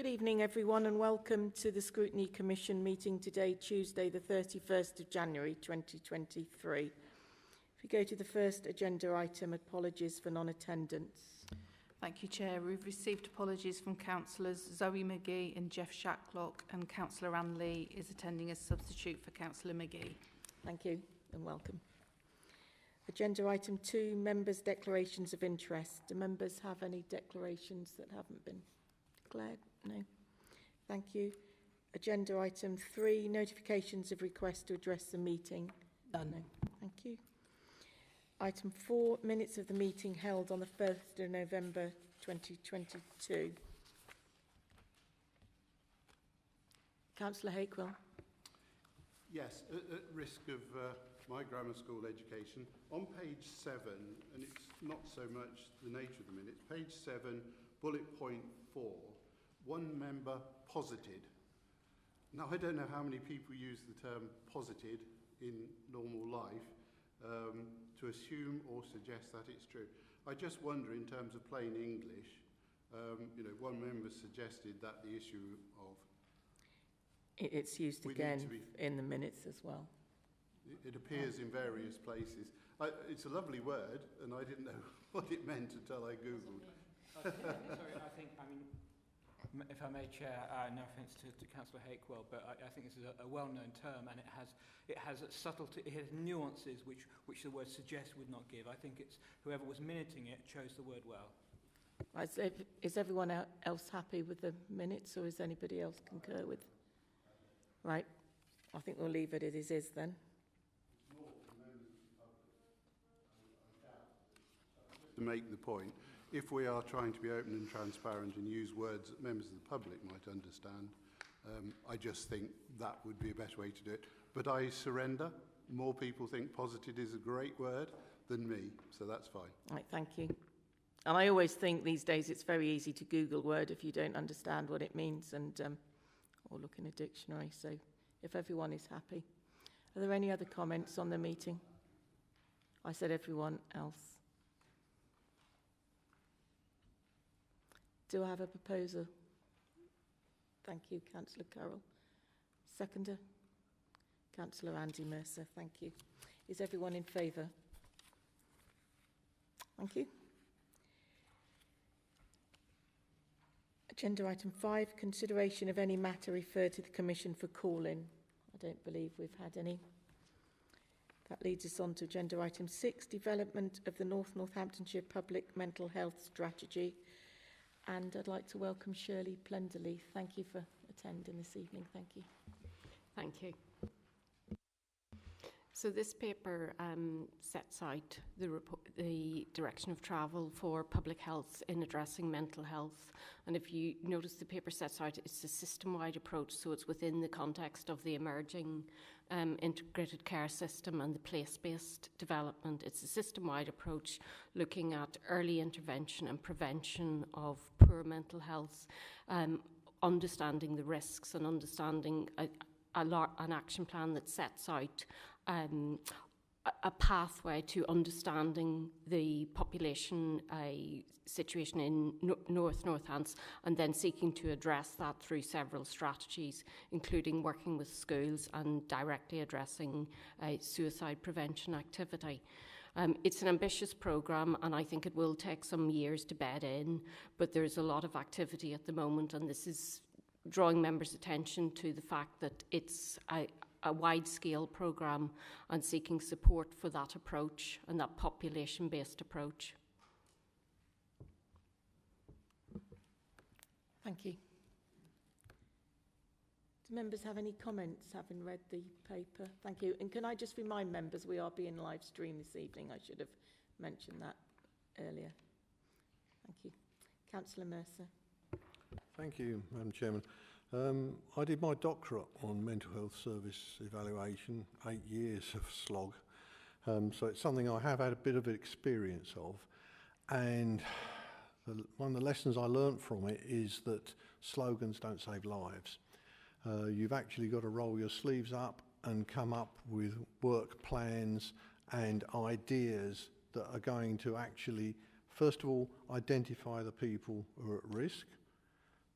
Good evening, everyone, and welcome to the Scrutiny Commission meeting today, Tuesday, the 31st of January 2023. If we go to the first agenda item, apologies for non-attendance. Thank you, Chair. We've received apologies from Councillors Zoe McGee and Jeff Shacklock, and Councillor Anne Lee is attending as substitute for Councillor McGee. Thank you and welcome. Agenda item 2, members' declarations of interest. Do members have any declarations that haven't been declared? No. Thank you. Agenda item 3, notifications of request to address the meeting. None. No. Thank you. Item 4, minutes of the meeting held on the 1st of November 2022. Councillor Hakewell. Yes, at risk of my grammar school education, on page 7, and it's not so much the nature of the minutes, page 7, bullet point 4, one member posited. Now, I don't know how many people use the term posited in normal life to assume or suggest that it's true. I just wonder, in terms of plain English, one member suggested that the issue of... It's used again in the minutes as well. It appears in various places. It's a lovely word, and I didn't know what it meant until I Googled. Sorry, if I may, Chair, no offence to Councillor Hakewell, but I think this is a well-known term, and it has subtlety, it has nuances which the word suggest would not give. I think it's whoever was minuting it chose the word well. Right, so is everyone else happy with the minutes, or is anybody else concur with? Right, I think we'll leave it as is then. To make the point, if we are trying to be open and transparent and use words that members of the public might understand, I just think that would be a better way to do it. But I surrender. More people think positive is a great word than me, so that's fine. Right, thank you. And I always think these days it's very easy to Google word if you don't understand what it means, and or look in a dictionary. So if everyone is happy. Are there any other comments on the meeting? I said everyone else. Do I have a proposal? Thank you, Councillor Carroll. Seconder? Councillor Andy Mercer, thank you. Is everyone in favour? Thank you. Agenda item 5, consideration of any matter referred to the Commission for call-in. I don't believe we've had any. That leads us on to agenda item 6, development of the North Northamptonshire Public Mental Health Strategy. And I'd like to welcome Shirley Plenderleith. Thank you for attending this evening. Thank you. Thank you. So this paper sets out the direction of travel for public health in addressing mental health. And if you notice, the paper sets out it's a system-wide approach, so it's within the context of the emerging integrated care system and the place-based development. It's a system-wide approach looking at early intervention and prevention of poor mental health, understanding the risks and understanding an action plan that sets out a pathway to understanding the population situation in North Northants, and then seeking to address that through several strategies, including working with schools and directly addressing suicide prevention activity. It's an ambitious programme, and I think it will take some years to bed in, but there's a lot of activity at the moment, and this is drawing members' attention to the fact that it's a wide-scale programme and seeking support for that approach and that population-based approach. Thank you. Do members have any comments having read the paper? Thank you. And can I just remind members we are being live streamed this evening? I should have mentioned that earlier. Thank you. Councillor Mercer. Thank you, Madam Chairman. I did my doctorate on mental health service evaluation, 8 years of slog. So it's something I have had a bit of experience of. And one of the lessons I learnt from it is that slogans don't save lives. You've actually got to roll your sleeves up and come up with work plans and ideas that are going to actually, first of all, identify the people who are at risk.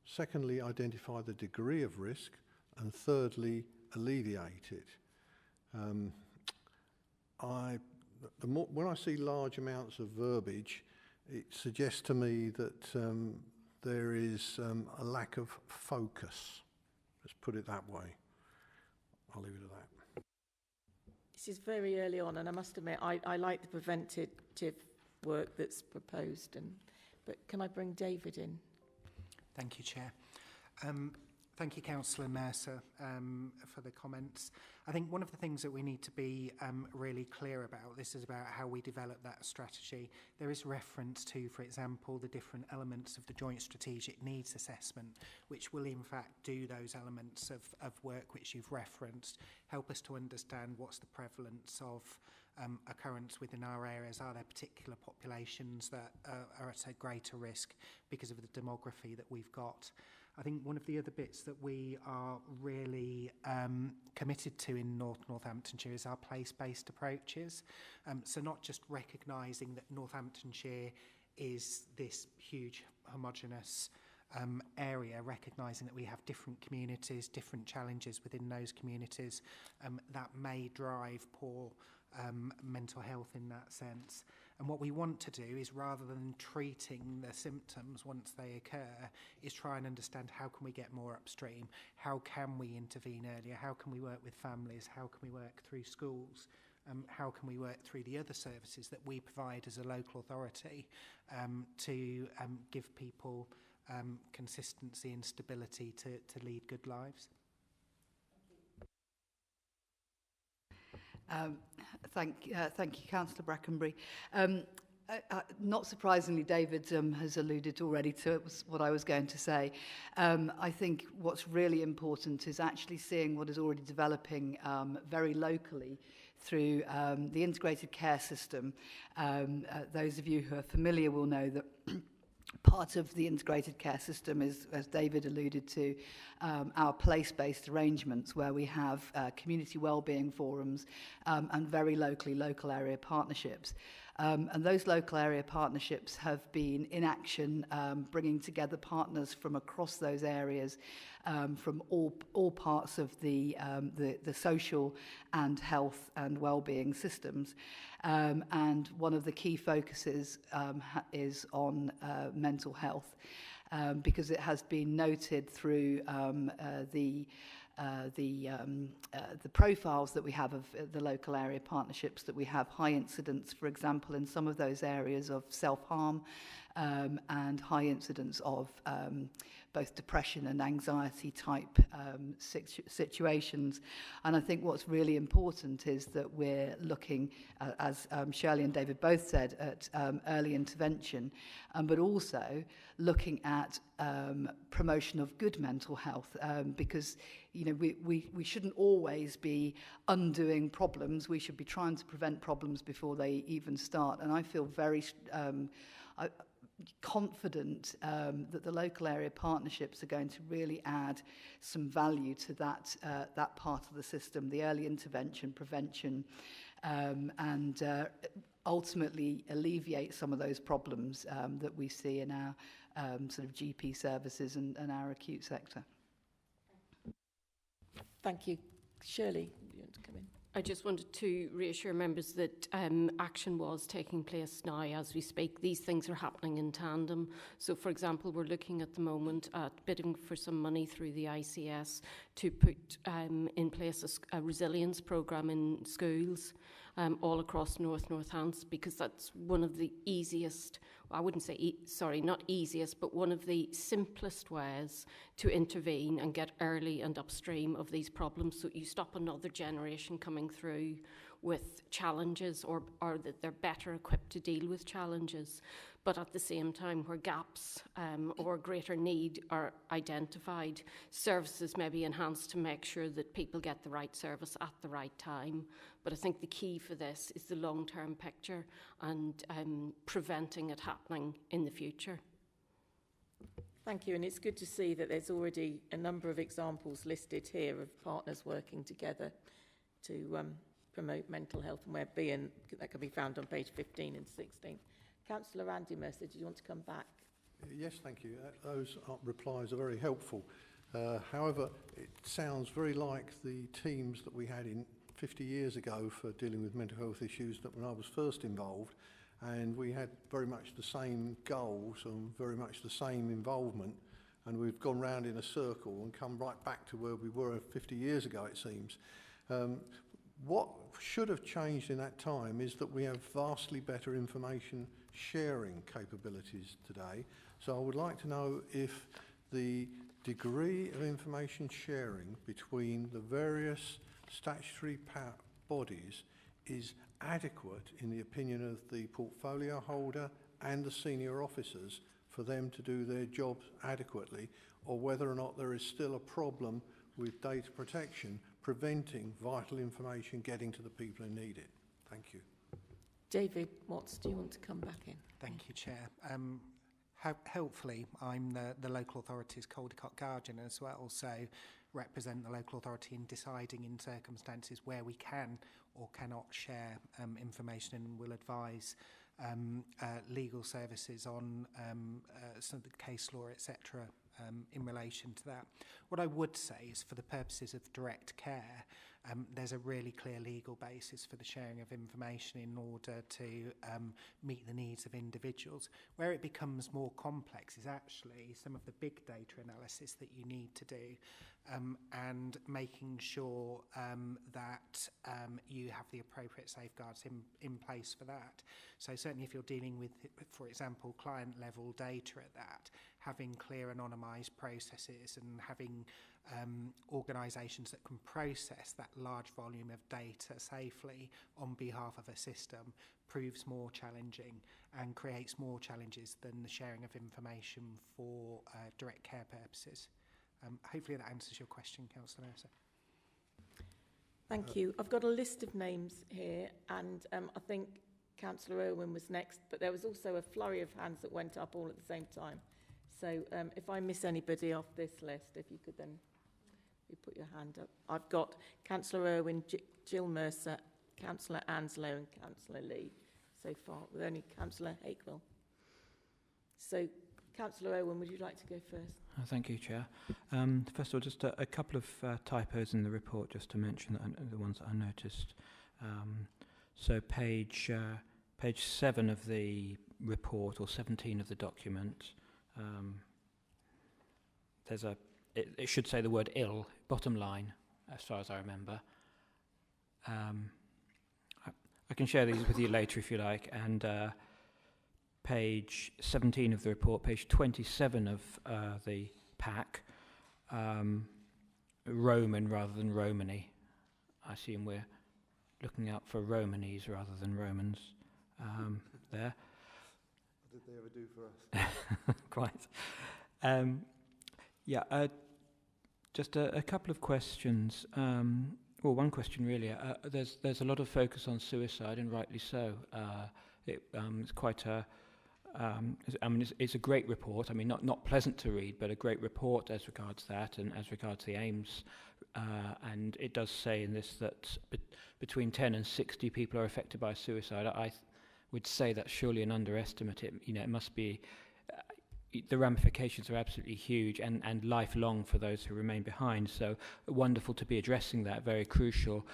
Secondly, identify the degree of risk. And thirdly, alleviate it. When I see large amounts of verbiage, it suggests to me that there is a lack of focus. Let's put it that way. I'll leave it at that. This is very early on, and I must admit, I like the preventative work that's proposed. But can I bring David in? Thank you, Chair. Thank you, Councillor Mercer, for the comments. I think one of the things that we need to be really clear about, this is about how we develop that strategy. There is reference to, for example, the different elements of the Joint Strategic Needs Assessment, which will in fact do those elements of work which you've referenced, help us to understand what's the prevalence of occurrence within our areas. Are there particular populations that are at a greater risk because of the demography that we've got? I think one of the other bits that we are really committed to in Northamptonshire is our place-based approaches. So not just recognising that Northamptonshire is this huge homogenous area, recognising that we have different communities, different challenges within those communities that may drive poor mental health in that sense. And what we want to do is, rather than treating the symptoms once they occur, is try and understand how can we get more upstream, how can we intervene earlier, how can we work with families, how can we work through schools, how can we work through the other services that we provide as a local authority to give people consistency and stability to lead good lives. Thank you, Councillor Brackenbury. Not surprisingly, David has alluded already to what I was going to say. I think what's really important is actually seeing what is already developing very locally through the integrated care system. Those of you who are familiar will know that part of the integrated care system is, as David alluded to, our place-based arrangements where we have community wellbeing forums and very locally local area partnerships. And those local area partnerships have been in action, bringing together partners from across those areas, from all parts of the social and health and wellbeing systems. And one of the key focuses is on mental health, because it has been noted through the profiles that we have of the local area partnerships that we have high incidence, for example, in some of those areas of self-harm and high incidence of both depression and anxiety type situations. And I think what's really important is that we're looking, as Shirley and David both said, at early intervention, but also looking at promotion of good mental health, because we shouldn't always be undoing problems. We should be trying to prevent problems before they even start. And I feel very confident that the local area partnerships are going to really add some value to that part of the system, the early intervention, prevention, and ultimately alleviate some of those problems that we see in our sort of GP services and our acute sector. Thank you. Shirley, you want to come in? I just wanted to reassure members that action was taking place now as we speak. These things are happening in tandem. So, for example, we're looking at the moment at bidding for some money through the ICS to put in place a resilience programme in schools all across Northants, because that's one of the easiest, I wouldn't say, not easiest, but one of the simplest ways to intervene and get early and upstream of these problems, so you stop another generation coming through with challenges, or that they're better equipped to deal with challenges. But at the same time, where gaps or greater need are identified, services may be enhanced to make sure that people get the right service at the right time. But I think the key for this is the long-term picture and preventing it happening in the future. Thank you, and it's good to see that there's already a number of examples listed here of partners working together to promote mental health and well-being. That can be found on page 15 and 16. Councillor Andy Mercer, do you want to come back? Yes, thank you. Those replies are very helpful. However, it sounds very like the teams that we had in 50 years ago for dealing with mental health issues that when I was first involved, and we had very much the same goals and very much the same involvement, and we've gone round in a circle and come right back to where we were 50 years ago, it seems. What should have changed in that time is that we have vastly better information sharing capabilities today. So I would like to know if the degree of information sharing between the various statutory bodies is adequate in the opinion of the portfolio holder and the senior officers for them to do their jobs adequately, or whether or not there is still a problem with data protection preventing vital information getting to the people who need it. Thank you. David Watts, do you want to come back in? Thank you, Chair. Helpfully, I'm the local authority's Caldecott Guardian as well, so represent the local authority in deciding in circumstances where we can or cannot share information, and will advise legal services on some of the case law, etc., in relation to that. What I would say is, for the purposes of direct care, there's a really clear legal basis for the sharing of information in order to meet the needs of individuals. Where it becomes more complex is actually some of the big data analysis that you need to do, and making sure that you have the appropriate safeguards in place for that. So certainly if you're dealing with, for example, client-level data at that, having clear anonymised processes and having organisations that can process that large volume of data safely on behalf of a system proves more challenging and creates more challenges than the sharing of information for direct care purposes. Hopefully that answers your question, Councillor Mercer. Thank you. I've got a list of names here, and I think Councillor Irwin was next, but there was also a flurry of hands that went up all at the same time. So if I miss anybody off this list, if you could then put your hand up. I've got Councillor Irwin, Jill Mercer, Councillor Anslow and Councillor Lee so far, with only Councillor Hakewell. So, Councillor Irwin, would you like to go first? Thank you, Chair. First of all, just a couple of typos in the report, just to mention that the ones that I noticed. So page 7 of the report, or 17 of the document, there's it should say the word ill, bottom line, as far as I remember. I can share these with you later if you like. And page 17 of the report, page 27 of the pack, Roman rather than Romany. I assume we're looking out for Romanese rather than Romans there. What did they ever do for us? Quite. Just a couple of questions. Well, one question really. There's a lot of focus on suicide, and rightly so. It's quite a. It's a great report. I mean, not pleasant to read, but a great report as regards that, and as regards the aims. And it does say in this that between 10 and 60 people are affected by suicide. I would say that's surely an underestimate. It must be. The ramifications are absolutely huge and lifelong for those who remain behind. So wonderful to be addressing that, very crucial.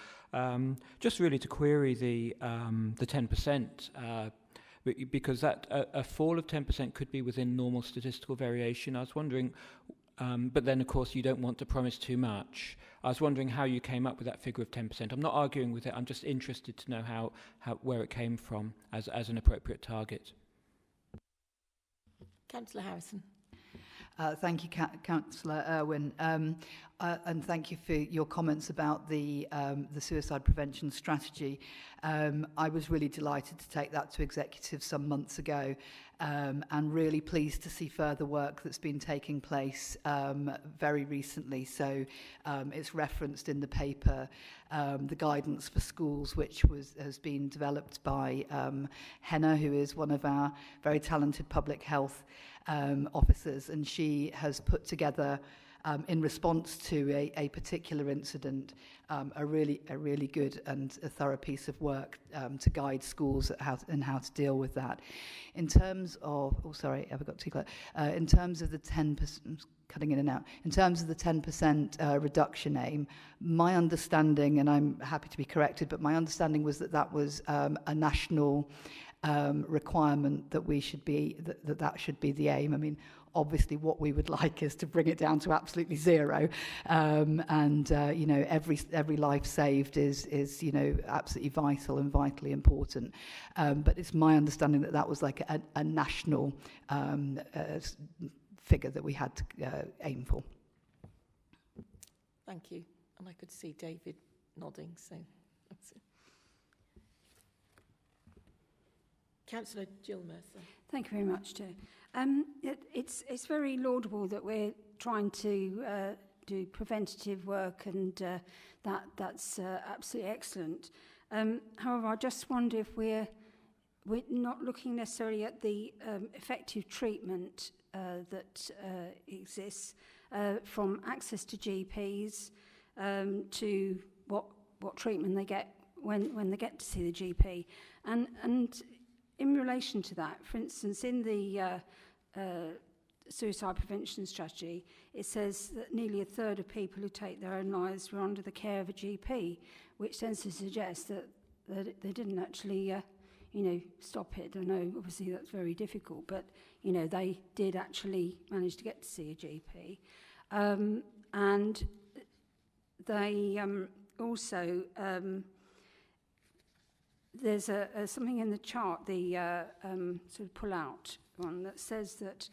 Just really to query the 10%, because that a fall of 10% could be within normal statistical variation. I was wondering, but then of course you don't want to promise too much. I was wondering how you came up with that figure of 10%. I'm not arguing with it. I'm just interested to know how where it came from as an appropriate target. Councillor Harrison. Thank you, Councillor Irwin, and thank you for your comments about the suicide prevention strategy. I was really delighted to take that to executive some months ago, and really pleased to see further work that's been taking place very recently. So it's referenced in the paper, the guidance for schools, which has been developed by Henna, who is one of our very talented public health officers, and she has put together in response to a particular incident, a really good and a thorough piece of work to guide schools how to deal with that. In terms of, in terms of the 10%, cutting in and out, in terms of the 10% reduction aim, my understanding, and I'm happy to be corrected, but my understanding was that was a national requirement, that we should be that should be the aim. I mean, obviously, what we would like is to bring it down to absolutely zero, and you know, every life saved is you know, absolutely vital and vitally important. But it's my understanding that that was like a national figure that we had to aim for. Thank you. And I could see David nodding, so that's it. Councillor Jill Mercer. Thank you very much, Chair. It's very laudable that we're trying to do preventative work, and that's absolutely excellent. However, I just wonder if we're not looking necessarily at the effective treatment that exists, from access to GPs to what treatment they get when they get to see the GP, and in relation to that, for instance, in the suicide prevention strategy, it says that nearly a third of people who take their own lives were under the care of a GP, which tends to suggest that they didn't actually, you know, stop it. I know, obviously, that's very difficult, but, you know, they did actually manage to get to see a GP. And they also... there's something in the chart, the sort of pull-out one, that says that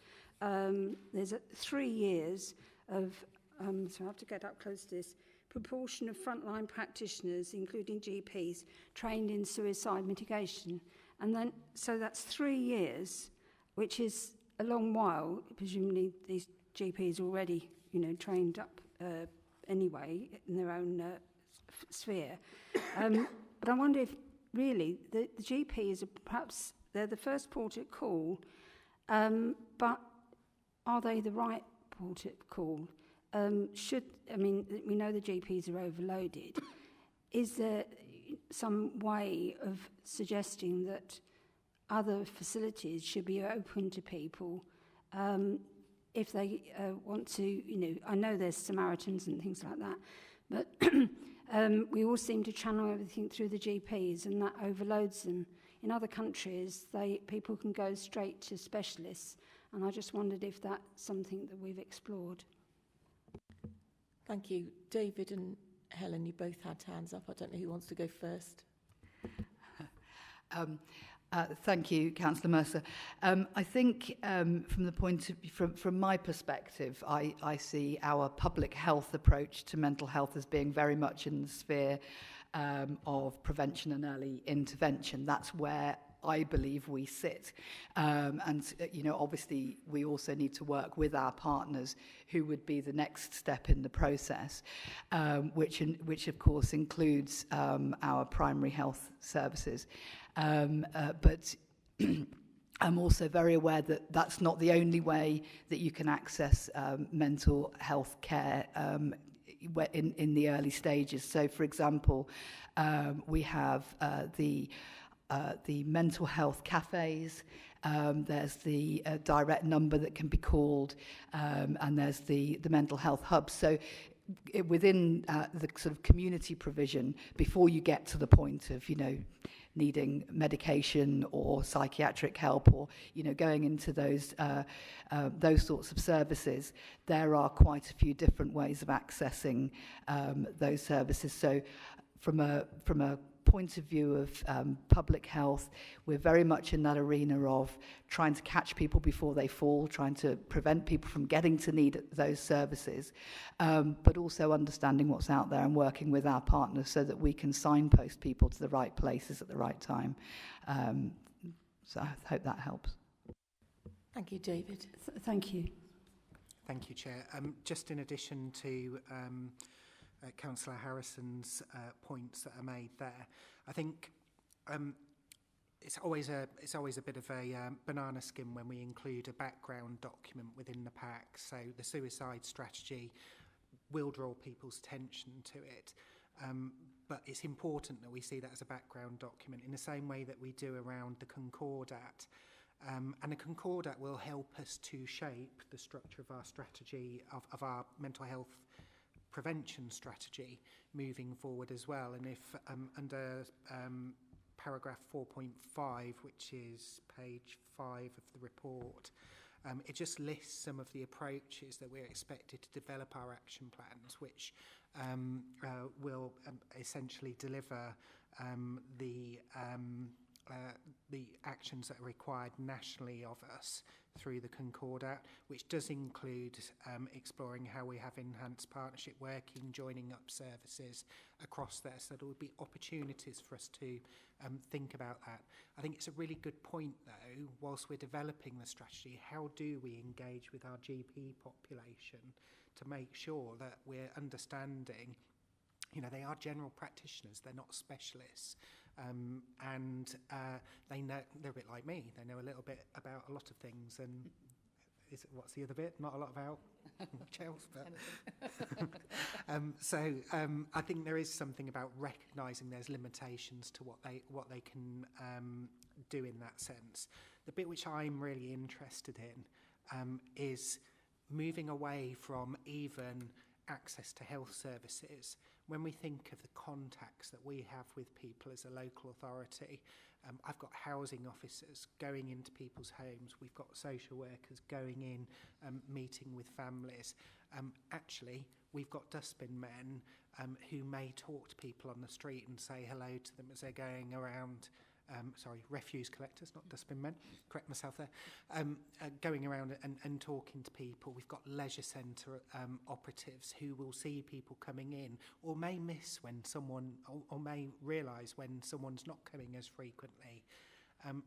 there's 3 years of, so I have to get up close to this, proportion of frontline practitioners, including GPs, trained in suicide mitigation. And then, so that's 3 years, which is a long while. Presumably these GPs already, you know, trained up anyway in their own sphere. But I wonder if really the GPs are perhaps, they're the first port of call, but are they the right port of call? I mean, we know the GPs are overloaded. Is there some way of suggesting that other facilities should be open to people if they want to, you know, I know there's Samaritans and things like that, but we all seem to channel everything through the GPs, and that overloads them. In other countries, people can go straight to specialists, and I just wondered if that's something that we've explored. Thank you. David and Helen, you both had hands up. I don't know who wants to go first. Thank you, Councillor Mercer. I think from the point of, from my perspective, I see our public health approach to mental health as being very much in the sphere of prevention and early intervention. That's where I believe we sit. And, you know, obviously we also need to work with our partners who would be the next step in the process, which of course includes our primary health services. But I'm also very aware that that's not the only way that you can access mental health care in the early stages. So, for example, we have the mental health cafes, there's the direct number that can be called, and there's the mental health hub. So within the sort of community provision, before you get to the point of, you know, needing medication or psychiatric help, or, you know, going into those sorts of services, there are quite a few different ways of accessing those services. So from a point of view of public health, we're very much in that arena of trying to catch people before they fall, trying to prevent people from getting to need those services, but also understanding what's out there and working with our partners so that we can signpost people to the right places at the right time. So I hope that helps. Thank you, David. Thank you. Thank you, Chair. Just in addition to Councillor Harrison's points that are made there, I think it's always a bit of a banana skin when we include a background document within the pack. So the suicide strategy will draw people's attention to it. But it's important that we see that as a background document in the same way that we do around the Concordat. And the Concordat will help us to shape the structure of our strategy, of our mental health prevention strategy moving forward as well. And if under paragraph 4.5, which is page 5 of the report, it just lists some of the approaches that we're expected to develop our action plans, which will essentially deliver the actions that are required nationally of us through the Concordat, which does include exploring how we have enhanced partnership working, joining up services across there. So there will be opportunities for us to think about that. I think it's a really good point, though, whilst we're developing the strategy, how do we engage with our GP population to make sure that we're understanding, you know, they are general practitioners, they're not specialists. And they know, they're a bit like me, they know a little bit about a lot of things. And what's the other bit? Not a lot about Chelsea, but I think there is something about recognising there's limitations to what they can do in that sense. The bit which I'm really interested in is moving away from even access to health services. When we think of the contacts that we have with people as a local authority, I've got housing officers going into people's homes, we've got social workers going in, meeting with families. Actually, we've got dustbin men who may talk to people on the street and say hello to them as they're going around. Refuse collectors, not dustbin men, correct myself there, going around and talking to people. We've got leisure centre operatives who will see people coming in or may miss when someone, or may realise when someone's not coming as frequently.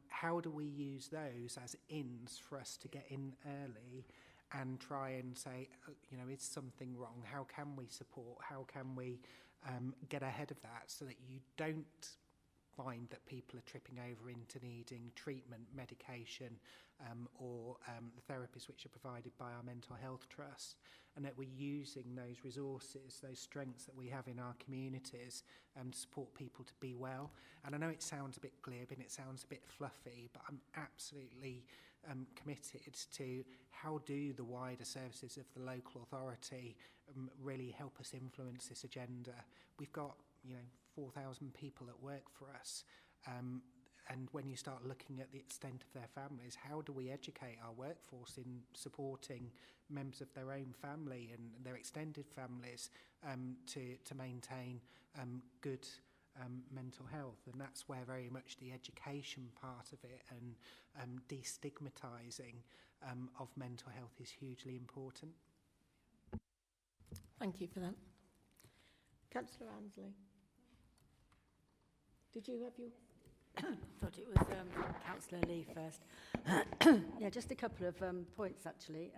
How do we use those as ins for us to get in early and try and say, you know, is something wrong? How can we support? How can we get ahead of that so that you don't find that people are tripping over into needing treatment, medication, or the therapies which are provided by our mental health trust, and that we're using those resources, those strengths that we have in our communities to support people to be well. And I know it sounds a bit glib and it sounds a bit fluffy, but I'm absolutely committed to how do the wider services of the local authority really help us influence this agenda. We've got, you know, 4,000 people that work for us. And when you start looking at the extent of their families, how do we educate our workforce in supporting members of their own family and their extended families to maintain good mental health? And that's where very much the education part of it and destigmatising of mental health is hugely important. Thank you for that. Councillor Ansley. Did you have your... I thought it was Councillor Lee first. Yeah, just a couple of points, actually.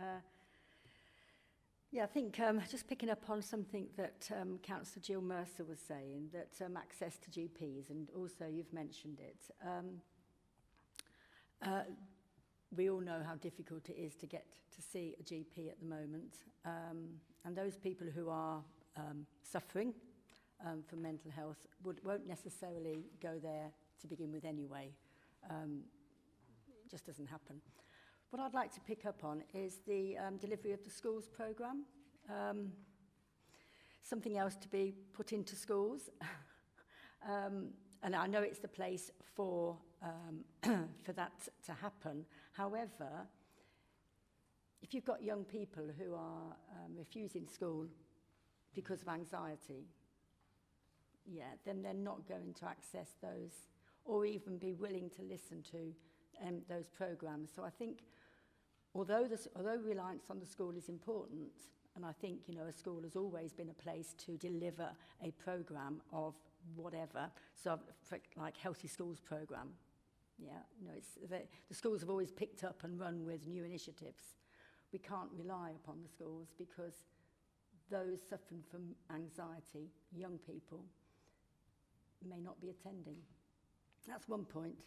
I think just picking up on something that Councillor Jill Mercer was saying, that access to GPs, and also you've mentioned it. We all know how difficult it is to get to see a GP at the moment. And those people who are suffering for mental health won't necessarily go there to begin with anyway. It just doesn't happen. What I'd like to pick up on is the delivery of the schools programme. Something else to be put into schools. And I know it's the place for that to happen. However, if you've got young people who are refusing school because of anxiety, then they're not going to access those or even be willing to listen to those programmes. So I think, although reliance on the school is important, and I think, you know, a school has always been a place to deliver a programme of whatever, so like Healthy Schools programme, the schools have always picked up and run with new initiatives. We can't rely upon the schools because those suffering from anxiety, young people, may not be attending. That's one point.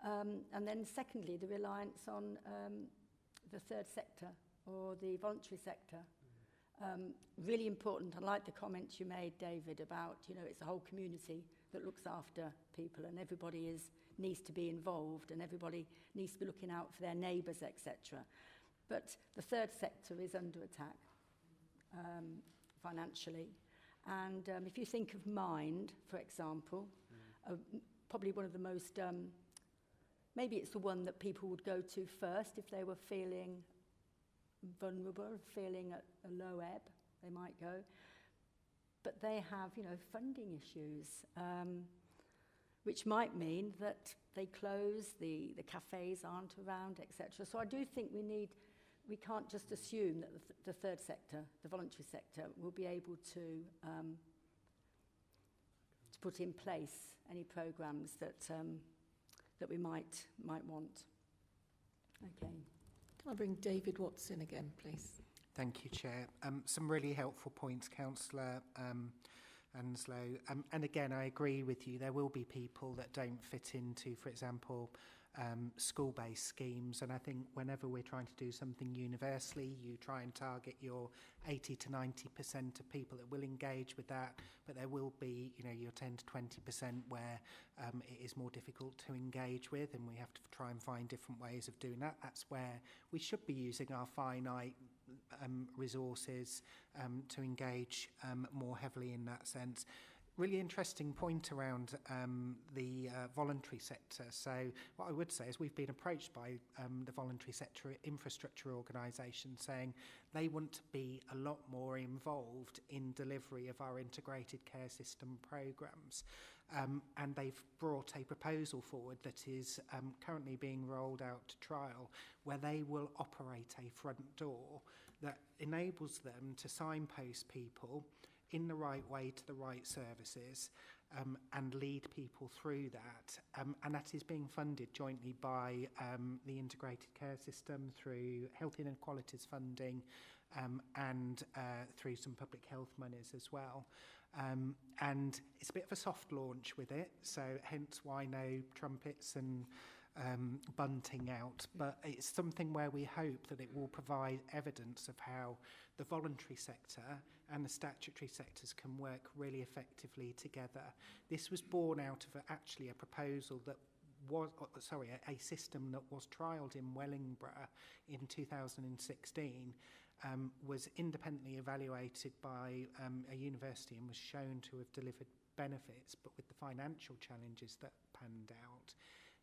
And then secondly, the reliance on the third sector or the voluntary sector. Really important. I like the comments you made, David, about, you know, it's a whole community that looks after people, and everybody needs to be involved, and everybody needs to be looking out for their neighbours, etc. But the third sector is under attack financially. And if you think of Mind, for example, probably one of the most, maybe it's the one that people would go to first if they were feeling vulnerable, feeling at a low ebb, they might go. But they have, you know, funding issues, which might mean that they close, the cafes aren't around, etc. So I do think we can't just assume that the third sector, the voluntary sector, will be able to put in place any programmes that we might want. Okay. Can I bring David Watson again, please? Thank you, Chair. Some really helpful points, Councillor Anslow. And again, I agree with you. There will be people that don't fit into, for example, school-based schemes. And I think whenever we're trying to do something universally, you try and target your 80 to 90% of people that will engage with that. But there will be, you know, your 10 to 20% where it is more difficult to engage with, and we have to try and find different ways of doing that. That's where we should be using our finite resources to engage more heavily in that sense. Really interesting point around the voluntary sector. So what I would say is we've been approached by the voluntary sector infrastructure organisations saying they want to be a lot more involved in delivery of our integrated care system programmes. And they've brought a proposal forward that is currently being rolled out to trial, where they will operate a front door that enables them to signpost people in the right way to the right services and lead people through that. And that is being funded jointly by the integrated care system through health inequalities funding and through some public health monies as well. And it's a bit of a soft launch with it, so hence why no trumpets and bunting out, but it's something where we hope that it will provide evidence of how the voluntary sector and the statutory sectors can work really effectively together. This was born out of actually a proposal that was, a system that was trialled in Wellingborough in 2016, was independently evaluated by a university and was shown to have delivered benefits, but with the financial challenges that panned out,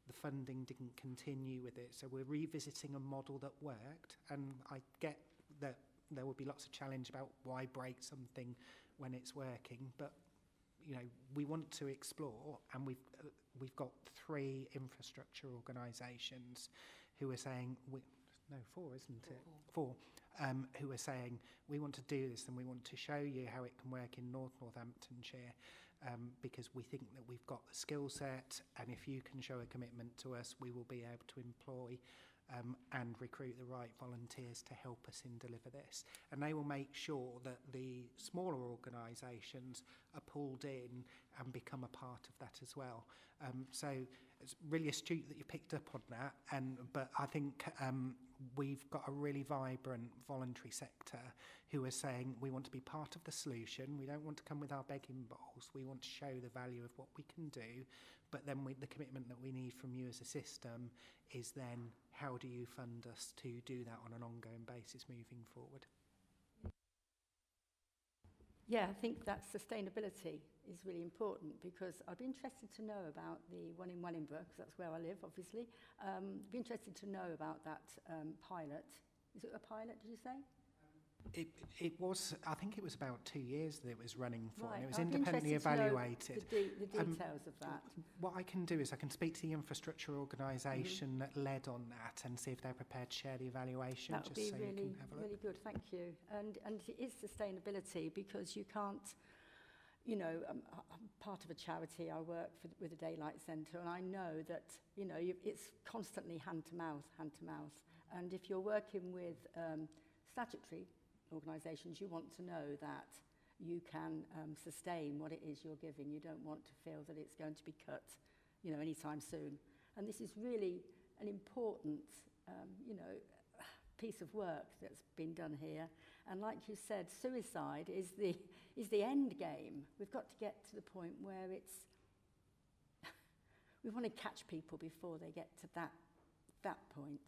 the funding didn't continue with it. So we're revisiting a model that worked, and I get that there will be lots of challenge about why break something when it's working, but you know, we want to explore, and we've got 3 infrastructure organisations who are saying, four, isn't it? Four. Who are saying, we want to do this and we want to show you how it can work in Northamptonshire, because we think that we've got the skill set, and if you can show a commitment to us, we will be able to employ and recruit the right volunteers to help us in deliver this. And they will make sure that the smaller organisations are pulled in and become a part of that as well. So it's really astute that you picked up on that, but I think we've got a really vibrant voluntary sector who are saying we want to be part of the solution. We don't want to come with our begging bowls. We want to show the value of what we can do, but then the commitment that we need from you as a system is then how do you fund us to do that on an ongoing basis moving forward? Yeah, I think that sustainability is really important, because I'd be interested to know about the one in Wellingborough, because that's where I live, obviously. I'd be interested to know about that pilot. Is it a pilot, did you say? It was, I think it was about 2 years that it was running for, Right. and it was I'd be independently interested to know evaluated. The details of that. What I can do is I can speak to the infrastructure organisation that led on that and see if they're prepared to share the evaluation. That would just be so really, you can have a look. really good, thank you. And it is sustainability, because you can't, you know, I'm part of a charity. I work with a daylight centre, and I know that, you know, it's constantly hand to mouth. And if you're working with statutory organisations, you want to know that you can sustain what it is you're giving. You don't want to feel that it's going to be cut, you know, anytime soon. And this is really an important, piece of work that's been done here. And like you said, suicide is the end game. We've got to get to the point where we want to catch people before they get to that point,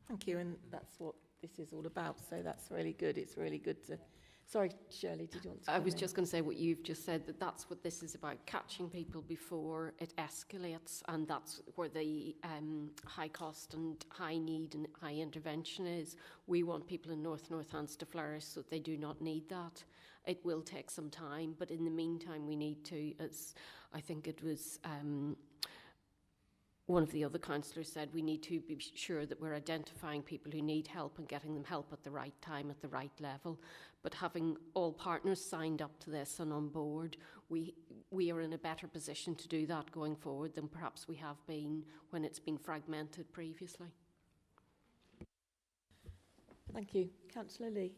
Thank you, and that's what this is all about, so that's really good. It's really good to... Sorry, Shirley, did you want to I come was in? just going to say what you've just said, that's what this is about, catching people before it escalates, and that's where the high cost and high need and high intervention is. We want people in North Northants to flourish so that they do not need that. It will take some time, but in the meantime we need to, as I think it was... one of the other councillors said, we need to be sure that we're identifying people who need help and getting them help at the right time, at the right level. But having all partners signed up to this and on board, we are in a better position to do that going forward than perhaps we have been when it's been fragmented previously. Thank you. Councillor Lee.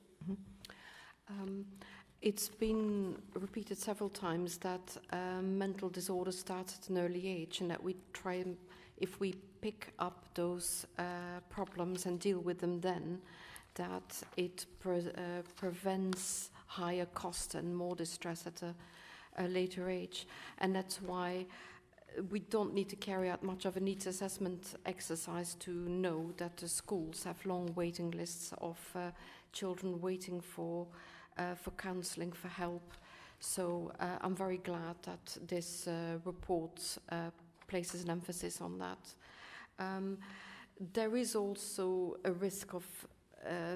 It's been repeated several times that mental disorders start at an early age, and that we try and, if we pick up those problems and deal with them then, that it prevents higher cost and more distress at a later age. And that's why we don't need to carry out much of a needs assessment exercise to know that the schools have long waiting lists of children waiting for counselling, for help. So I'm very glad that this report places an emphasis on that. There is also a risk of,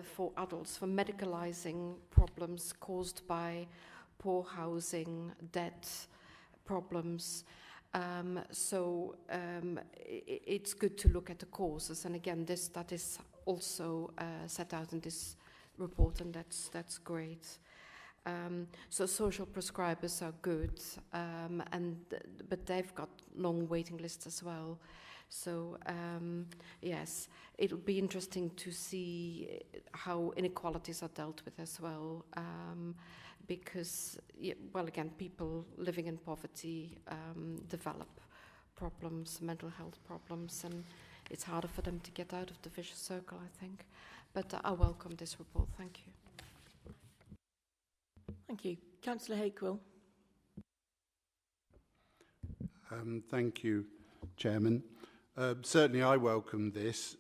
for adults, for medicalising problems caused by poor housing, debt problems. It's good to look at the causes, and again, that is also set out in this report, and that's great. So social prescribers are good, but they've got long waiting lists as well. So yes, it'll be interesting to see how inequalities are dealt with as well, because, well, again, people living in poverty develop problems, mental health problems, and it's harder for them to get out of the vicious circle, I think. But I welcome this report. Thank you. Thank you. Councillor Hakewill. Thank you, Chairman. Certainly I welcome this.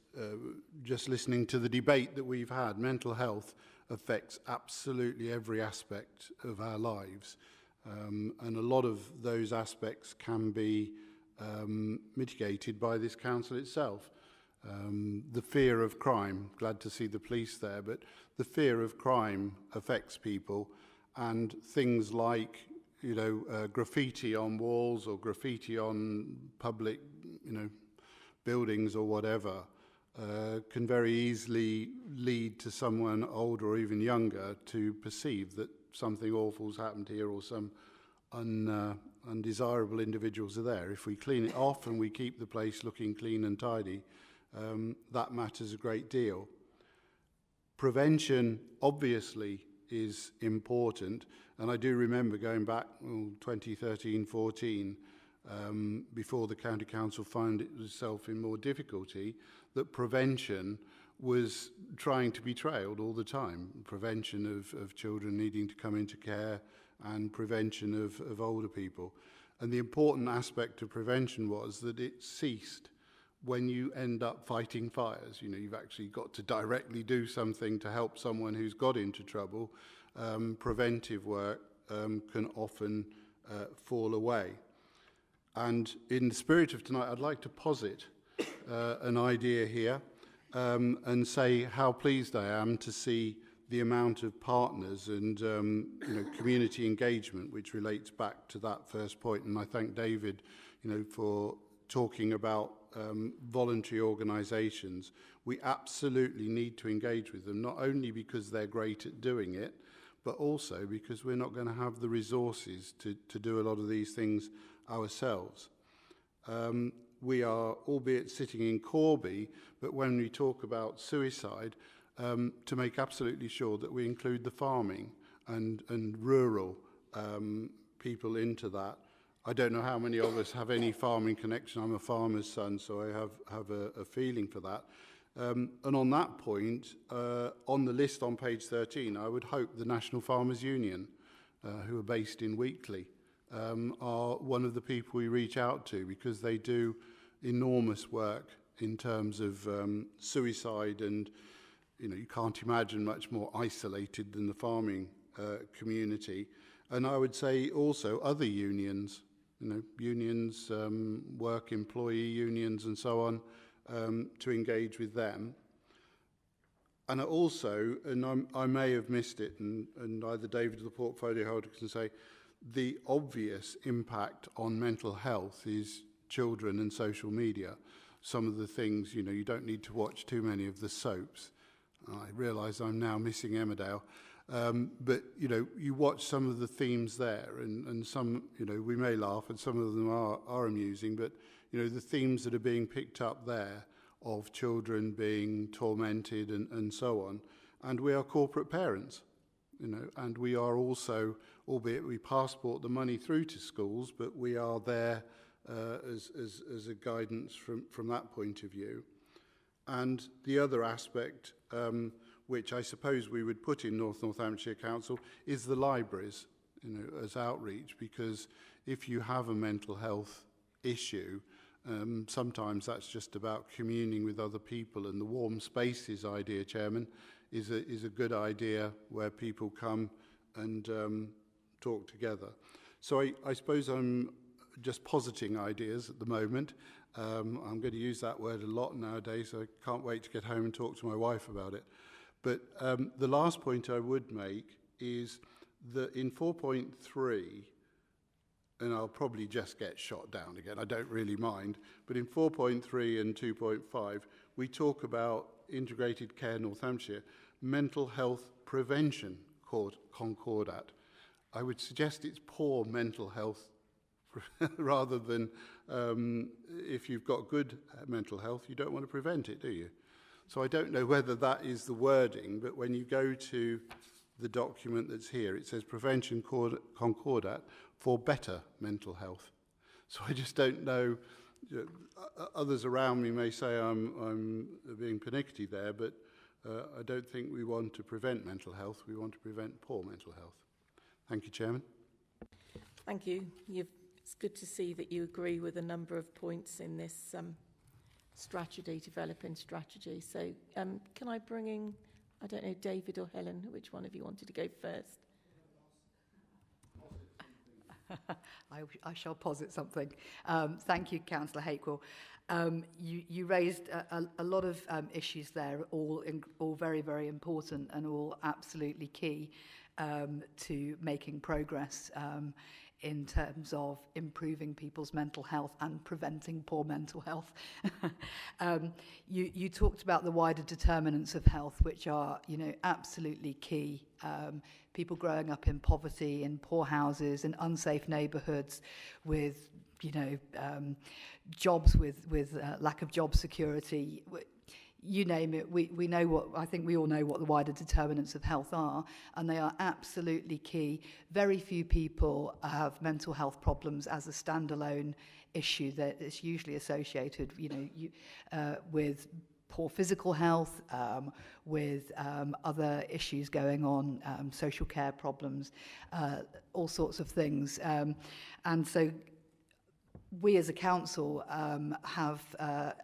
Just listening to the debate that we've had, mental health affects absolutely every aspect of our lives. And a lot of those aspects can be mitigated by this council itself. The fear of crime, glad to see the police there, but the fear of crime affects people, and things like, graffiti on walls or graffiti on public, buildings or whatever, can very easily lead to someone older or even younger to perceive that something awful's happened here, or some undesirable individuals are there. If we clean it off and we keep the place looking clean and tidy, that matters a great deal. Prevention obviously is important, and I do remember going back 2013-14, before the County Council found itself in more difficulty, that prevention was trying to be trailed all the time. Prevention of children needing to come into care, and prevention of older people. And the important aspect of prevention was that it ceased when you end up fighting fires. You've actually got to directly do something to help someone who's got into trouble. Preventive work can often fall away. And in the spirit of tonight, I'd like to posit an idea here and say how pleased I am to see the amount of partners and community engagement, which relates back to that first point. And I thank David, for talking about voluntary organisations. We absolutely need to engage with them, not only because they're great at doing it, but also because we're not going to have the resources to do a lot of these things ourselves. We are, albeit sitting in Corby, but when we talk about suicide, to make absolutely sure that we include the farming and rural people into that, I don't know how many of us have any farming connection. I'm a farmer's son, so I have a feeling for that. And on that point, on the list on page 13, I would hope the National Farmers Union, who are based in Wheatley, are one of the people we reach out to, because they do enormous work in terms of suicide, and you can't imagine much more isolated than the farming community. And I would say also other unions, unions, work employee unions and so on, to engage with them. And also, and I may have missed it, and either David or the portfolio holder can say, the obvious impact on mental health is children and social media. Some of the things, you don't need to watch too many of the soaps. I realise I'm now missing Emmerdale. But, you watch some of the themes there, and some, we may laugh, and some of them are amusing, but, the themes that are being picked up there of children being tormented and so on. And we are corporate parents, and we are also, albeit we passport the money through to schools, but we are there as a guidance from that point of view. And the other aspect, which I suppose we would put in North Northamptonshire Council, is the libraries, as outreach, because if you have a mental health issue, sometimes that's just about communing with other people, and the warm spaces idea, Chairman, is a good idea where people come and talk together. So I suppose I'm just positing ideas at the moment. I'm going to use that word a lot nowadays, so I can't wait to get home and talk to my wife about it. But the last point I would make is that in 4.3, and I'll probably just get shot down again, I don't really mind, but in 4.3 and 2.5, we talk about integrated care Northamptonshire, mental health prevention concordat. I would suggest it's poor mental health rather than if you've got good mental health, you don't want to prevent it, do you? So I don't know whether that is the wording, but when you go to the document that's here, it says prevention concordat for better mental health. So I just don't know. Others around me may say I'm being pernickety there, but I don't think we want to prevent mental health. We want to prevent poor mental health. Thank you, Chairman. Thank you. It's good to see that you agree with a number of points in this strategy, developing strategy. So can I bring in, I don't know, David or Helen, which one of you wanted to go first? I shall posit something. Thank you, Councillor Hakewell. You raised a lot of issues there, all very, very important and all absolutely key to making progress in terms of improving people's mental health and preventing poor mental health. You talked about the wider determinants of health, which are, absolutely key. People growing up in poverty, in poor houses, in unsafe neighbourhoods, with, jobs with lack of job security. You name it, we know I think we all know what the wider determinants of health are, and they are absolutely key. Very few people have mental health problems as a standalone issue that is usually associated, with poor physical health, with other issues going on, social care problems, all sorts of things. And so we as a council have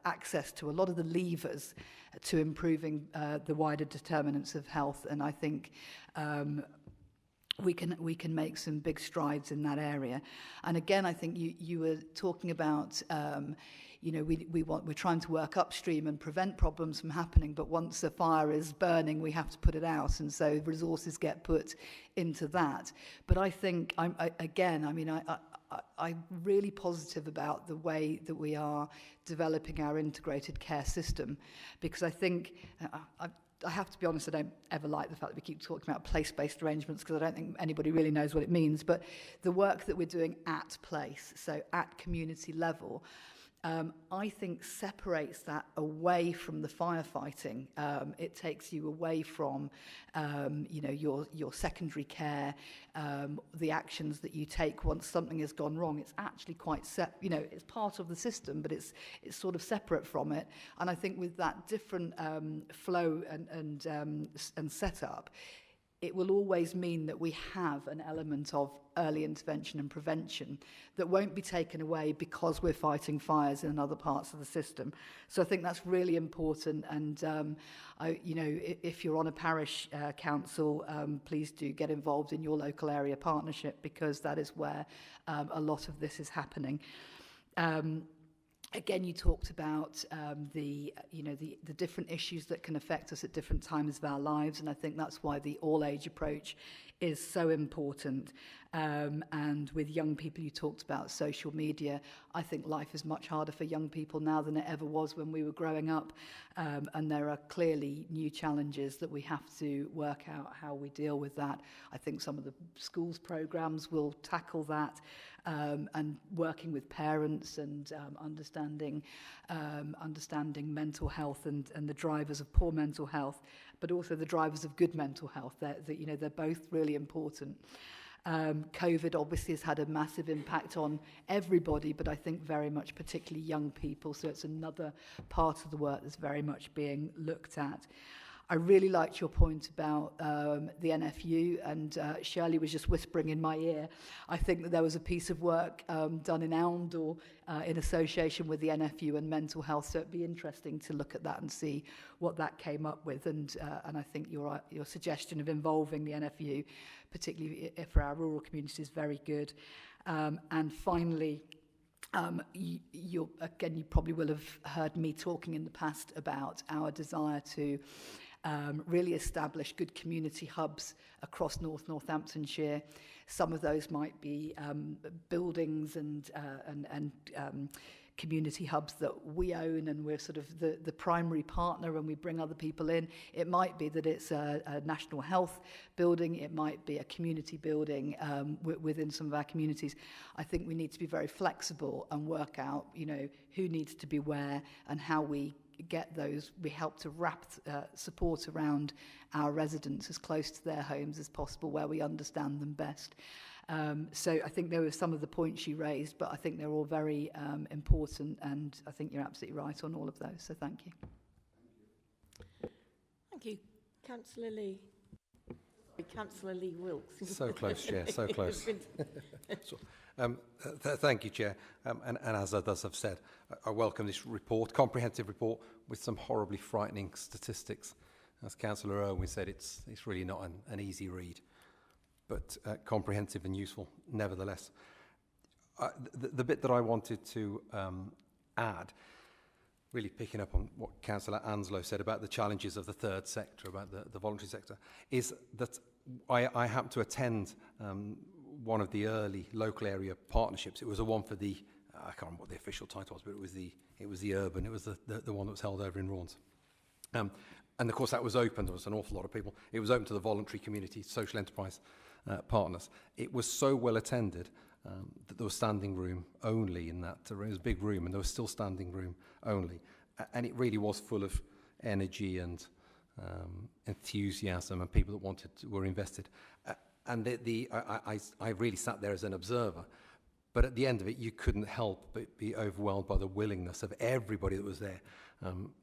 access to a lot of the levers to improving the wider determinants of health, and I think we can make some big strides in that area. And again, I think you were talking about we're trying to work upstream and prevent problems from happening, but once a fire is burning, we have to put it out, and so resources get put into that. But I think I'm really positive about the way that we are developing our integrated care system, because I think, I have to be honest, I don't ever like the fact that we keep talking about place-based arrangements, because I don't think anybody really knows what it means, but the work that we're doing at place, so at community level, I think separates that away from the firefighting. It takes you away from, you know, your secondary care, the actions that you take once something has gone wrong. It's actually quite you know, it's part of the system, but it's sort of separate from it. And I think with that different flow and setup, it will always mean that we have an element of early intervention and prevention that won't be taken away because we're fighting fires in other parts of the system. So I think that's really important. And, you know, if you're on a parish council, please do get involved in your local area partnership, because that is where a lot of this is happening. Again, you talked about the different issues that can affect us at different times of our lives, and I think that's why the all-age approach is so important. And with young people, you talked about social media. I think life is much harder for young people now than it ever was when we were growing up, and there are clearly new challenges that we have to work out how we deal with that. I think some of the schools programs will tackle that, and working with parents and understanding mental health and the drivers of poor mental health, but also the drivers of good mental health. That, you know, they're both really important. COVID obviously has had a massive impact on everybody, but I think very much particularly young people. So it's another part of the work that's very much being looked at. I really liked your point about the NFU, and Shirley was just whispering in my ear. I think that there was a piece of work done in Oundle in association with the NFU and mental health, so it'd be interesting to look at that and see what that came up with. And I think your suggestion of involving the NFU, particularly for our rural communities, is very good. And finally, you probably will have heard me talking in the past about our desire to really establish good community hubs across Northamptonshire. Some of those might be buildings and community hubs that we own, and we're sort of the primary partner when we bring other people in. It might be that it's a national health building. It might be a community building within some of our communities. I think we need to be very flexible and work out, you know, who needs to be where and how we get those. We help to wrap support around our residents as close to their homes as possible, where we understand them best. So I think there were some of the points you raised, but I think they're all very important, and I think you're absolutely right on all of those. So thank you. Thank you. Councillor Lee. Councillor Lee Wilkes. So close, Chair, so close. Thank you, Chair. And as others have said, I welcome this report, comprehensive report with some horribly frightening statistics. As Councillor Irwin said, it's really not an easy read, but comprehensive and useful nevertheless. The bit that I wanted to add, really picking up on what Councillor Anslow said about the challenges of the third sector, about the voluntary sector, is that I happened to attend one of the early local area partnerships. It was a one for the, I can't remember what the official title was, but it was the urban, it was the one that was held over in Raunds. And of course that was open, there was an awful lot of people. It was open to the voluntary community, social enterprise partners. It was so well attended that there was standing room only in that room. It was a big room and there was still standing room only. And it really was full of energy and enthusiasm and people that were invested. And I really sat there as an observer. But at the end of it, you couldn't help but be overwhelmed by the willingness of everybody that was there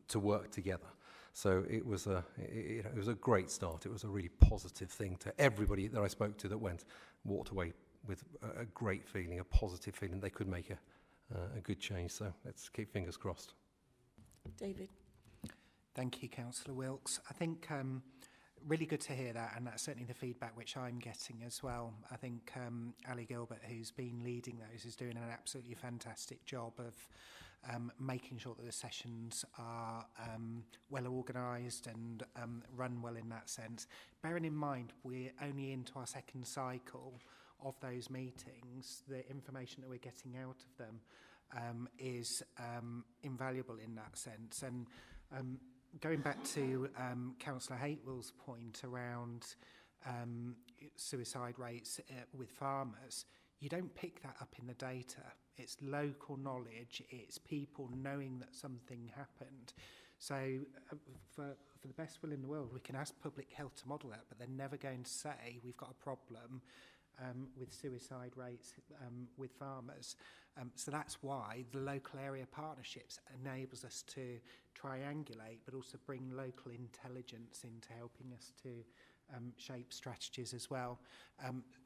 to work together. So it was a great start. It was a really positive thing to everybody that I spoke to that walked away with a great feeling, a positive feeling. They could make a good change. So let's keep fingers crossed. David. Thank you, Councillor Wilkes. I think really good to hear that, and that's certainly the feedback which I'm getting as well. I think Ali Gilbert, who's been leading those, is doing an absolutely fantastic job of making sure that the sessions are well organised and run well in that sense. Bearing in mind we're only into our second cycle of those meetings, the information that we're getting out of them is invaluable in that sense. And going back to Councillor Hatewell's point around suicide rates with farmers, you don't pick that up in the data It's local knowledge. It's people knowing that something happened. So for the best will in the world, we can ask public health to model that, but they're never going to say we've got a problem with suicide rates with farmers. So that's why the local area partnerships enables us to triangulate, but also bring local intelligence into helping us to shape strategies as well,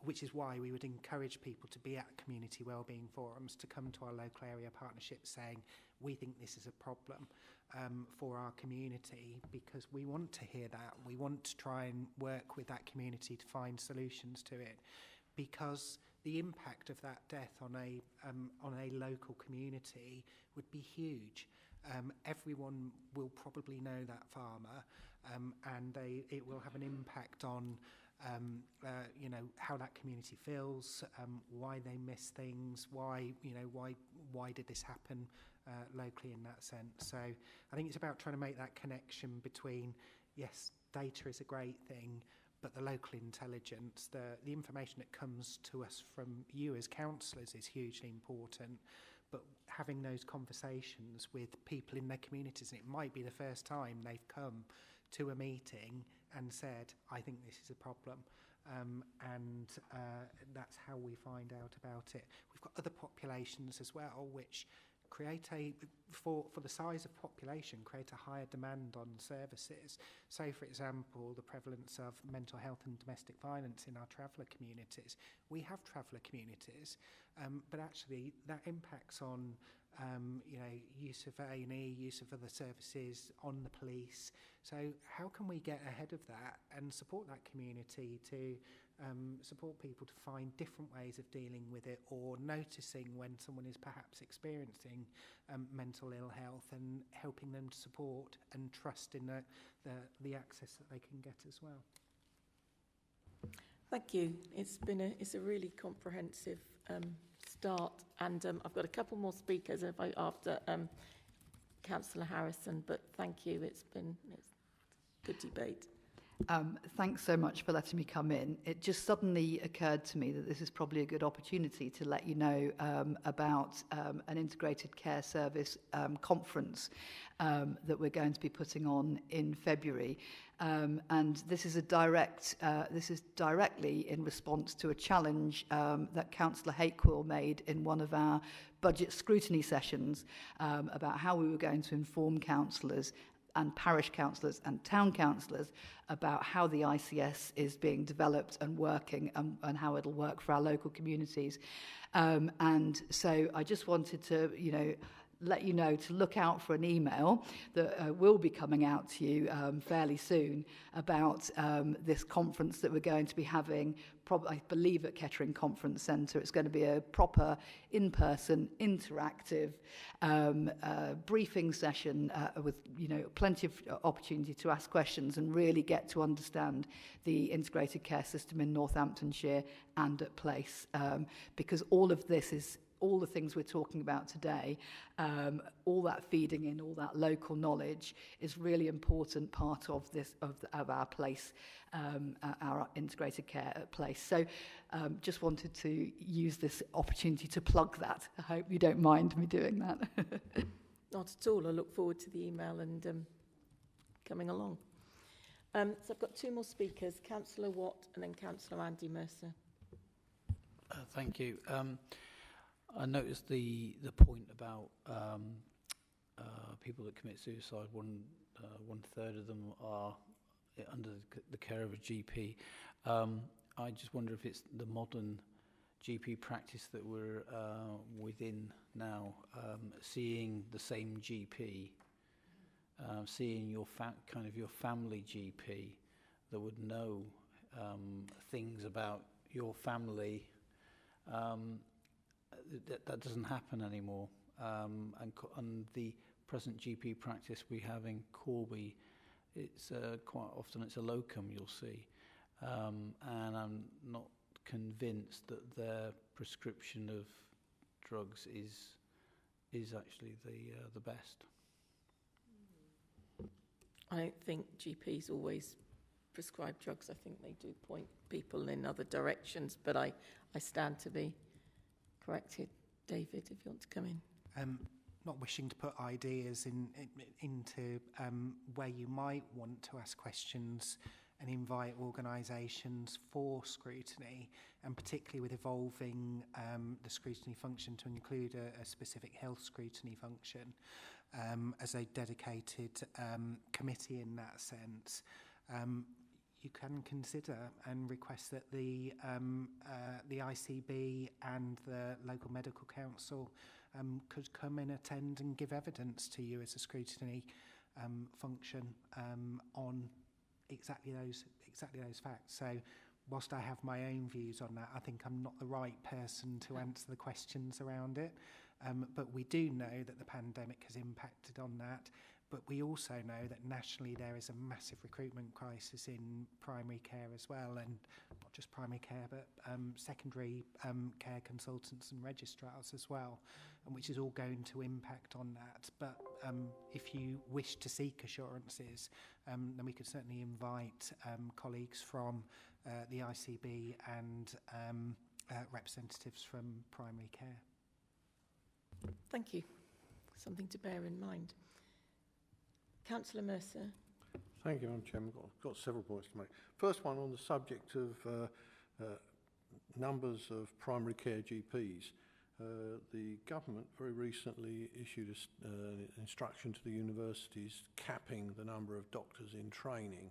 which is why we would encourage people to be at community wellbeing forums, to come to our local area partnerships saying, we think this is a problem for our community, because we want to hear that. We want to try and work with that community to find solutions to it, because the impact of that death on a local community would be huge. Everyone will probably know that farmer, and it will have an impact on how that community feels, why they miss things, why did this happen locally in that sense. So I think it's about trying to make that connection between, yes, data is a great thing, but the local intelligence, the information that comes to us from you as councillors is hugely important. But having those conversations with people in their communities, and it might be the first time they've come to a meeting and said, I think this is a problem. And that's how we find out about it. We've got other populations as well, which create for the size of population, create a higher demand on services. So, for example, the prevalence of mental health and domestic violence in our traveller communities. We have traveller communities, but actually that impacts on use of A&E, use of other services, on the police. So how can we get ahead of that and support that community to support people to find different ways of dealing with it, or noticing when someone is perhaps experiencing mental ill health, and helping them to support and trust in the access that they can get as well. Thank you. It's a really comprehensive start, and I've got a couple more speakers after Councillor Harrison, but thank you. It's good debate. Thanks so much for letting me come in. It just suddenly occurred to me that this is probably a good opportunity to let you know about an integrated care service conference that we're going to be putting on in February. And this is directly in response to a challenge that Councillor Hakewill made in one of our budget scrutiny sessions about how we were going to inform councillors and parish councillors and town councillors about how the ICS is being developed and working, and how it'll work for our local communities. And so I just wanted to, let you know to look out for an email that will be coming out to you fairly soon about this conference that we're going to be having, I believe at Kettering Conference Centre. It's going to be a proper in-person, interactive briefing session with plenty of opportunity to ask questions and really get to understand the integrated care system in Northamptonshire and at Place, because all of this is all the things we're talking about today, all that feeding in, all that local knowledge is really important part of this of our Place, our integrated care at Place. So just wanted to use this opportunity to plug that. I hope you don't mind me doing that. Not at all. I look forward to the email and coming along. So I've got two more speakers, Councillor Watt and then Councillor Andy Mercer. Thank you. I noticed the point about people that commit suicide. One third of them are under the care of a GP. I just wonder if it's the modern GP practice that we're within now, seeing the same GP, seeing your your family GP that would know things about your family. That doesn't happen anymore, and the present GP practice we have in Corby, it's quite often it's a locum, you'll see, and I'm not convinced that their prescription of drugs is actually the best. I don't think GPs always prescribe drugs. I think they do point people in other directions, but I stand to be corrected David, if you want to come in. Not wishing to put ideas into where you might want to ask questions and invite organisations for scrutiny, and particularly with evolving the scrutiny function to include a specific health scrutiny function as a dedicated committee in that sense. You can consider and request that the ICB and the local medical council could come and attend and give evidence to you as a scrutiny function on exactly those facts. So whilst I have my own views on that, I think I'm not the right person to answer the questions around it. But we do know that the pandemic has impacted on that. But we also know that nationally there is a massive recruitment crisis in primary care as well, and not just primary care, but secondary care consultants and registrars as well, and which is all going to impact on that. But if you wish to seek assurances, then we could certainly invite colleagues from the ICB and representatives from primary care. Thank you. Something to bear in mind. Councillor Mercer. Thank you, Madam Chairman. I've got several points to make. First one on the subject of numbers of primary care GPs. The government very recently issued an instruction to the universities capping the number of doctors in training.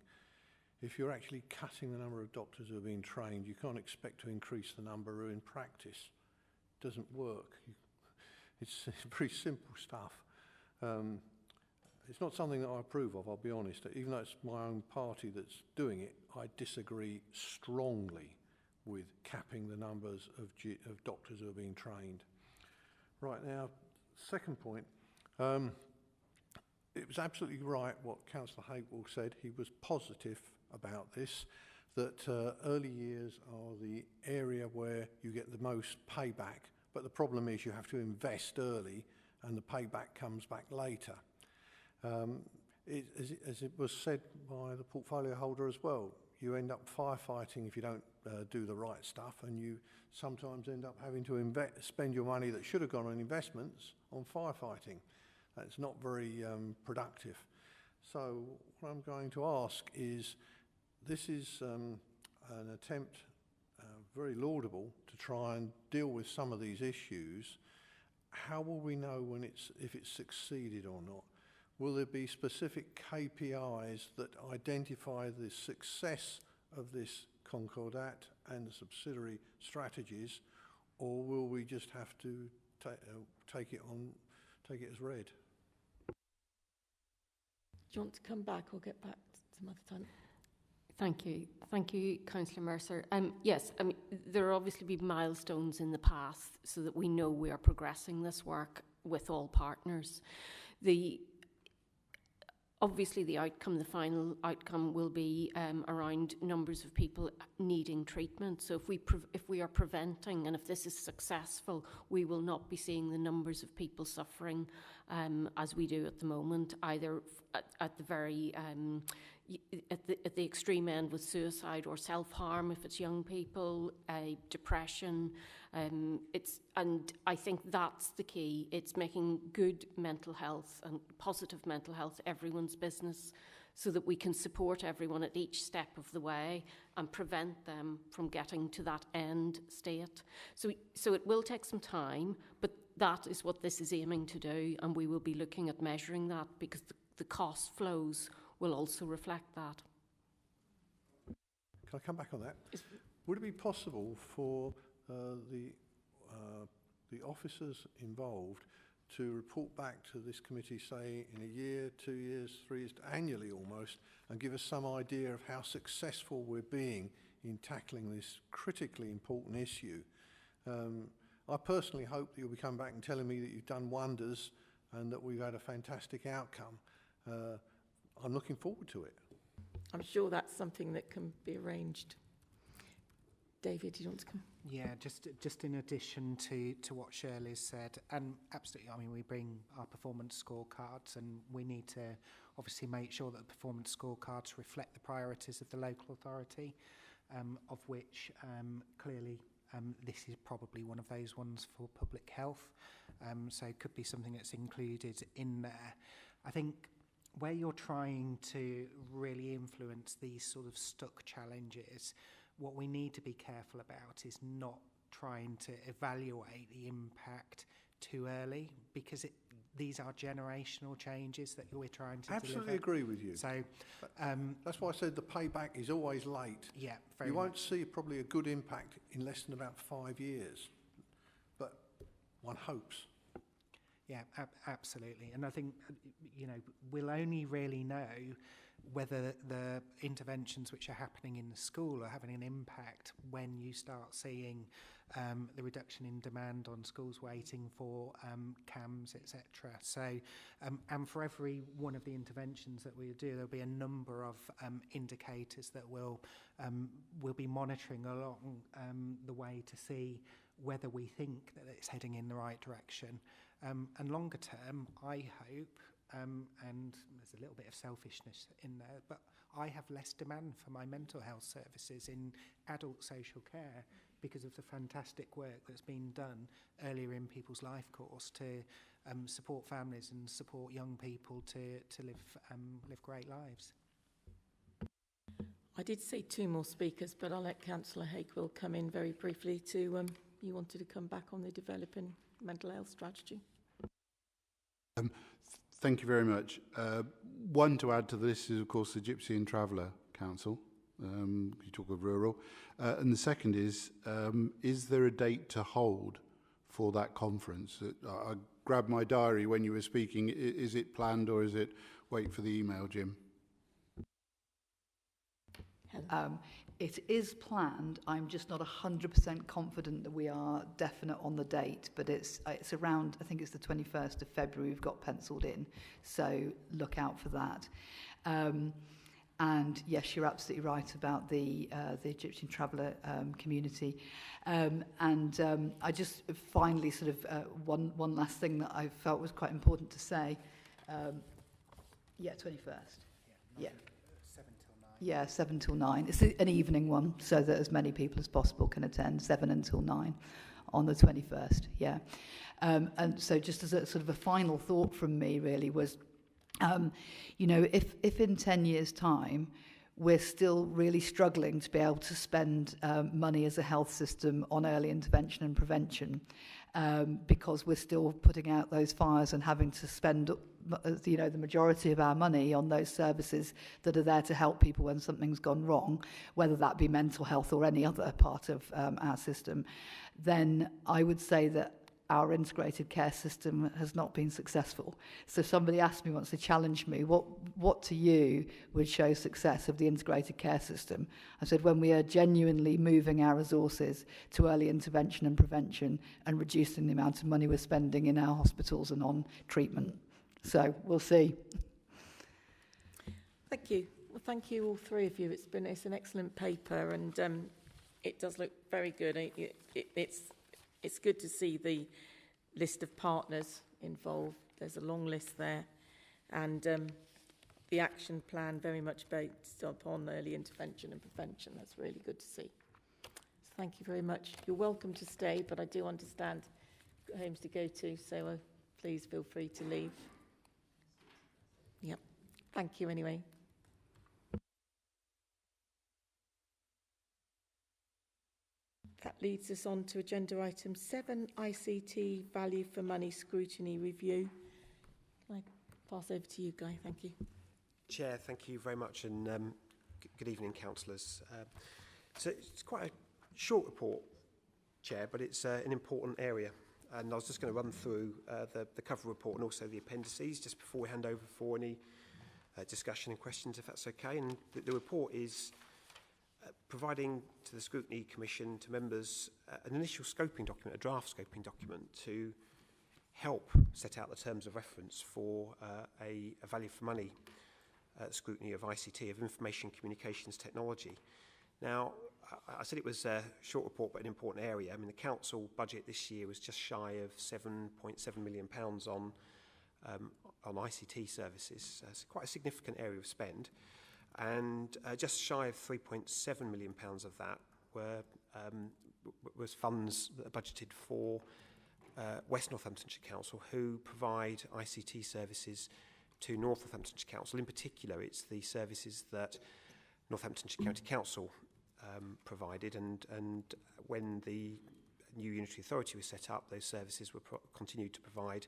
If you're actually cutting the number of doctors who are being trained, you can't expect to increase the number who are in practice. It doesn't work. It's very simple stuff. It's not something that I approve of, I'll be honest. Even though it's my own party that's doing it, I disagree strongly with capping the numbers of doctors who are being trained. Right, now, second point. It was absolutely right what Councillor Hakewell said. He was positive about this, that early years are the area where you get the most payback. But the problem is you have to invest early and the payback comes back later. As it was said by the portfolio holder as well, you end up firefighting if you don't do the right stuff, and you sometimes end up having to spend your money that should have gone on investments on firefighting. That's not very productive. So what I'm going to ask is, this is an attempt, very laudable, to try and deal with some of these issues. How will we know if it's succeeded or not? Will there be specific KPIs that identify the success of this Concordat and the subsidiary strategies, or will we just have to take it as read? Do you want to come back or get back some other time? Thank you, Councillor Mercer. Yes, I mean, there will obviously be milestones in the path so that we know we are progressing this work with all partners. Obviously, the final outcome will be around numbers of people needing treatment. So if we are preventing, and if this is successful, we will not be seeing the numbers of people suffering as we do at the moment, either at the very at the extreme end with suicide or self-harm if it's young people, depression. And I think that's the key. It's making good mental health and positive mental health everyone's business, so that we can support everyone at each step of the way and prevent them from getting to that end state. So it will take some time, but that is what this is aiming to do, and we will be looking at measuring that, because the cost flows will also reflect that. Can I come back on that? Would it be possible for the officers involved to report back to this committee, say, in a year, 2 years, 3 years, annually almost, and give us some idea of how successful we're being in tackling this critically important issue? I personally hope that you'll be coming back and telling me that you've done wonders and that we've had a fantastic outcome. I'm looking forward to it. I'm sure that's something that can be arranged. David, do you want to come? Yeah, just in addition to what Shirley said, and absolutely, I mean, we bring our performance scorecards, and we need to obviously make sure that the performance scorecards reflect the priorities of the local authority, of which clearly this is probably one of those ones for public health. So it could be something that's included in there. I think where you're trying to really influence these sort of stuck challenges, what we need to be careful about is not trying to evaluate the impact too early, because these are generational changes that we're trying to Absolutely deliver. agree with you. So that's why I said the payback is always late. Yeah, you won't see probably a good impact in less than about 5 years, but one hopes. Yeah, absolutely. And I think, we'll only really know whether the interventions which are happening in the school are having an impact when you start seeing the reduction in demand on schools waiting for CAMs, etc. So, and for every one of the interventions that we do, there'll be a number of indicators that we'll be monitoring along the way to see whether we think that it's heading in the right direction. And longer term, I hope, and there's a little bit of selfishness in there, but I have less demand for my mental health services in adult social care because of the fantastic work that's been done earlier in people's life course to support families and support young people to live great lives. I did see 2 more speakers, but I'll let Councillor Hakewill come in very briefly to, you wanted to come back on the developing mental health strategy. Thank you very much. One to add to this is, of course, the Gypsy and Traveller Council. You talk of rural. And the second is there a date to hold for that conference? I grabbed my diary when you were speaking. Is it planned or is it wait for the email, Jim? It is planned. I'm just not 100% confident that we are definite on the date, but it's around, I think it's the 21st of February we've got penciled in, so look out for that. And yes, you're absolutely right about the Egyptian traveller community. I just finally sort of one last thing that I felt was quite important to say. 21st. Yeah. 7 till 9. It's an evening one, so that as many people as possible can attend, 7 until 9 on the 21st, yeah. And so just as a sort of a final thought from me really was, if in 10 years' time we're still really struggling to be able to spend money as a health system on early intervention and prevention, because we're still putting out those fires and having to spend the majority of our money on those services that are there to help people when something's gone wrong, whether that be mental health or any other part of our system, then I would say that our integrated care system has not been successful. So somebody asked me once, they challenged me, what to you would show success of the integrated care system? I said, when we are genuinely moving our resources to early intervention and prevention and reducing the amount of money we're spending in our hospitals and on treatment. So we'll see. Thank you. Well, thank you all 3 of you. It's an excellent paper, and it does look very good. It's good to see the list of partners involved. There's a long list there, and the action plan very much based upon early intervention and prevention. That's really good to see. So thank you very much. You're welcome to stay, but I do understand you've got homes to go to, so please feel free to leave. Yep. Thank you anyway. That leads us on to agenda item 7, ICT Value for Money Scrutiny Review. Can I pass over to you, Guy? Thank you. Chair, thank you very much, and good evening, councillors. So it's quite a short report, Chair, but it's an important area. And I was just going to run through the cover report and also the appendices just before we hand over for any discussion and questions, if that's okay. And the report is providing to the Scrutiny Commission, to members, an initial scoping document, a draft scoping document to help set out the terms of reference for a value for money scrutiny of ICT, of information communications technology. Now, I said it was a short report but an important area. I mean, the council budget this year was just shy of £7.7 million on ICT services. It's quite a significant area of spend. And just shy of £3.7 million of that was funds that are budgeted for West Northamptonshire Council, who provide ICT services to North Northamptonshire Council. In particular, it's the services that Northamptonshire County Council provided, and when the new unitary authority was set up, those services were continued to provide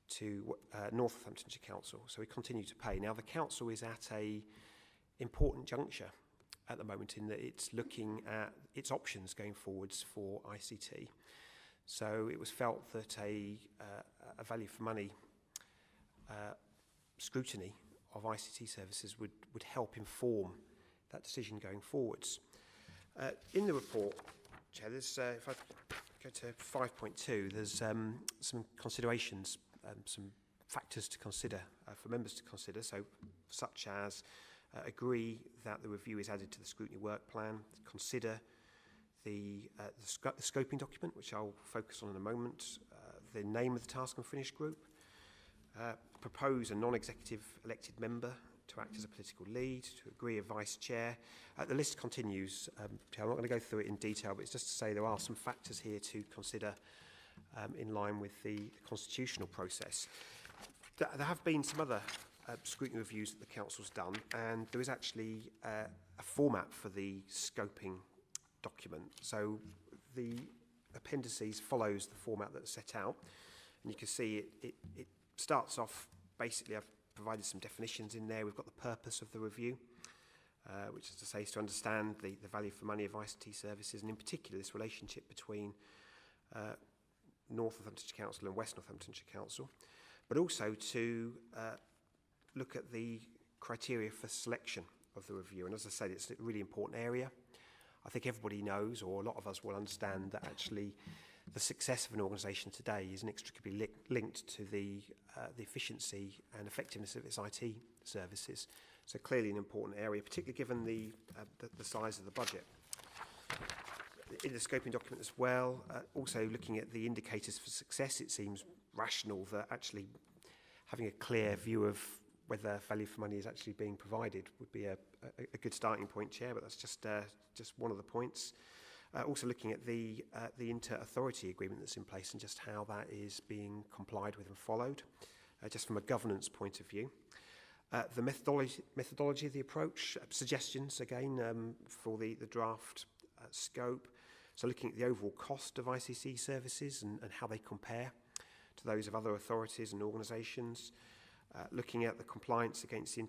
to North Northamptonshire Council. So we continue to pay. Now, the council is at a important juncture at the moment in that it's looking at its options going forwards for ICT. So it was felt that a value for money scrutiny of ICT services would help inform that decision going forwards. In the report, Chair, there's, if I go to 5.2, there's some considerations, some factors to consider for members to consider, so such as agree that the review is added to the scrutiny work plan, consider the scoping document, which I'll focus on in a moment, the name of the task and finish group, propose a non-executive elected member to act as a political lead, to agree a vice chair. The list continues. I'm not going to go through it in detail, but it's just to say there are some factors here to consider in line with the constitutional process. There have been some other scrutiny reviews that the Council's done, and there is actually a format for the scoping document. So the appendices follows the format that's set out, and you can see it starts off, basically I've provided some definitions in there. We've got the purpose of the review, which is to say is to understand the value for money of ICT services, and in particular this relationship between North Northamptonshire Council and West Northamptonshire Council, but also to look at the criteria for selection of the review. And as I said, it's a really important area. I think everybody knows, or a lot of us will understand, that actually the success of an organisation today is inextricably linked to the efficiency and effectiveness of its IT services. So clearly an important area, particularly given the size of the budget. In the scoping document as well, also looking at the indicators for success, it seems rational that actually having a clear view of whether value for money is actually being provided would be a good starting point, Chair, but that's just one of the points. Also looking at the inter-authority agreement that's in place and just how that is being complied with and followed, just from a governance point of view. The methodology of the approach, suggestions again for the draft scope. So looking at the overall cost of ICC services and how they compare to those of other authorities and organisations. Looking at the compliance against the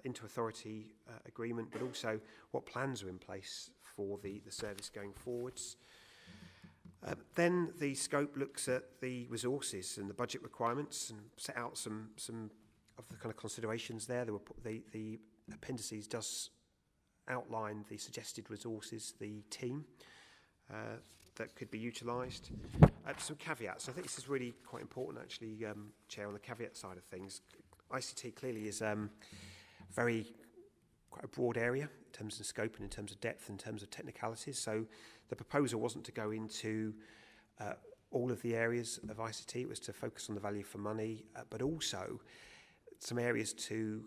inter-authority agreement, but also what plans are in place for the service going forwards. Then the scope looks at the resources and the budget requirements and set out some of the kind of considerations there. The appendices does outline the suggested resources, the team that could be utilised. Some caveats. I think this is really quite important, actually, Chair, on the caveat side of things. ICT clearly is quite a broad area in terms of scope and in terms of depth, in terms of technicalities. So the proposal wasn't to go into all of the areas of ICT. It was to focus on the value for money, but also some areas to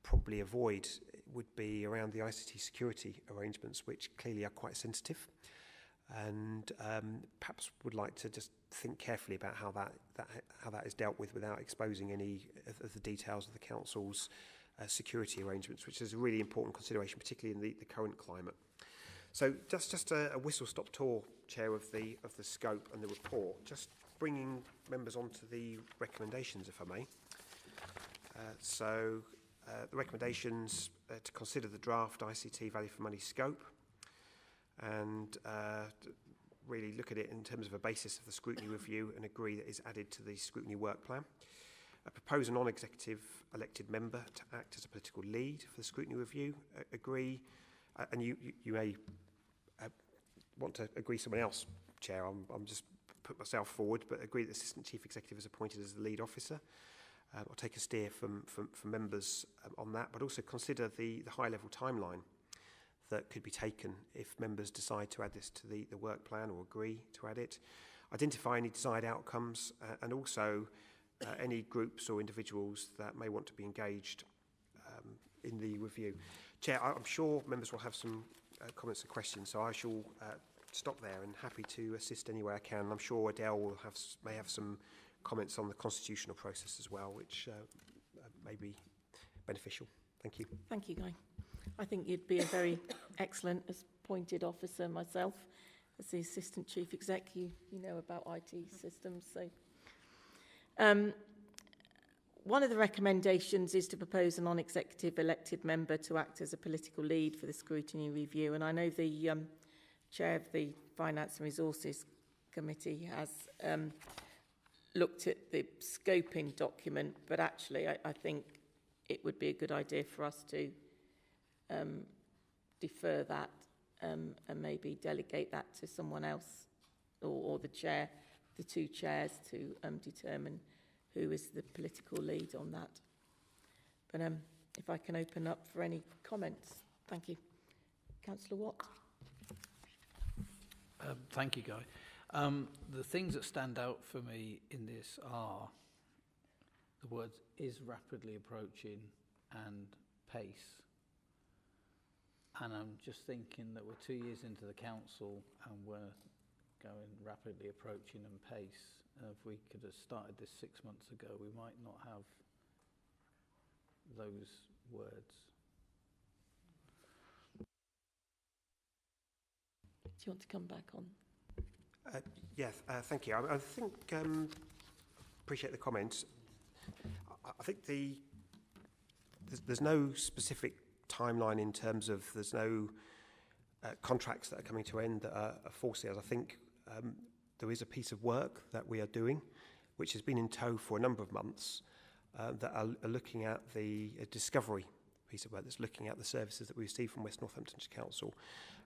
probably avoid would be around the ICT security arrangements, which clearly are quite sensitive, and perhaps would like to just think carefully about how that is dealt with without exposing any of the details of the Council's security arrangements, which is a really important consideration, particularly in the current climate. So just a whistle-stop tour, Chair, of the scope and the report, just bringing members onto the recommendations, if I may. The recommendations to consider the draft ICT value for money scope and really look at it in terms of a basis of the scrutiny review and agree that is added to the scrutiny work plan. Propose a non-executive elected member to act as a political lead for the scrutiny review. Agree, and you may want to agree someone else, Chair. I'm just put myself forward, but agree that Assistant Chief Executive is appointed as the lead officer. I'll take a steer from members on that, but also consider the high-level timeline that could be taken if members decide to add this to the work plan or agree to add it. Identify any desired outcomes and also any groups or individuals that may want to be engaged in the review. Chair, I'm sure members will have some comments and questions, so I shall stop there and happy to assist any way I can. I'm sure Adele will may have some comments on the constitutional process as well, which may be beneficial. Thank you. Thank you, Guy. I think you'd be a very excellent appointed officer myself. As the Assistant Chief Exec, you know about IT systems. So, one of the recommendations is to propose a non-executive elected member to act as a political lead for the scrutiny review. And I know the chair of the Finance and Resources Committee has looked at the scoping document, but actually I think it would be a good idea for us to defer that and maybe delegate that to someone else or the chair, the two chairs, to determine who is the political lead on that. But if I can open up for any comments. Thank you. Councillor Watt. Thank you, Guy. The things that stand out for me in this are the words "is rapidly approaching" and "pace." And I'm just thinking that we're 2 years into the council and we're going rapidly approaching and pace. If we could have started this 6 months ago, we might not have those words. Do you want to come back on? Thank you. I think, appreciate the comments. I think there's no specific timeline in terms of there's no contracts that are coming to end that are forced. I think there is a piece of work that we are doing, which has been in tow for a number of months, that are looking at the discovery piece of work that's looking at the services that we receive from West Northamptonshire Council.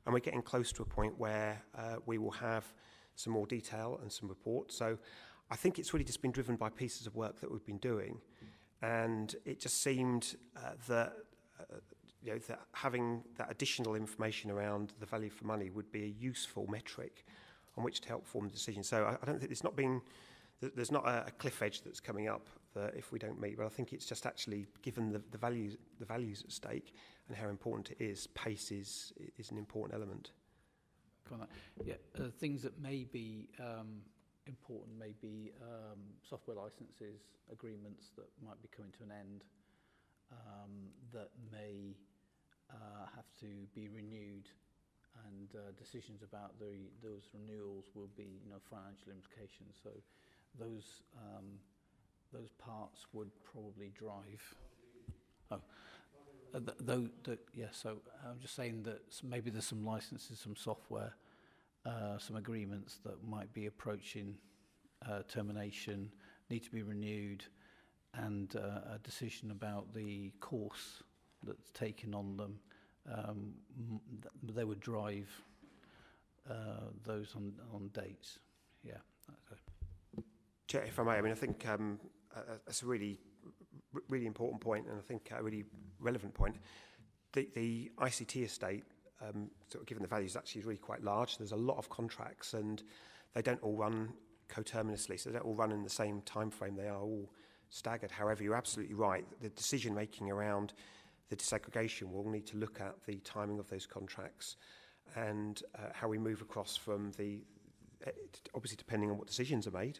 And we're getting close to a point where we will have some more detail and some reports. So I think it's really just been driven by pieces of work that we've been doing. And it just seemed that having that additional information around the value for money would be a useful metric on which to help form a decision. So I don't think there's not a cliff edge that's coming up that if we don't meet, but I think it's just actually given the values at stake and how important it is, pace is an important element. Things that may be important may be software licenses, agreements that might be coming to an end, that may have to be renewed, and decisions about those renewals will be, financial implications. So those parts would probably drive. So I'm just saying that maybe there's some licenses, some software, some agreements that might be approaching termination, need to be renewed, and a decision about the course that's taken on them, they would drive those on dates. Yeah. Chair, if I may, I think that's a really important point, and I think a really relevant point. The ICT estate, sort of given the values, actually is really quite large. There's a lot of contracts, and they don't all run coterminously, so they don't all run in the same time frame. They are all staggered. However, you're absolutely right. The decision making around the disaggregation will need to look at the timing of those contracts and how we move across from obviously depending on what decisions are made.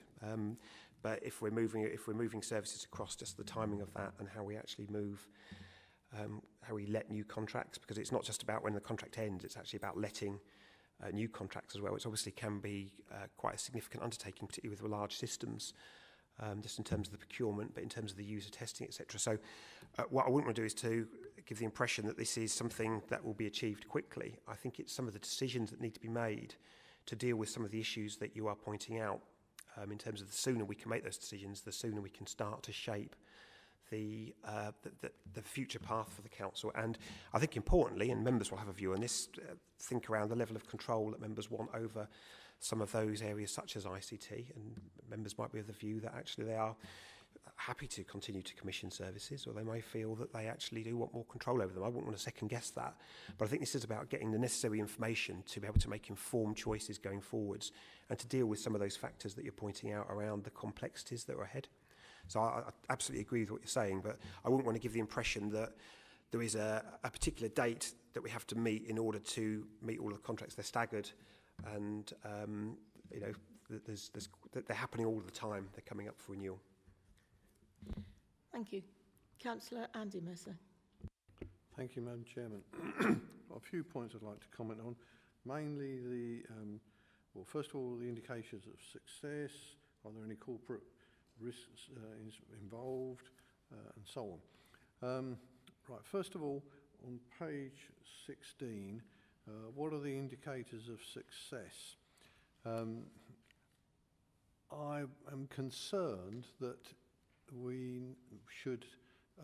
But if we're moving services across, just the timing of that and how we actually move, how we let new contracts, because it's not just about when the contract ends, it's actually about letting new contracts as well, which obviously can be quite a significant undertaking, particularly with large systems, just in terms of the procurement, but in terms of the user testing, etc. So what I wouldn't want to do is to give the impression that this is something that will be achieved quickly. I think it's some of the decisions that need to be made to deal with some of the issues that you are pointing out, in terms of the sooner we can make those decisions, the sooner we can start to shape the future path for the council. And I think importantly, and members will have a view on this, think around the level of control that members want over some of those areas such as ICT, and members might be of the view that actually they are happy to continue to commission services, or they may feel that they actually do want more control over them. I wouldn't want to second guess that, but I think this is about getting the necessary information to be able to make informed choices going forwards and to deal with some of those factors that you're pointing out around the complexities that are ahead. So I absolutely agree with what you're saying, but I wouldn't want to give the impression that there is a particular date that we have to meet in order to meet all of the contracts. They're staggered, and you know, they're happening all the time. They're coming up for renewal. Thank you. Councillor Andy Mercer. Thank you, Madam Chairman. A few points I'd like to comment on. Mainly the, well, first of all, the indications of success. Are there any corporate risks involved, and so on. Right, first of all, on page 16, what are the indicators of success? I am concerned that we should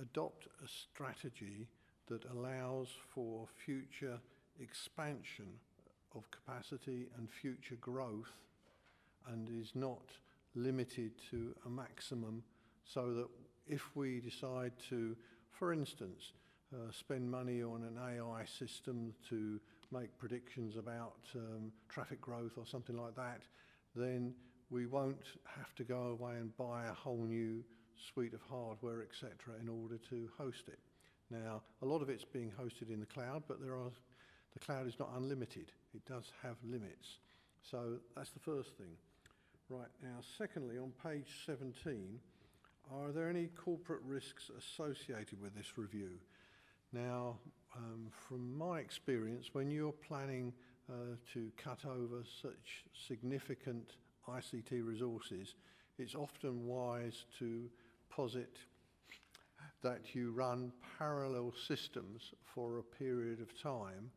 adopt a strategy that allows for future expansion of capacity and future growth, and is not limited to a maximum, so that if we decide to, for instance, spend money on an AI system to make predictions about traffic growth or something like that, then we won't have to go away and buy a whole new suite of hardware, etc., in order to host it. Now, a lot of it's being hosted in the cloud, but the cloud is not unlimited. It does have limits. So that's the first thing. Right, now, secondly, on page 17, are there any corporate risks associated with this review? Now, from my experience, when you're planning to cut over such significant ICT resources, it's often wise to posit that you run parallel systems for a period of time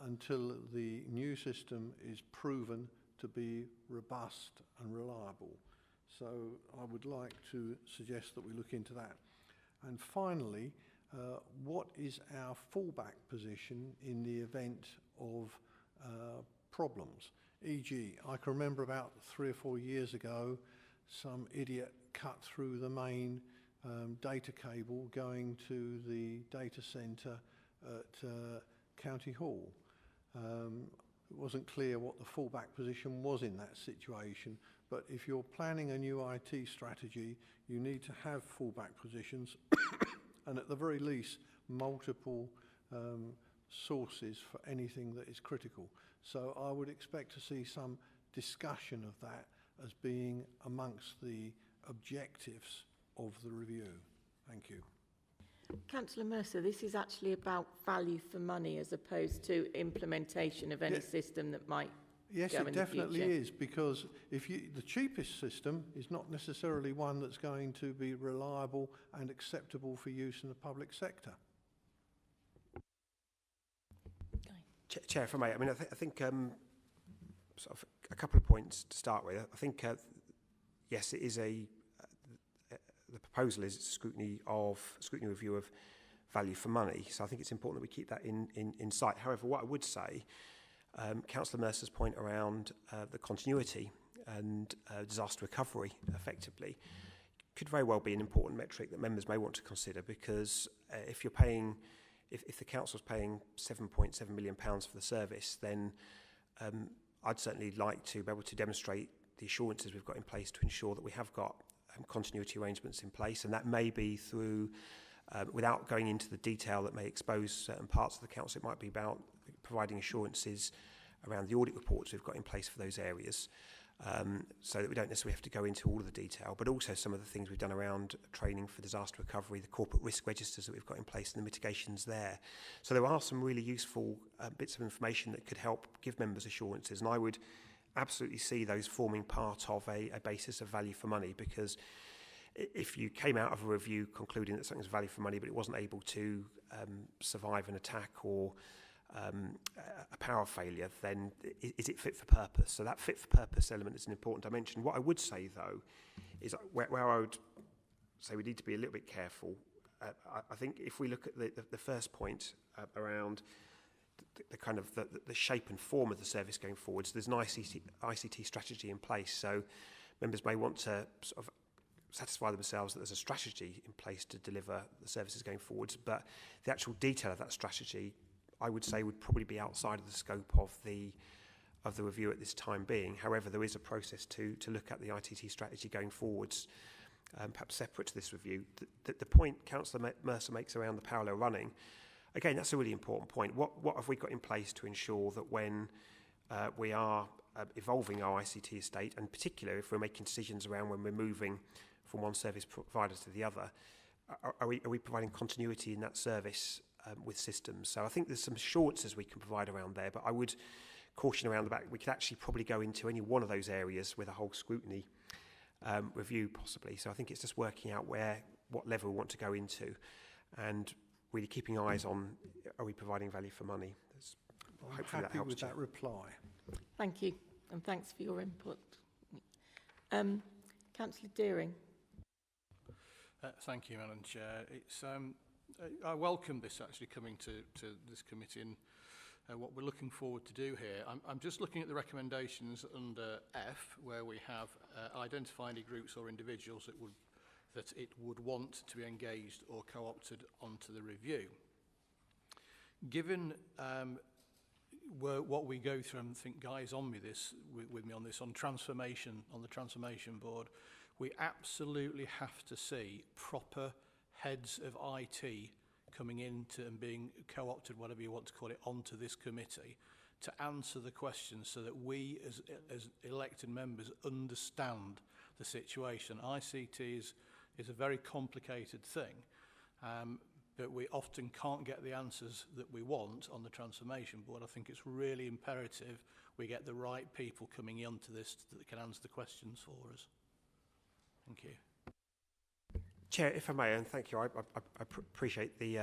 until the new system is proven to be robust and reliable. So I would like to suggest that we look into that. And finally, what is our fallback position in the event of problems? E.g., I can remember about 3 or 4 years ago, some idiot cut through the main data cable going to the data centre at County Hall. It wasn't clear what the fallback position was in that situation, but if you're planning a new IT strategy, you need to have fallback positions and at the very least multiple sources for anything that is critical. So I would expect to see some discussion of that as being amongst the objectives of the review. Thank you. Councillor Mercer, this is actually about value for money as opposed to implementation of any system that might Yes, go it in definitely the future. is, because the cheapest system is not necessarily one that's going to be reliable and acceptable for use in the public sector. Chair, if I may, I mean, I think sort of a couple of points to start with. I think, yes, it is the proposal is a scrutiny review of value for money. So I think it's important that we keep that in sight. However, what I would say, Councillor Mercer's point around the continuity and disaster recovery, effectively, could very well be an important metric that members may want to consider, because if you're paying, if the council's paying £7.7 million for the service, then I'd certainly like to be able to demonstrate the assurances we've got in place to ensure that we have got continuity arrangements in place, and that may be through, without going into the detail that may expose certain parts of the council, it might be about providing assurances around the audit reports we've got in place for those areas, so that we don't necessarily have to go into all of the detail, but also some of the things we've done around training for disaster recovery, the corporate risk registers that we've got in place and the mitigations there. So there are some really useful bits of information that could help give members assurances, and I would absolutely see those forming part of a basis of value for money, because if you came out of a review concluding that something's value for money but it wasn't able to survive an attack or a power failure, then is it fit for purpose? So that fit for purpose element is an important dimension. What I would say, though, is where I would say we need to be a little bit careful. I think if we look at the first point around the kind of the shape and form of the service going forwards, there's an ICT strategy in place, so members may want to sort of satisfy themselves that there's a strategy in place to deliver the services going forwards, but the actual detail of that strategy, I would say, would probably be outside of the scope of the review at this time being. However, there is a process to look at the ITT strategy going forwards, perhaps separate to this review. The point Councillor Mercer makes around the parallel running, Again, that's a really important point. What have we got in place to ensure that when we are evolving our ICT estate, and particularly if we're making decisions around when we're moving from one service provider to the other, are we providing continuity in that service with systems? So I think there's some assurances we can provide around there, but I would caution around the back. We could actually probably go into any one of those areas with a whole scrutiny review possibly. So I think it's just working out what level we want to go into, and really keeping eyes on, are we providing value for money? Hopefully that helps. With that reply. Thank you, and thanks for your input. Councillor Deering. Thank you, Madam Chair. I welcome this actually coming to this committee, and what we're looking forward to do here. I'm just looking at the recommendations under F, where we have identify any groups or individuals that it would want to be engaged or co-opted onto the review. Given what we go through, and I think Guy's on with me on this, on the transformation board, we absolutely have to see proper heads of IT coming into and being co-opted, whatever you want to call it, onto this committee to answer the questions so that we as elected members understand the situation. ICT is a very complicated thing, but we often can't get the answers that we want on the transformation board. I think it's really imperative we get the right people coming into this that can answer the questions for us. Thank you. Chair, if I may, and thank you, I appreciate the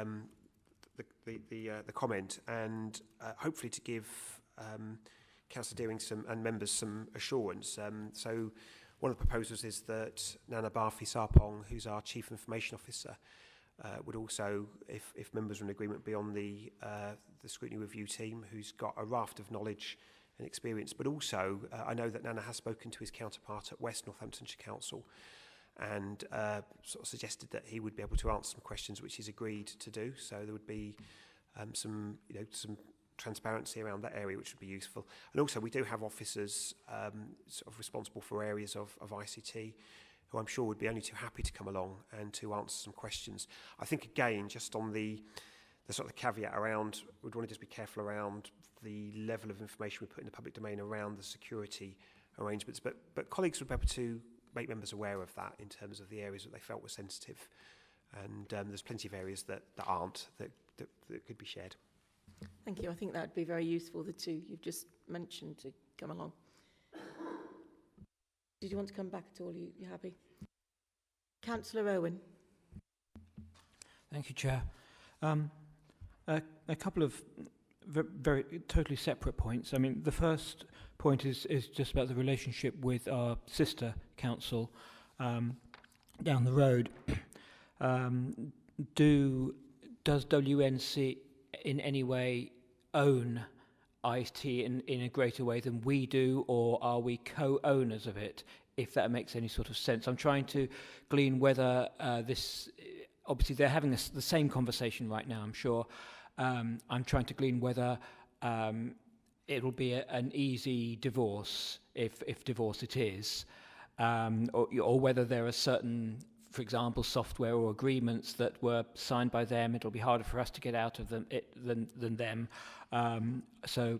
comment, and hopefully to give Councillor Deering and members some assurance. So one of the proposals is that Nana Barfi Sarpong, who's our Chief Information Officer, would also, if members are in agreement, be on the scrutiny review team, who's got a raft of knowledge and experience. But also, I know that Nana has spoken to his counterpart at West Northamptonshire Council, and sort of suggested that he would be able to answer some questions, which he's agreed to do. So there would be some transparency around that area, which would be useful. And also, we do have officers sort of responsible for areas of ICT, who I'm sure would be only too happy to come along and to answer some questions. I think, again, just on the sort of caveat around, we'd want to just be careful around the level of information we put in the public domain around the security arrangements. But colleagues would be able to make members aware of that in terms of the areas that they felt were sensitive. And there's plenty of areas that aren't, that could be shared. Thank you. I think that would be very useful, the two you've just mentioned, to come along. Did you want to come back at all? You happy? Councillor Owen. Thank you, Chair. A couple of very totally separate points. I mean, the first point is just about the relationship with our sister council down the road. Does WNC in any way own IT in a greater way than we do, or are we co-owners of it, if that makes any sort of sense? I'm trying to glean whether obviously they're having the same conversation right now, I'm sure. I'm trying to glean whether it'll be an easy divorce, if divorce it is, or whether there are certain, for example, software or agreements that were signed by them. It'll be harder for us to get out of them than them. So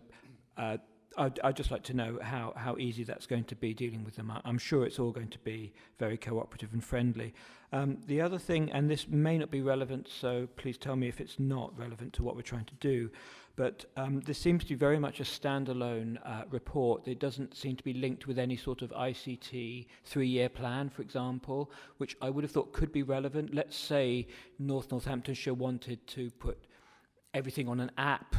I'd just like to know how easy that's going to be dealing with them. I'm sure it's all going to be very cooperative and friendly. The other thing, and this may not be relevant, so please tell me if it's not relevant to what we're trying to do, but this seems to be very much a standalone report. It doesn't seem to be linked with any sort of ICT 3-year plan, for example, which I would have thought could be relevant. Let's say Northamptonshire wanted to put everything on an app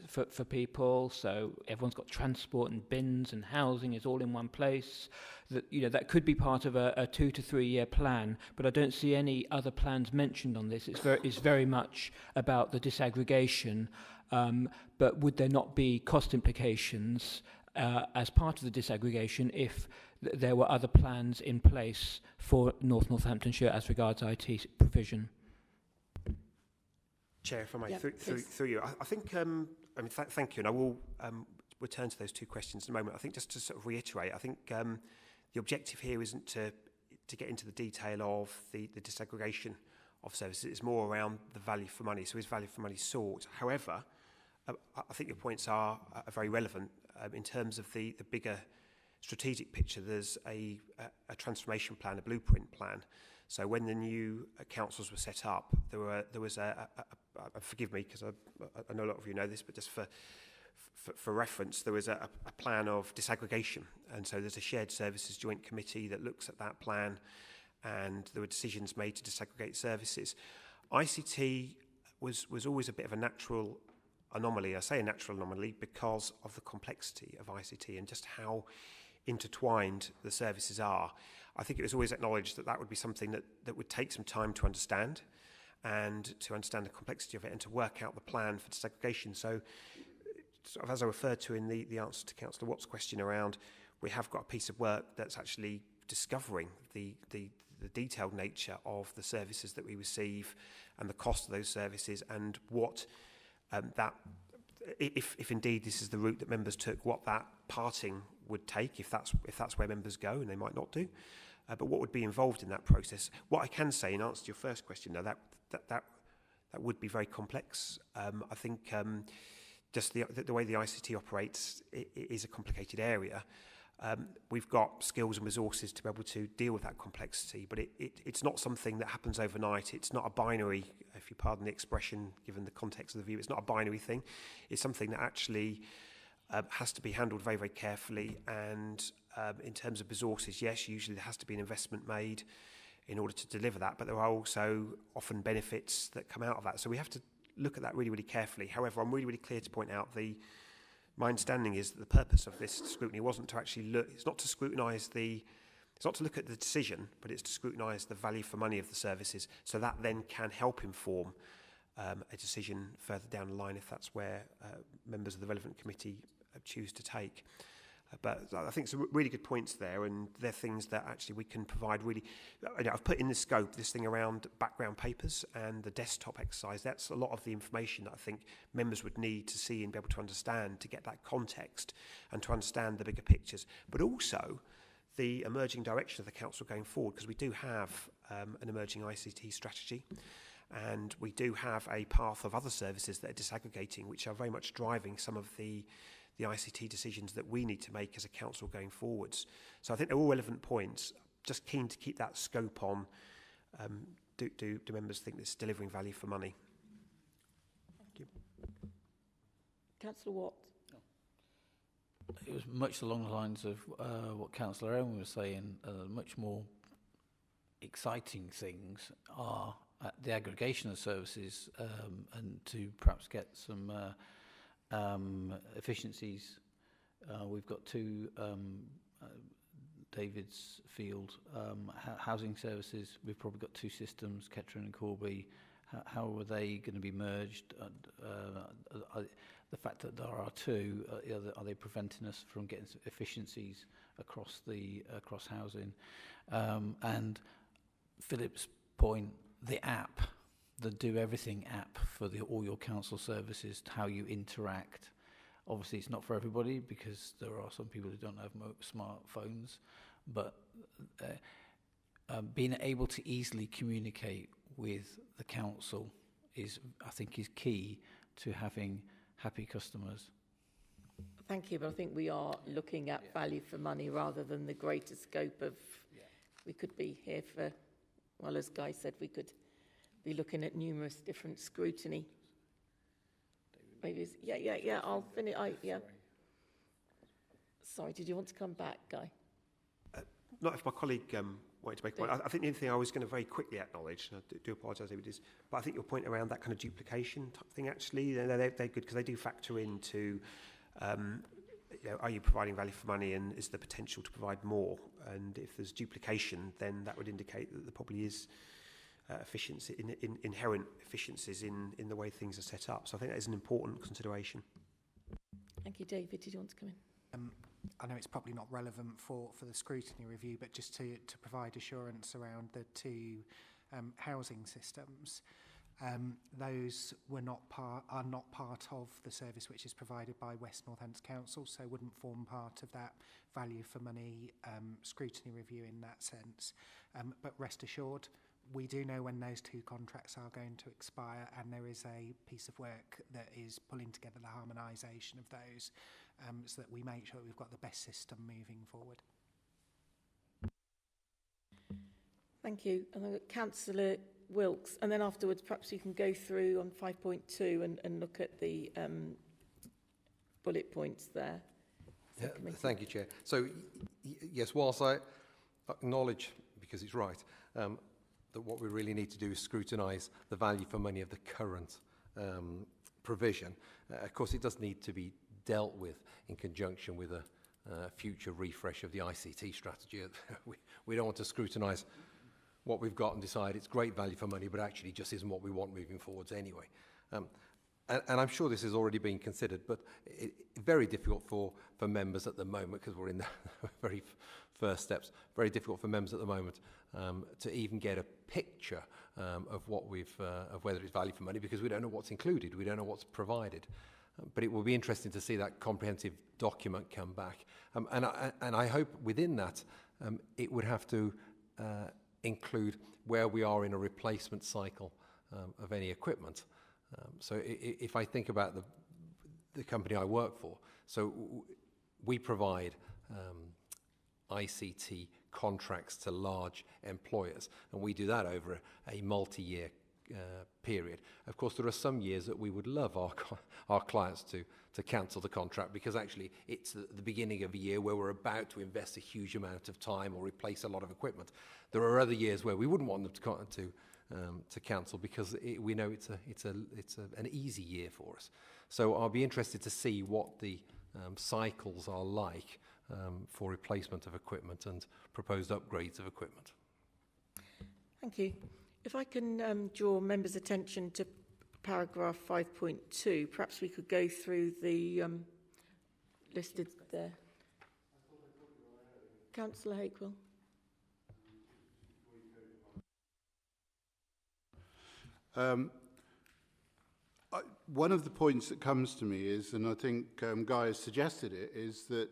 for people, so everyone's got transport and bins and housing is all in one place. That could be part of a 2 to 3 year plan, but I don't see any other plans mentioned on this. It's very much about the disaggregation, but would there not be cost implications as part of the disaggregation if there were other plans in place for Northamptonshire as regards IT provision? Chair, if I may, through you, I think, thank you, and I will return to those two questions in a moment. I think just to sort of reiterate, I think the objective here isn't to get into the detail of the disaggregation of services. It's more around the value for money. So is value for money sought? However, I think your points are very relevant in terms of the bigger strategic picture. There's a transformation plan, a blueprint plan. So when the new councils were set up, there was forgive me because I know a lot of you know this, but just for reference, there was a plan of disaggregation. And so there's a shared services joint committee that looks at that plan, and there were decisions made to disaggregate services. ICT was always a bit of a natural anomaly. I say a natural anomaly because of the complexity of ICT and just how intertwined the services are. I think it was always acknowledged that would be something that would take some time to understand, and to understand the complexity of it and to work out the plan for disaggregation. So sort of as I referred to in the answer to Councillor Watt's question around, we have got a piece of work that's actually discovering the detailed nature of the services that we receive and the cost of those services, and what that, if indeed this is the route that members took, what that parting would take, if that's where members go, and they might not do, but what would be involved in that process. What I can say in answer to your first question, though, that would be very complex. I think just the way the ICT operates is a complicated area. We've got skills and resources to be able to deal with that complexity, but it's not something that happens overnight. It's not a binary, if you pardon the expression, given the context of the view. It's not a binary thing. It's something that actually has to be handled very, very carefully. And in terms of resources, yes, usually there has to be an investment made in order to deliver that, but there are also often benefits that come out of that. So we have to look at that really, really carefully. However, I'm really, really clear to point out my understanding is that the purpose of this scrutiny wasn't to actually look, it's not to scrutinise it's not to look at the decision, but it's to scrutinise the value for money of the services, so that then can help inform a decision further down the line if that's where members of the relevant committee choose to take. But I think some really good points there, and they're things that actually we can provide really. I've put in the scope this thing around background papers and the desktop exercise. That's a lot of the information that I think members would need to see and be able to understand, to get that context and to understand the bigger pictures. But also the emerging direction of the council going forward, because we do have an emerging ICT strategy, and we do have a path of other services that are disaggregating, which are very much driving some of the ICT decisions that we need to make as a council going forwards. So I think they're all relevant points. Just keen to keep that scope on. Do members think this is delivering value for money? Thank you. Councillor Watt. It was much along the lines of what Councillor Owen was saying. Much more exciting things are the aggregation of services and to perhaps get some efficiencies. We've got two David's Field housing services. We've probably got two systems, Kettering and Corby. How are they going to be merged? The fact that there are two, are they preventing us from getting efficiencies across housing? And Philip's point, the app, the Do Everything app for all your council services, how you interact. Obviously, it's not for everybody because there are some people who don't have smartphones, but being able to easily communicate with the council I think is key to having happy customers. Thank you, but I think we are looking at value for money rather than the greater scope of. We could be here for, well, as Guy said, we could be looking at numerous different scrutiny. Maybe, I'll finish. Sorry, did you want to come back, Guy? Not if my colleague wanted to make a point. I think the only thing I was going to very quickly acknowledge, and I do apologise if it is, but I think your point around that kind of duplication type thing, actually, they're good because they do factor into, are you providing value for money, and is there potential to provide more? And if there's duplication, then that would indicate that there probably is efficiency, inherent efficiencies in the way things are set up. So I think that is an important consideration. Thank you, David. Did you want to come in? I know it's probably not relevant for the scrutiny review, but just to provide assurance around the two housing systems. Those are not part of the service which is provided by West Northants Council, so wouldn't form part of that value for money scrutiny review in that sense. But rest assured, we do know when those 2 contracts are going to expire, and there is a piece of work that is pulling together the harmonisation of those so that we make sure that we've got the best system moving forward. Thank you. And Councillor Wilkes, and then afterwards perhaps you can go through on 5.2 and look at the bullet points there. Yeah, thank you, Chair. So, yes, whilst I acknowledge, because it's right, that what we really need to do is scrutinise the value for money of the current provision, of course it does need to be dealt with in conjunction with a future refresh of the ICT strategy. We don't want to scrutinise what we've got and decide it's great value for money, but actually just isn't what we want moving forwards anyway. And I'm sure this has already been considered, but very difficult for members at the moment, because we're in the very first steps, very difficult for members at the moment to even get a picture of what of whether it's value for money, because we don't know what's included, we don't know what's provided. But it will be interesting to see that comprehensive document come back. And I hope within that it would have to include where we are in a replacement cycle of any equipment. So if I think about the company I work for, so we provide ICT contracts to large employers, and we do that over a multi-year period. Of course, there are some years that we would love our clients to cancel the contract, because actually it's the beginning of a year where we're about to invest a huge amount of time or replace a lot of equipment. There are other years where we wouldn't want them to cancel, because we know it's an easy year for us. So I'll be interested to see what the cycles are like for replacement of equipment and proposed upgrades of equipment. Thank you. If I can draw members' attention to paragraph 5.2, perhaps we could go through the listed there. Councillor Hakewell. One of the points that comes to me is, and I think Guy has suggested it, is that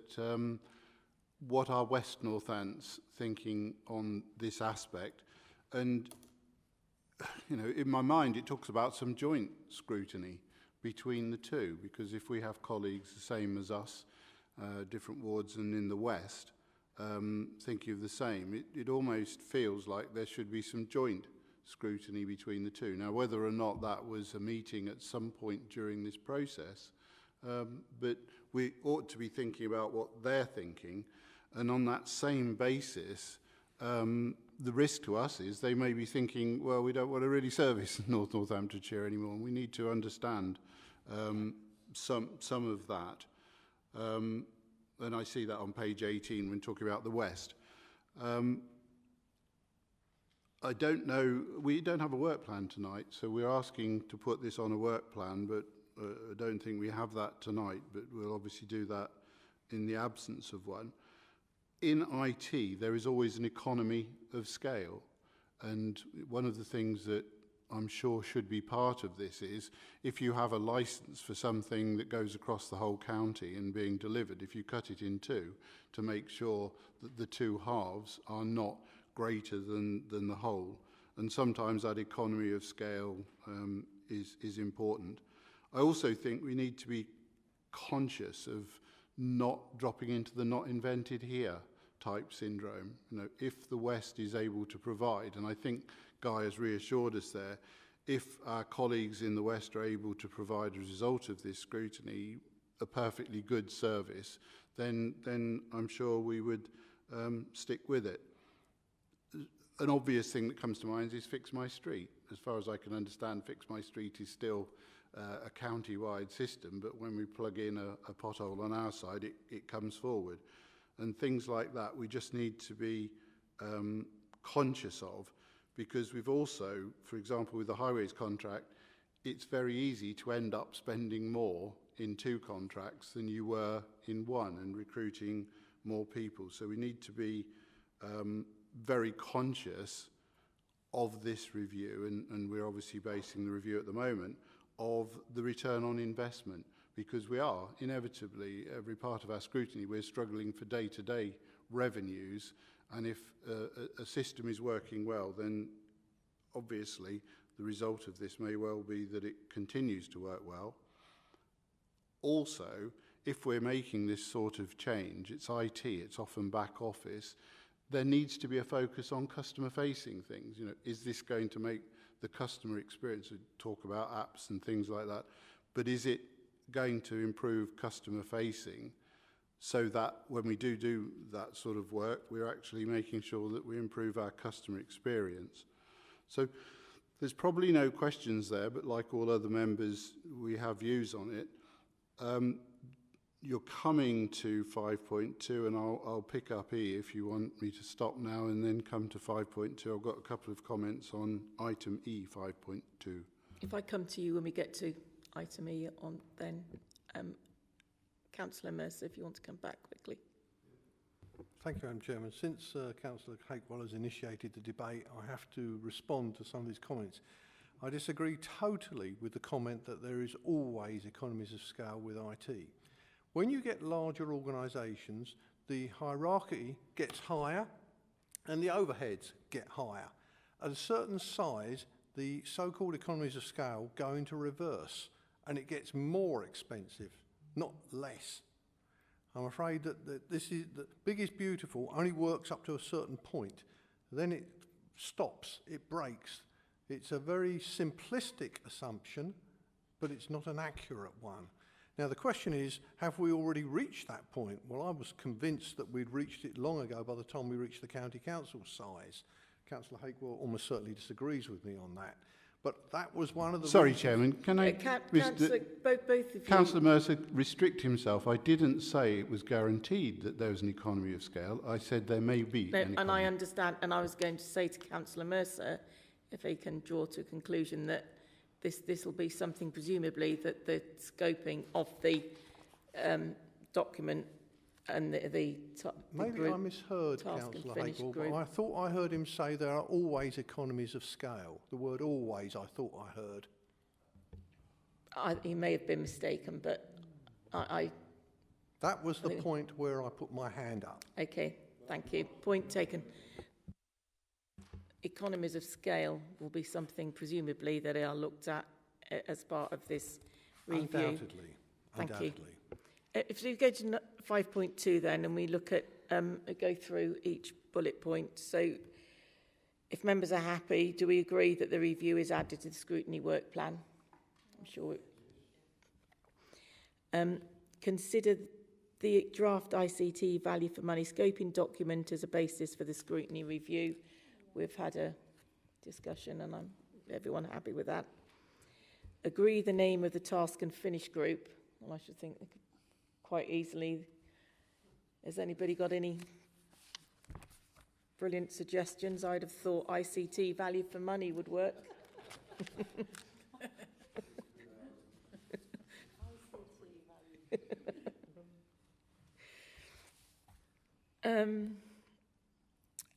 what are West Northants thinking on this aspect? And, you know, in my mind it talks about some joint scrutiny between the two, because if we have colleagues the same as us, different wards and in the West, thinking of the same, it almost feels like there should be some joint scrutiny between the two. Now, whether or not that was a meeting at some point during this process, but we ought to be thinking about what they're thinking, and on that same basis, the risk to us is they may be thinking, well, we don't want to really service Northamptonshire anymore, and we need to understand some of that. And I see that on page 18 when talking about the West. I don't know, we don't have a work plan tonight, so we're asking to put this on a work plan, but I don't think we have that tonight, but we'll obviously do that in the absence of one. In IT, there is always an economy of scale, and one of the things that I'm sure should be part of this is, if you have a license for something that goes across the whole county and being delivered, if you cut it in two to make sure that the two halves are not greater than the whole, and sometimes that economy of scale is important. I also think we need to be conscious of not dropping into the not invented here type syndrome. You know, if the West is able to provide, and I think Guy has reassured us there, if our colleagues in the West are able to provide as a result of this scrutiny a perfectly good service, then I'm sure we would stick with it. An obvious thing that comes to mind is Fix My Street. As far as I can understand, Fix My Street is still a county-wide system, but when we plug in a pothole on our side, it comes forward. And things like that we just need to be conscious of, because we've also, for example, with the highways contract, it's very easy to end up spending more in two contracts than you were in one, and recruiting more people. So we need to be very conscious of this review, and we're obviously basing the review at the moment of the return on investment, because we are inevitably, every part of our scrutiny, we're struggling for day-to-day revenues, and if a system is working well, then obviously, the result of this may well be that it continues to work well. Also, if we're making this sort of change, it's IT, it's often back office, there needs to be a focus on customer-facing things. You know, is this going to make the customer experience? We talk about apps and things like that, but is it going to improve customer-facing so that when we do that sort of work, we're actually making sure that we improve our customer experience? So there's probably no questions there, but like all other members, we have views on it. You're coming to 5.2, and I'll pick up E if you want me to stop now and then come to 5.2. I've got a couple of comments on item E 5.2. If I come to you when we get to item E on then, Councillor Mercer, if you want to come back quickly. Thank you, Madam Chairman. Since Councillor Hakewell has initiated the debate, I have to respond to some of his comments. I disagree totally with the comment that there is always economies of scale with IT. When you get larger organisations, the hierarchy gets higher and the overheads get higher. At a certain size, the so-called economies of scale go into reverse and it gets more expensive, not less. I'm afraid that this is that big is beautiful only works up to a certain point. Then it stops, it breaks. It's a very simplistic assumption, but it's not an accurate one. Now the question is, have we already reached that point? Well, I was convinced that we'd reached it long ago by the time we reached the county council size. Councillor Hakewell almost certainly disagrees with me on that. But that was one of the... Sorry, Chairman, can I... Councillor, both of you... Councillor Mercer, restrict himself. I didn't say it was guaranteed that there was an economy of scale. I said there may be an economy. And I understand, and I was going to say to Councillor Mercer, if he can draw to a conclusion that this will be something, presumably, that the scoping of the document and maybe I misheard Councillor Hakewell, but I thought I heard him say there are always economies of scale. The word always, I thought I heard. He may have been mistaken, but That was the point where I put my hand up. Okay, thank you. Point taken. Economies of scale will be something, presumably, that are looked at as part of this review. Undoubtedly. Thank you. If we go to 5.2 then, and we look at, go through each bullet point. So if members are happy, do we agree that the review is added to the scrutiny work plan? I'm sure. Consider the draft ICT value for money scoping document as a basis for the scrutiny review. We've had a discussion and everyone happy with that. Agree the name of the task and finish group. Well, I should think they could quite easily. Has anybody got any brilliant suggestions? I'd have thought ICT value for money would work.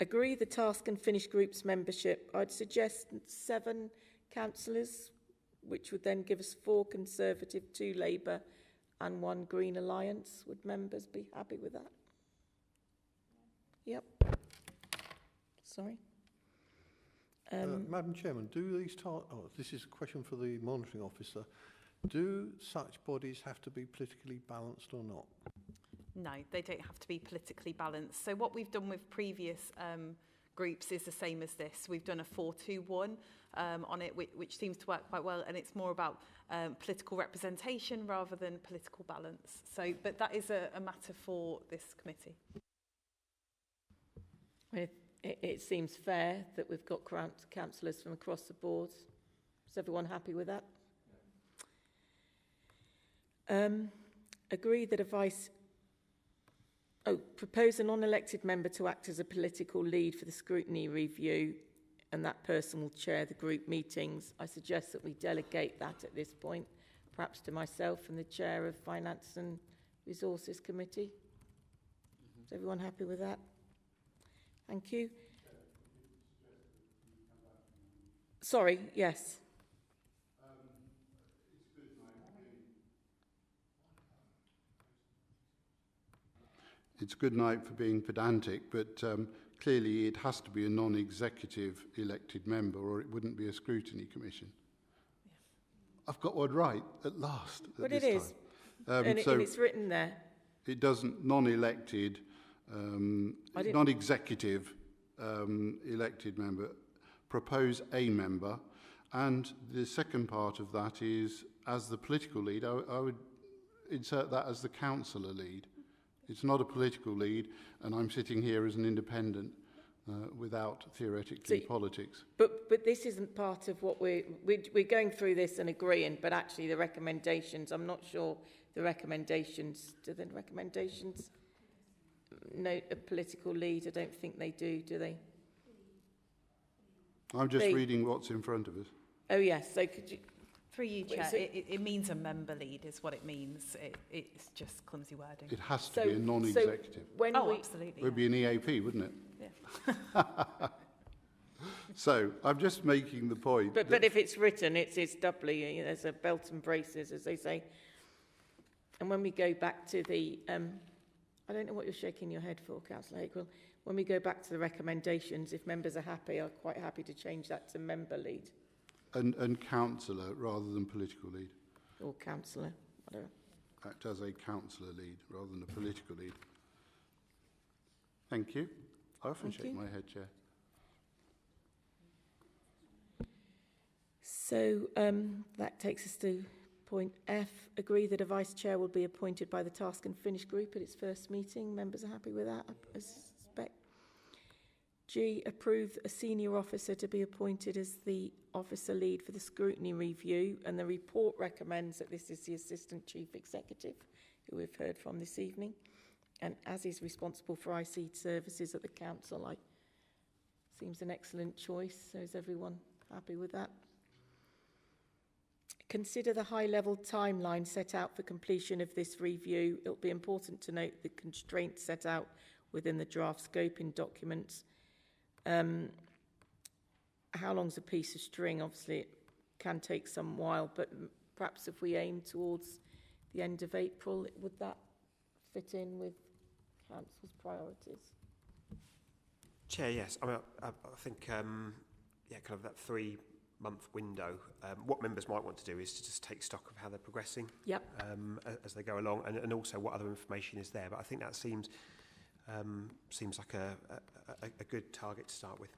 Agree the task and finish group's membership. I'd suggest 7 councillors, which would then give us 4 Conservative, 2 Labour and 1 Green Alliance. Would members be happy with that? Yep. Sorry. Madam Chairman, do these this is a question for the monitoring officer. Do such bodies have to be politically balanced or not? No, they don't have to be politically balanced. So what we've done with previous groups is the same as this. We've done a 4-2-1 on it, which seems to work quite well, and it's more about political representation rather than political balance. So, but that is a matter for this committee. It seems fair that we've got councillors from across the board. Is everyone happy with that? Agree that propose a non-elected member to act as a political lead for the scrutiny review, and that person will chair the group meetings. I suggest that we delegate that at this point, perhaps to myself and the chair of Finance and Resources Committee. Is everyone happy with that? Thank you. Sorry, yes. It's good night for being pedantic, but clearly it has to be a non-executive elected member or it wouldn't be a scrutiny commission. I've got one right at last. But it is. And it's written there. It doesn't, non-elected, non-executive elected member, propose a member. And the second part of that is, as the political lead, I would insert that as the councillor lead. It's not a political lead, and I'm sitting here as an independent without theoretically politics. But this isn't part of what we're going through this and agreeing, but actually the recommendations, I'm not sure the recommendations, do the recommendations note a political lead? I don't think they do they? I'm just reading what's in front of us. Oh yes, so could you... Through you, Chair, it means a member lead is what it means. It's just clumsy wording. It has to be a non-executive. Absolutely. It would be an EAP, wouldn't it? Yeah. So, I'm just making the point. But if it's written, it's doubly, there's a belt and braces, as they say. And when we go back to the... I don't know what you're shaking your head for, Councillor Hakewill. When we go back to the recommendations, if members are happy, I'm quite happy to change that to member lead. And councillor rather than political lead. Or councillor, whatever. Act as a councillor lead rather than a political lead. Thank you. I often shake my head, Chair. So that takes us to point F. Agree that a vice chair will be appointed by the Task and Finish group at its first meeting. Members are happy with that, I suspect. G. Approve a senior officer to be appointed as the officer lead for the scrutiny review, and the report recommends that this is the Assistant Chief Executive, who we've heard from this evening, and as is responsible for IC services at the council. Seems an excellent choice. So is everyone happy with that? Consider the high-level timeline set out for completion of this review. It'll be important to note the constraints set out within the draft scoping documents. How long's a piece of string? Obviously, it can take some while, but perhaps if we aim towards the end of April, would that fit in with Council's priorities? Chair, yes. I think, kind of that 3-month window. What members might want to do is to just take stock of how they're progressing as they go along, and also what other information is there. But I think that seems like a good target to start with.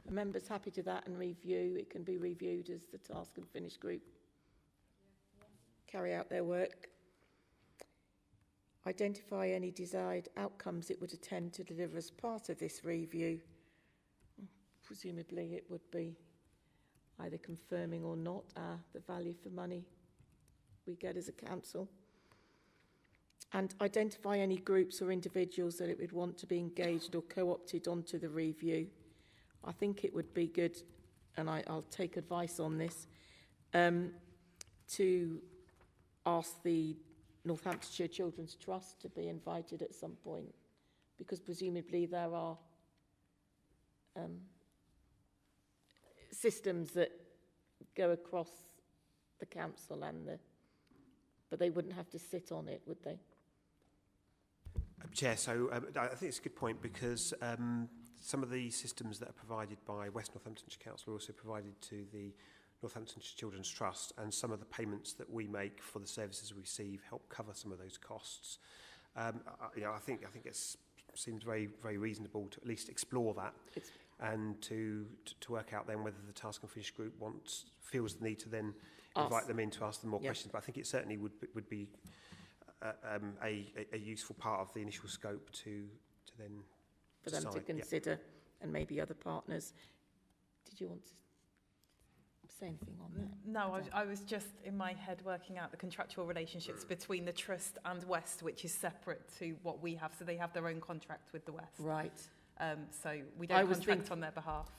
Are members happy to that and review? It can be reviewed as the Task and Finish group carry out their work. Identify any desired outcomes it would intend to deliver as part of this review. Presumably it would be either confirming or not the value for money we get as a council. And identify any groups or individuals that it would want to be engaged or co-opted onto the review. I think it would be good, and I'll take advice on this, to ask the Northamptonshire Children's Trust to be invited at some point, because presumably there are systems that go across the council but they wouldn't have to sit on it, would they? Chair, so I think it's a good point, because some of the systems that are provided by West Northamptonshire Council are also provided to the Northamptonshire Children's Trust, and some of the payments that we make for the services we receive help cover some of those costs. I think it seems very, very reasonable to at least explore that, and to work out then whether the Task and Finish group feels the need to then invite them in to ask them more questions. But I think it certainly would be a useful part of the initial scope to then for them to consider, and maybe other partners. Did you want to say anything on that? No, I was just in my head working out the contractual relationships between the Trust and West, which is separate to what we have. So they have their own contract with the West. Right. So we don't contract on their behalf.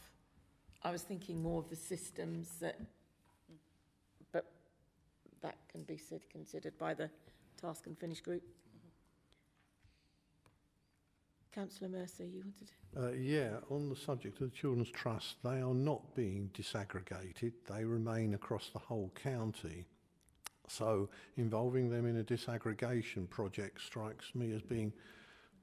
I was thinking more of the systems but that can be considered by the Task and Finish group. Councillor Mercer, you wanted to... on the subject of the Children's Trust, they are not being disaggregated. They remain across the whole county. So involving them in a disaggregation project strikes me as being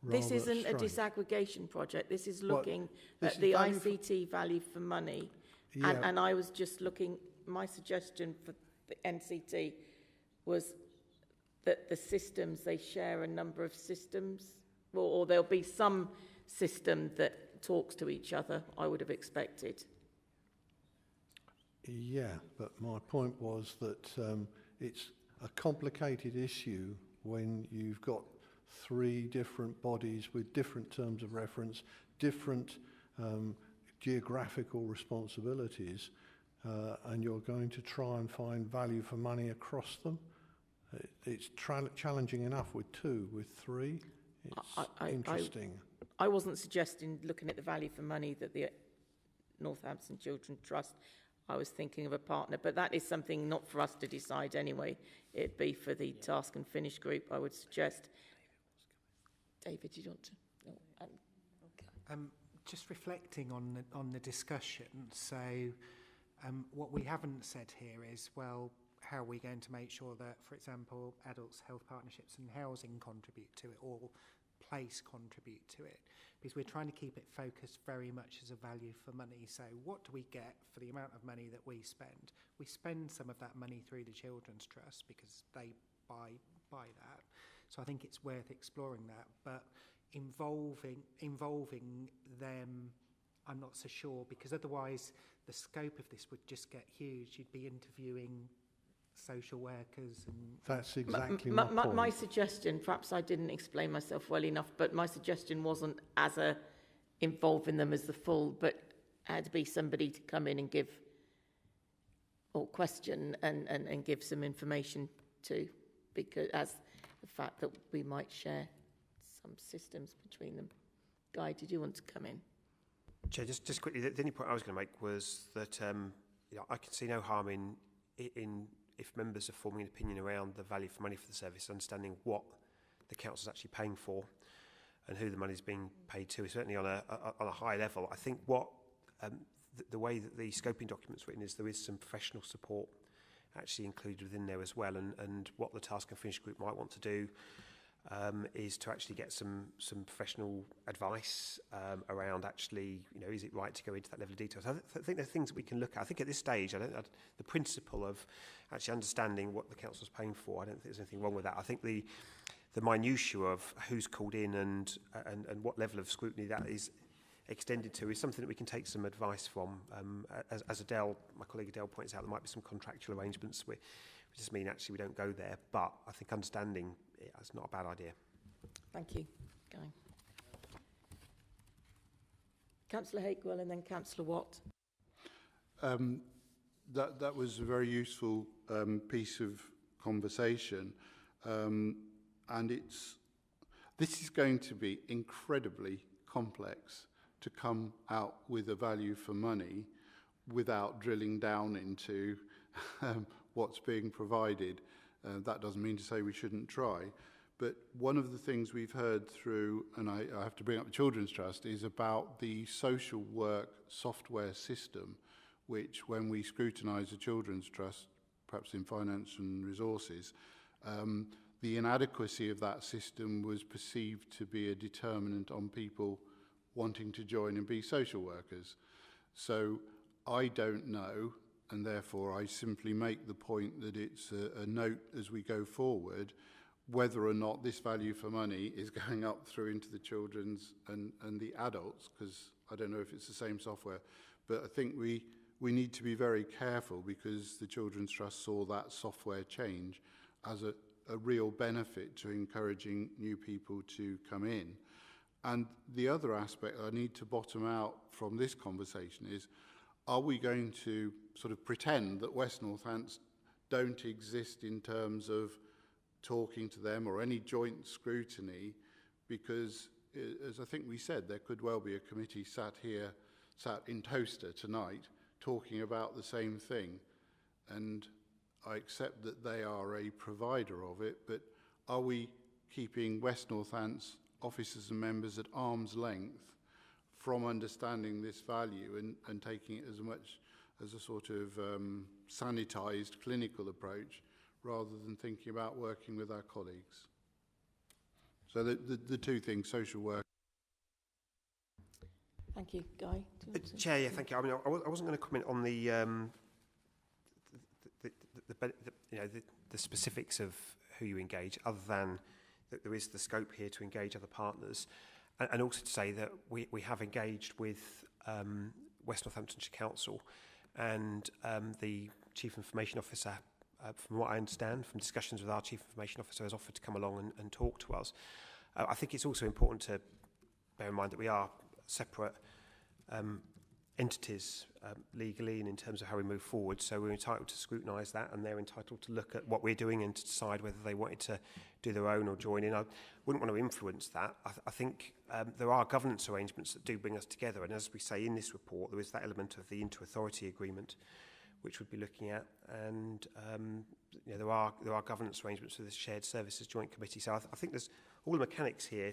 This isn't a strange. disaggregation project. This is Well, looking this at is the value for- ICT value for money. Yeah. And I was just looking, my suggestion for the NCT was that the systems, they share a number of systems, or there'll be some system that talks to each other, I would have expected. Yeah, but my point was that it's a complicated issue when you've got 3 different bodies with different terms of reference, different geographical responsibilities, and you're going to try and find value for money across them. It's challenging enough with 2, with 3. It's interesting. I wasn't suggesting looking at the value for money that the Northampton Children's Trust, I was thinking of a partner, but that is something not for us to decide anyway. It'd be for the Task and Finish group, I would suggest. David, do you want to? No, just reflecting on the discussion, so what we haven't said here is, well, how are we going to make sure that, for example, adults, health partnerships and housing contribute to it, or place contribute to it? Because we're trying to keep it focused very much as a value for money. So what do we get for the amount of money that we spend? We spend some of that money through the Children's Trust because they buy that. So I think it's worth exploring that. But involving them, I'm not so sure, because otherwise the scope of this would just get huge. You'd be interviewing social workers and... That's exactly my point. My suggestion, perhaps I didn't explain myself well enough, but my suggestion wasn't involving them as the full, but had to be somebody to come in and give, or question and give some information to, because as the fact that we might share some systems between them. Guy, did you want to come in? Chair, just quickly, the only point I was going to make was that I can see no harm in if members are forming an opinion around the value for money for the service, understanding what the council is actually paying for and who the money is being paid to, certainly on a high level. I think what the way that the scoping document's written is there is some professional support actually included within there as well, and what the Task and Finish group might want to do is to actually get some professional advice around actually, is it right to go into that level of detail? So I think there are things that we can look at. I think at this stage, the principle of actually understanding what the council's paying for, I don't think there's anything wrong with that. I think the minutiae of who's called in and what level of scrutiny that is extended to is something that we can take some advice from. As Adele, my colleague Adele points out, there might be some contractual arrangements which just mean actually we don't go there. But I think understanding it's not a bad idea. Thank you. Guy. Councillor Hakewell and then Councillor Watt. That was a very useful piece of conversation, and this is going to be incredibly complex to come out with a value for money without drilling down into what's being provided. That doesn't mean to say we shouldn't try, but one of the things we've heard through, and I have to bring up the Children's Trust, is about the social work software system, which when we scrutinise the Children's Trust, perhaps in finance and resources, the inadequacy of that system was perceived to be a determinant on people wanting to join and be social workers. So I don't know, and therefore I simply make the point that it's a note as we go forward, whether or not this value for money is going up through into the children's and the adults, because I don't know if it's the same software. But I think we need to be very careful, because the Children's Trust saw that software change as a real benefit to encouraging new people to come in. And the other aspect I need to bottom out from this conversation is, are we going to sort of pretend that West Northants don't exist in terms of talking to them or any joint scrutiny? Because, as I think we said, there could well be a committee sat in Toaster tonight talking about the same thing. And I accept that they are a provider of it, but are we keeping West Northants officers and members at arm's length from understanding this value and taking it as much as a sort of sanitised clinical approach, rather than thinking about working with our colleagues? So the two things, social work. Thank you, Guy. Do you want to- Chair, yeah, thank you. I mean, I wasn't going to comment on the specifics of who you engage, other than that there is the scope here to engage other partners, and also to say that we have engaged with West Northamptonshire Council, and the Chief Information Officer, from what I understand from discussions with our Chief Information Officer, has offered to come along and talk to us. I think it's also important to bear in mind that we are separate entities legally and in terms of how we move forward, so we're entitled to scrutinise that, and they're entitled to look at what we're doing and to decide whether they wanted to do their own or join in. I wouldn't want to influence that. I think there are governance arrangements that do bring us together, and as we say in this report, there is that element of the inter-authority agreement which we'd be looking at, and there are governance arrangements for this shared services joint committee. So I think there's all the mechanics here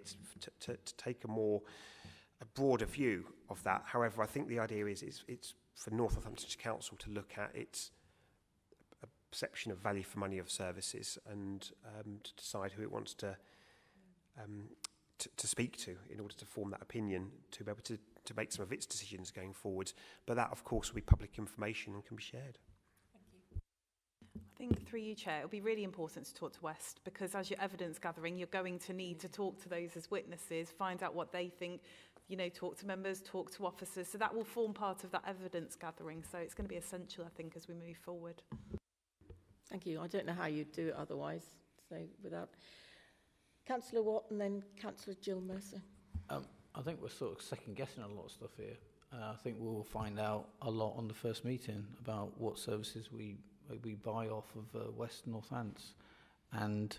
to take a broader view of that. However, I think the idea is it's for North Northamptonshire Council to look at its a perception of value for money of services, and to decide who it wants to speak to in order to form that opinion, to be able to make some of its decisions going forward. But that, of course, will be public information and can be shared. I think through you, Chair, it'll be really important to talk to West, because as you're evidence gathering, you're going to need to talk to those as witnesses, find out what they think, talk to members, talk to officers. So that will form part of that evidence gathering. So it's going to be essential, I think, as we move forward. Thank you. I don't know how you'd do it otherwise. So without Councillor Watt and then Councillor Jill Mercer. I think we're sort of second guessing a lot of stuff here. I think we'll find out a lot on the first meeting about what services we buy off of West Northants, and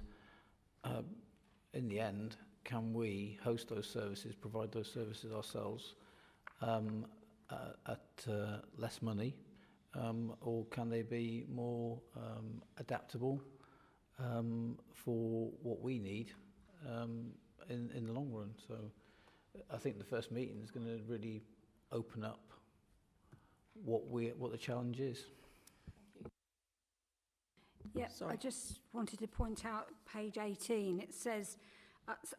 in the end, can we host those services, provide those services ourselves at less money, or can they be more adaptable for what we need in the long run? So I think the first meeting is going to really open up what the challenge is. Yeah, I just wanted to point out page 18. It says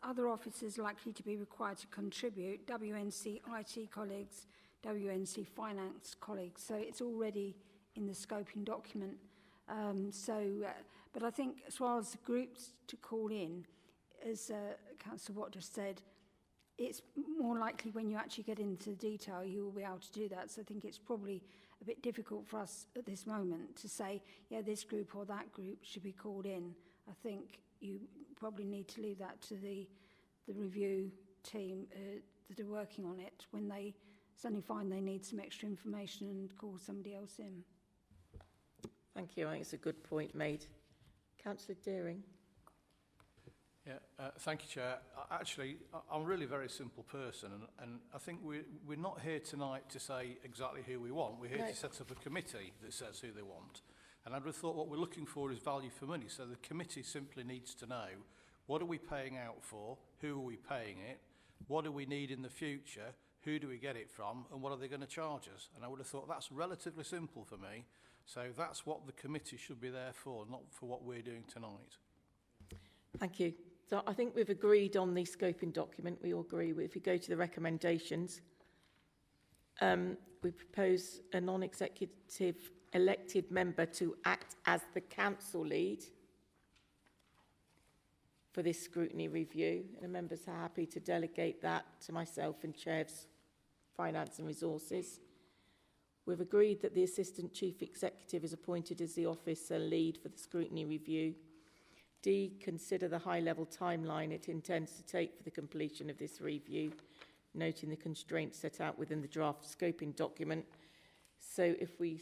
other officers likely to be required to contribute, WNC IT colleagues, WNC finance colleagues. So it's already in the scoping document. But I think as far as the groups to call in, as Councillor Watt just said, it's more likely when you actually get into detail, you will be able to do that. So I think it's probably a bit difficult for us at this moment to say, yeah, this group or that group should be called in. I think you probably need to leave that to the review team that are working on it when they suddenly find they need some extra information and call somebody else in. Thank you. I think it's a good point made. Councillor Deering. Yeah, thank you, Chair. Actually, I'm really a very simple person, and I think we're not here tonight to say exactly who we want. We're here to set up a committee that says who they want. And I'd have thought what we're looking for is value for money. So the committee simply needs to know, what are we paying out for? Who are we paying it? What do we need in the future? Who do we get it from? And what are they going to charge us? And I would have thought that's relatively simple for me. So that's what the committee should be there for, not for what we're doing tonight. Thank you. So I think we've agreed on the scoping document. We all agree with, if you go to the recommendations, we propose a non-executive elected member to act as the council lead for this scrutiny review. And the members are happy to delegate that to myself and Chairs Finance and Resources. We've agreed that the Assistant Chief Executive is appointed as the officer lead for the scrutiny review. D, consider the high-level timeline it intends to take for the completion of this review, noting the constraints set out within the draft scoping document. So if we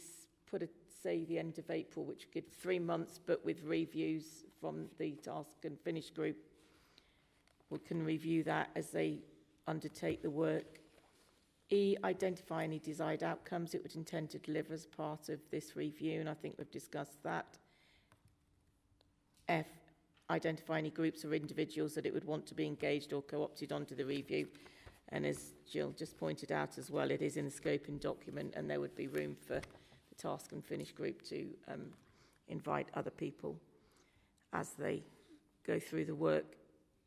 put say the end of April, which gives 3 months, but with reviews from the task and finish group, we can review that as they undertake the work. E, identify any desired outcomes it would intend to deliver as part of this review, and I think we've discussed that. F, identify any groups or individuals that it would want to be engaged or co-opted onto the review. And as Jill just pointed out as well, it is in the scoping document, and there would be room for the task and finish group to invite other people as they go through the work.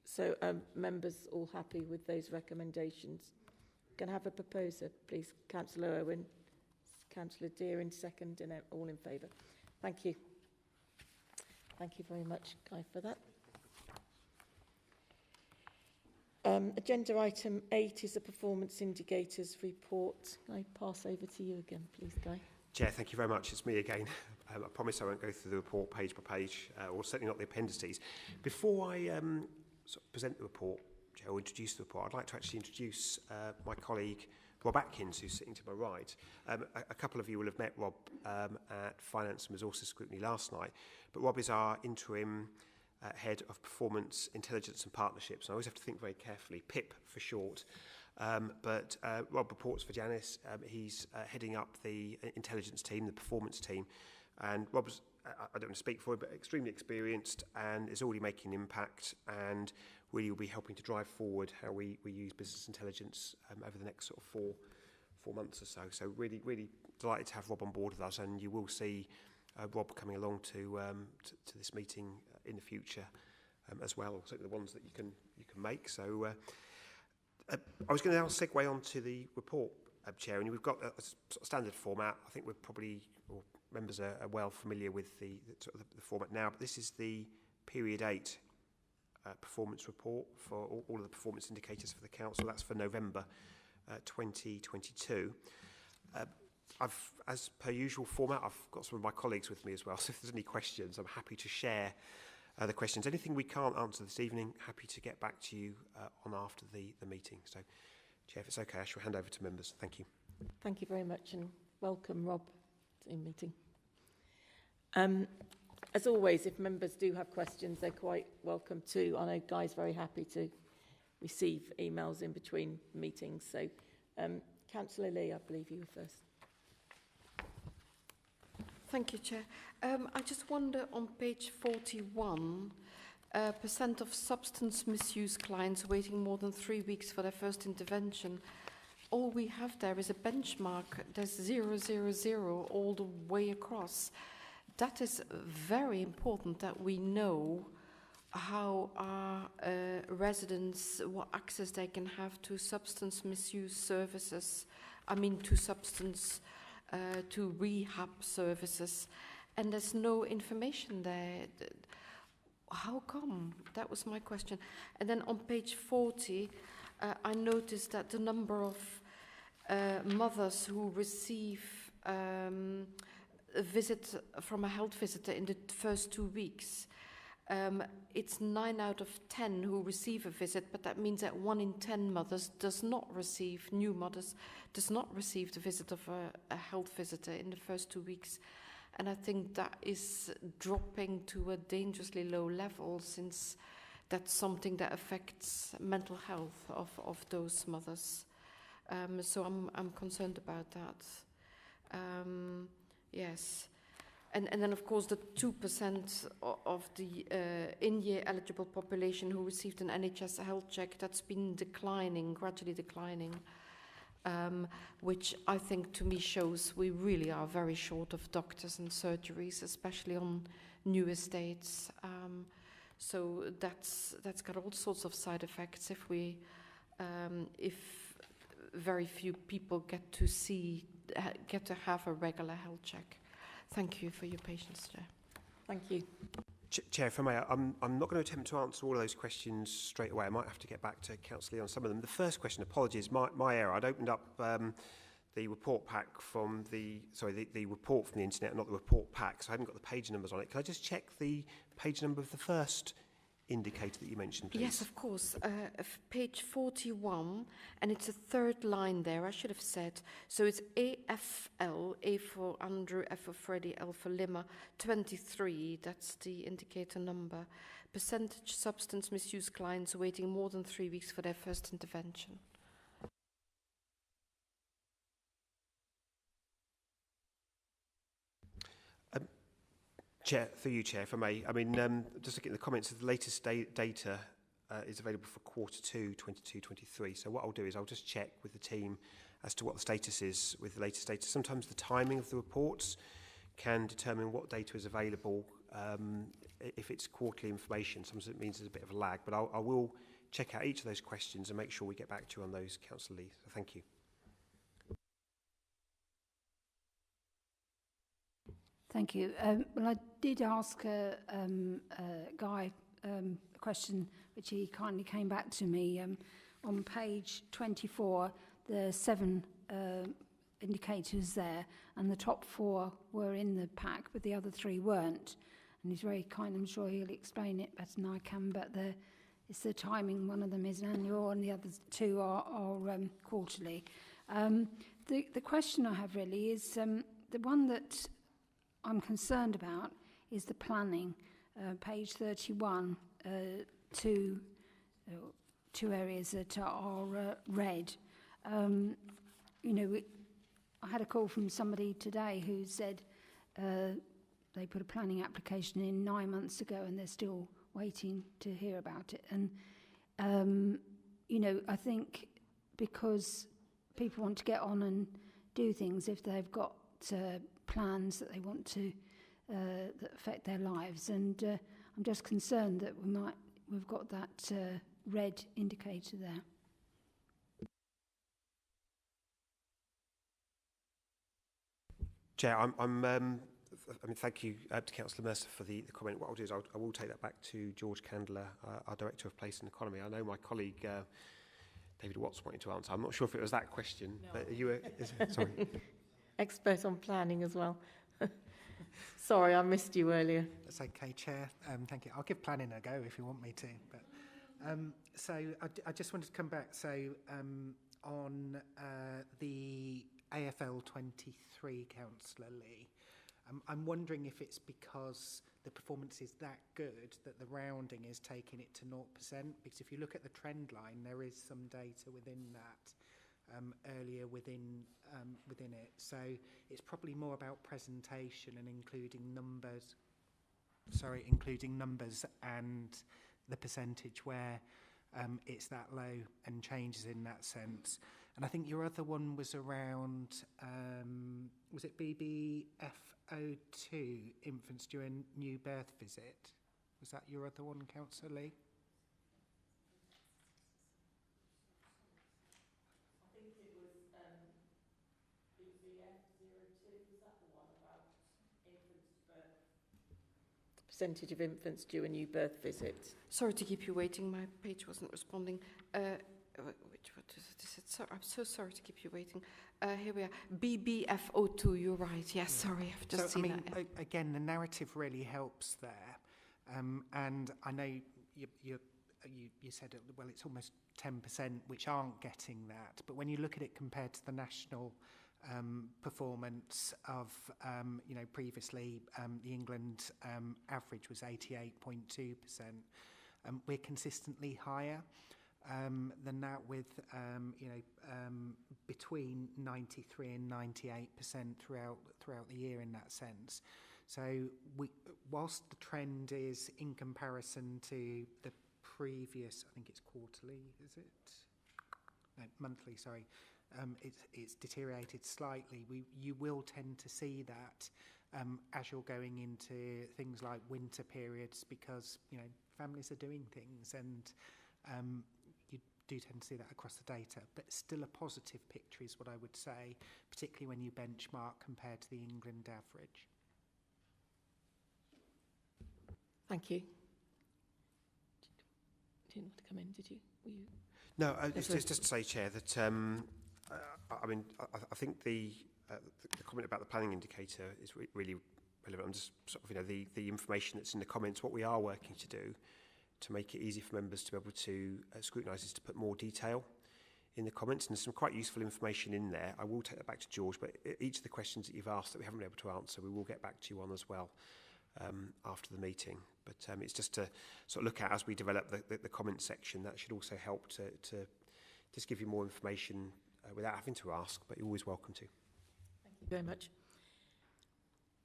So members all happy with those recommendations? Can I have a proposer, please? Councillor Owen, Councillor Deering, second, and all in favour. Thank you. Thank you very much, Guy, for that. Agenda item 8 is a performance indicators report. Can I pass over to you again, please, Guy? Chair, thank you very much. It's me again. I promise I won't go through the report page by page, or certainly not the appendices. Before I sort of present the report, Chair, or introduce the report, I'd like to actually introduce my colleague, Rob Atkins, who's sitting to my right. A couple of you will have met Rob at Finance and Resources Scrutiny last night, but Rob is our interim Head of Performance, Intelligence and Partnerships. I always have to think very carefully, PIP for short. But Rob reports for Janice. He's heading up the intelligence team, the performance team. And Rob's, I don't want to speak for him, but extremely experienced and is already making an impact and really will be helping to drive forward how we use business intelligence over the next sort of four months or so. So really, really delighted to have Rob on board with us, and you will see Rob coming along to this meeting in the future as well, certainly the ones that you can make. So I was going to now segue on to the report, Chair, and we've got a sort of standard format. I think we're probably, or members are well familiar with the format now, but this is the Period 8 performance report for all of the performance indicators for the Council. That's for November 2022. As per usual format, I've got some of my colleagues with me as well, so if there's any questions, I'm happy to share the questions. Anything we can't answer this evening, happy to get back to you on after the meeting. So, Chair, if it's okay, I shall hand over to members. Thank you. Thank you very much, and welcome, Rob, to the meeting. As always, if members do have questions, they're quite welcome to. I know Guy's very happy to receive emails in between meetings. So, Councillor Lee, I believe you were first. Thank you, Chair. I just wonder on page 41, % of substance misuse clients waiting more than 3 weeks for their first intervention. All we have there is a benchmark. There's 000 all the way across. That is very important that we know how our residents, what access they can have to substance misuse services. I mean, to rehab services, and there's no information there. How come? That was my question. And then on page 40, I noticed that the number of mothers who receive a visit from a health visitor in the first 2 weeks, it's 9 out of 10 who receive a visit, but that means that 1 in 10 mothers new mothers does not receive the visit of a health visitor in the first 2 weeks. And I think that is dropping to a dangerously low level, since that's something that affects mental health of those mothers. So I'm concerned about that. Yes. And then, of course, the 2% of the in-year eligible population who received an NHS health check, that's been declining, gradually declining, which I think to me shows we really are very short of doctors and surgeries, especially on new estates. So that's got all sorts of side effects if very few people get to have a regular health check. Thank you for your patience, Chair. Thank you. Chair, if I may, I'm not going to attempt to answer all of those questions straight away. I might have to get back to Councillor Lee on some of them. The first question, apologies, my error. I'd opened up the report pack from the report from the internet, not the report pack, so I hadn't got the page numbers on it. Can I just check the page number of the first indicator that you mentioned, please? Yes, of course. Page 41, and it's a third line there, I should have said. So it's AFL, A for Andrew, F for Freddy, L for Lima, 23, that's the indicator number. Percentage substance misuse clients waiting more than 3 weeks for their first intervention. Chair, through you, Chair, if I may. I mean, just looking at the comments, the latest data is available for Q2 22-23. So what I'll do is I'll just check with the team as to what the status is with the latest data. Sometimes the timing of the reports can determine what data is available if it's quarterly information, sometimes it means there's a bit of a lag, but I will check out each of those questions and make sure we get back to you on those, Councillor Lee. So thank you. Thank you. Well, I did ask Guy a question, which he kindly came back to me. On page 24, there are 7 indicators there, and the top 4 were in the pack, but the other 3 weren't. And he's very kind. I'm sure he'll explain it better than I can, but it's the timing. One of them is an annual, and the other 2 are quarterly. The question I have really is the one that I'm concerned about is the planning. Page 31, 2 areas that are red. You know, I had a call from somebody today who said they put a planning application in 9 months ago and they're still waiting to hear about it. And, you know, I think because people want to get on and do things, if they've got plans that they want to that affect their lives, and I'm just concerned that we've got that red indicator there. Chair, I mean, thank you to Councillor Mercer for the comment. What I'll do is I will take that back to George Candler, our Director of Place and Economy. I know my colleague David Watts wanted to answer. I'm not sure if it was that question, no. But you were, sorry. Expert on planning as well. Sorry, I missed you earlier. That's okay, Chair. Thank you. I'll give planning a go if you want me to. But so I just wanted to come back. So on the AFL 23, Councillor Lee, I'm wondering if it's because the performance is that good that the rounding is taking it to 0%. Because if you look at the trend line, there is some data within that. Earlier within it. So it's probably more about presentation and including numbers and the percentage where it's that low and changes in that sense. And I think your other one was around, was it BBFO2, infants during new birth visit? Was that your other one, Councillor Lee? Percentage of infants due a new birth visit. Sorry to keep you waiting. My page wasn't responding. What is it? So, I'm so sorry to keep you waiting. Here we are. BBFO2. You're right. Yes. Sorry, I've just seen that. Again, the narrative really helps there, and I know you said well, it's almost 10% which aren't getting that. But when you look at it compared to the national performance of, you know, previously the England average was 88.2%. We're consistently higher than that, with you know, between 93 and 98% throughout the year in that sense. So whilst the trend is in comparison to the previous, I think it's quarterly, is it? No, monthly. Sorry. It's deteriorated slightly. You will tend to see that as you're going into things like winter periods, because, you know, families are doing things, and you do tend to see that across the data. But still a positive picture is what I would say, particularly when you benchmark compared to the England average. Thank you. Didn't want to come in, did you? Were you? No, it's just to say, Chair, that I mean, I think the comment about the planning indicator is really relevant. I'm just sort of, you know, the information that's in the comments, what we are working to do to make it easy for members to be able to scrutinise is to put more detail in the comments, and there's some quite useful information in there. I will take that back to George, but each of the questions that you've asked that we haven't been able to answer, we will get back to you on as well after the meeting. But it's just to sort of look at as we develop the comment section. That should also help to just give you more information without having to ask, but you're always welcome to. Thank you very much.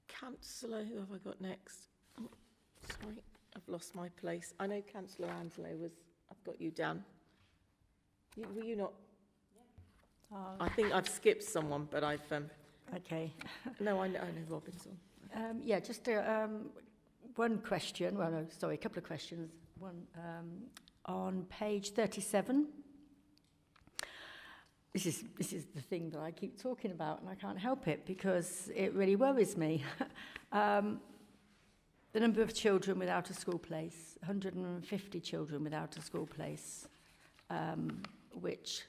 Councillor, who have I got next? Oh, sorry, I've lost my place. I know Councillor Anslow was, I've got you down. Were you not? Yeah. I think I've skipped someone, but I've... Okay. No, I know Robinson. Yeah, just to one question, well, no, sorry, a couple of questions. One on page 37. This is the thing that I keep talking about, and I can't help it because it really worries me. The number of children without a school place, 150 children without a school place, which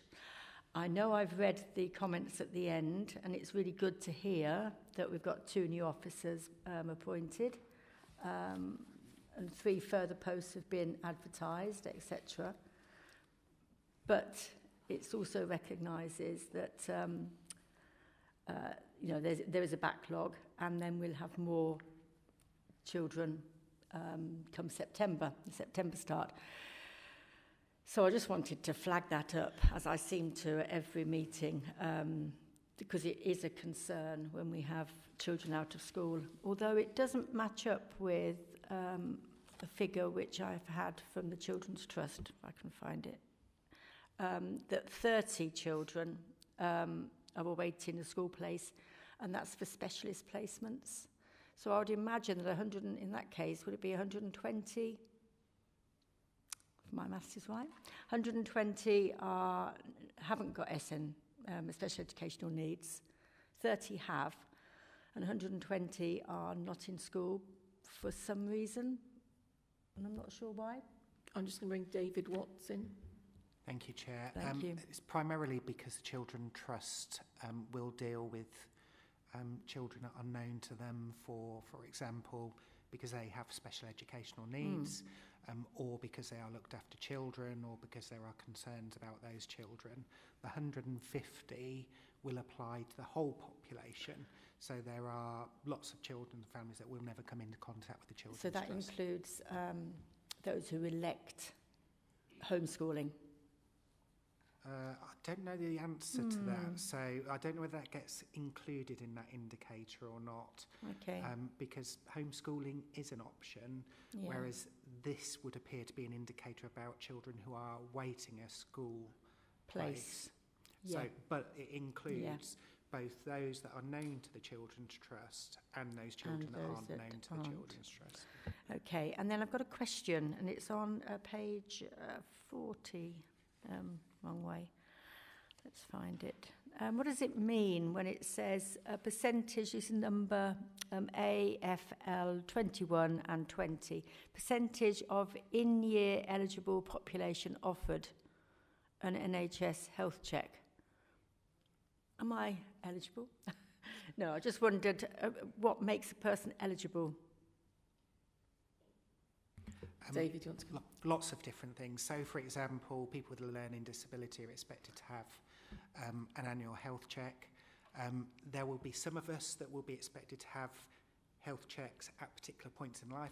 I know I've read the comments at the end, and it's really good to hear that we've got 2 new officers appointed, and 3 further posts have been advertised, etc. But it also recognises that you know, there is a backlog, and then we'll have more children come September, the September start. So I just wanted to flag that up, as I seem to at every meeting, because it is a concern when we have children out of school, although it doesn't match up with a figure which I've had from the Children's Trust, if I can find it, that 30 children are awaiting a school place, and that's for specialist placements. So I would imagine that 100, in that case, would it be 120? If my maths is right. 120 haven't got SN, special educational needs. 30 have, and 120 are not in school for some reason, and I'm not sure why. I'm just going to bring David Watts in. Thank you, Chair. Thank you. It's primarily because the Children's Trust will deal with children that are unknown to them, for example, because they have special educational needs, or because they are looked after children, or because there are concerns about those children. The 150 will apply to the whole population. So there are lots of children and families that will never come into contact with the Children's So that Trust. includes those who elect homeschooling. I don't know the answer to that, so I don't know whether that gets included in that indicator or not. Okay. Because homeschooling is an option, Yeah. whereas this would appear to be an indicator about children who are waiting a school place. Yeah. So, but it includes both those that are known to the Children's Trust and those children that aren't known to the Children's Trust. Okay, and then I've got a question, and it's on page 40. Wrong way. Let's find it. What does it mean when it says a percentage is number AFL 21 and 20? Percentage of in-year eligible population offered an NHS health check. Am I eligible? No, I just wondered what makes a person eligible. David, do you want to come? Lots of different things. So, for example, people with a learning disability are expected to have an annual health check. There will be some of us that will be expected to have health checks at particular points in life.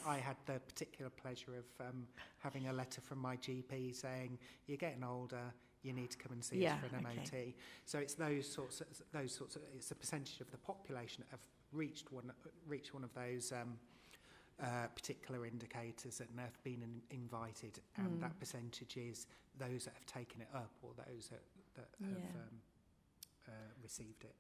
I had the particular pleasure of having a letter from my GP saying, you're getting older, you need to come and see us for an MOT. Okay. So it's those sorts of, it's a percentage of the population that have reached one of those particular indicators that have been invited, and that percentage is those that have taken it up or those that have received it.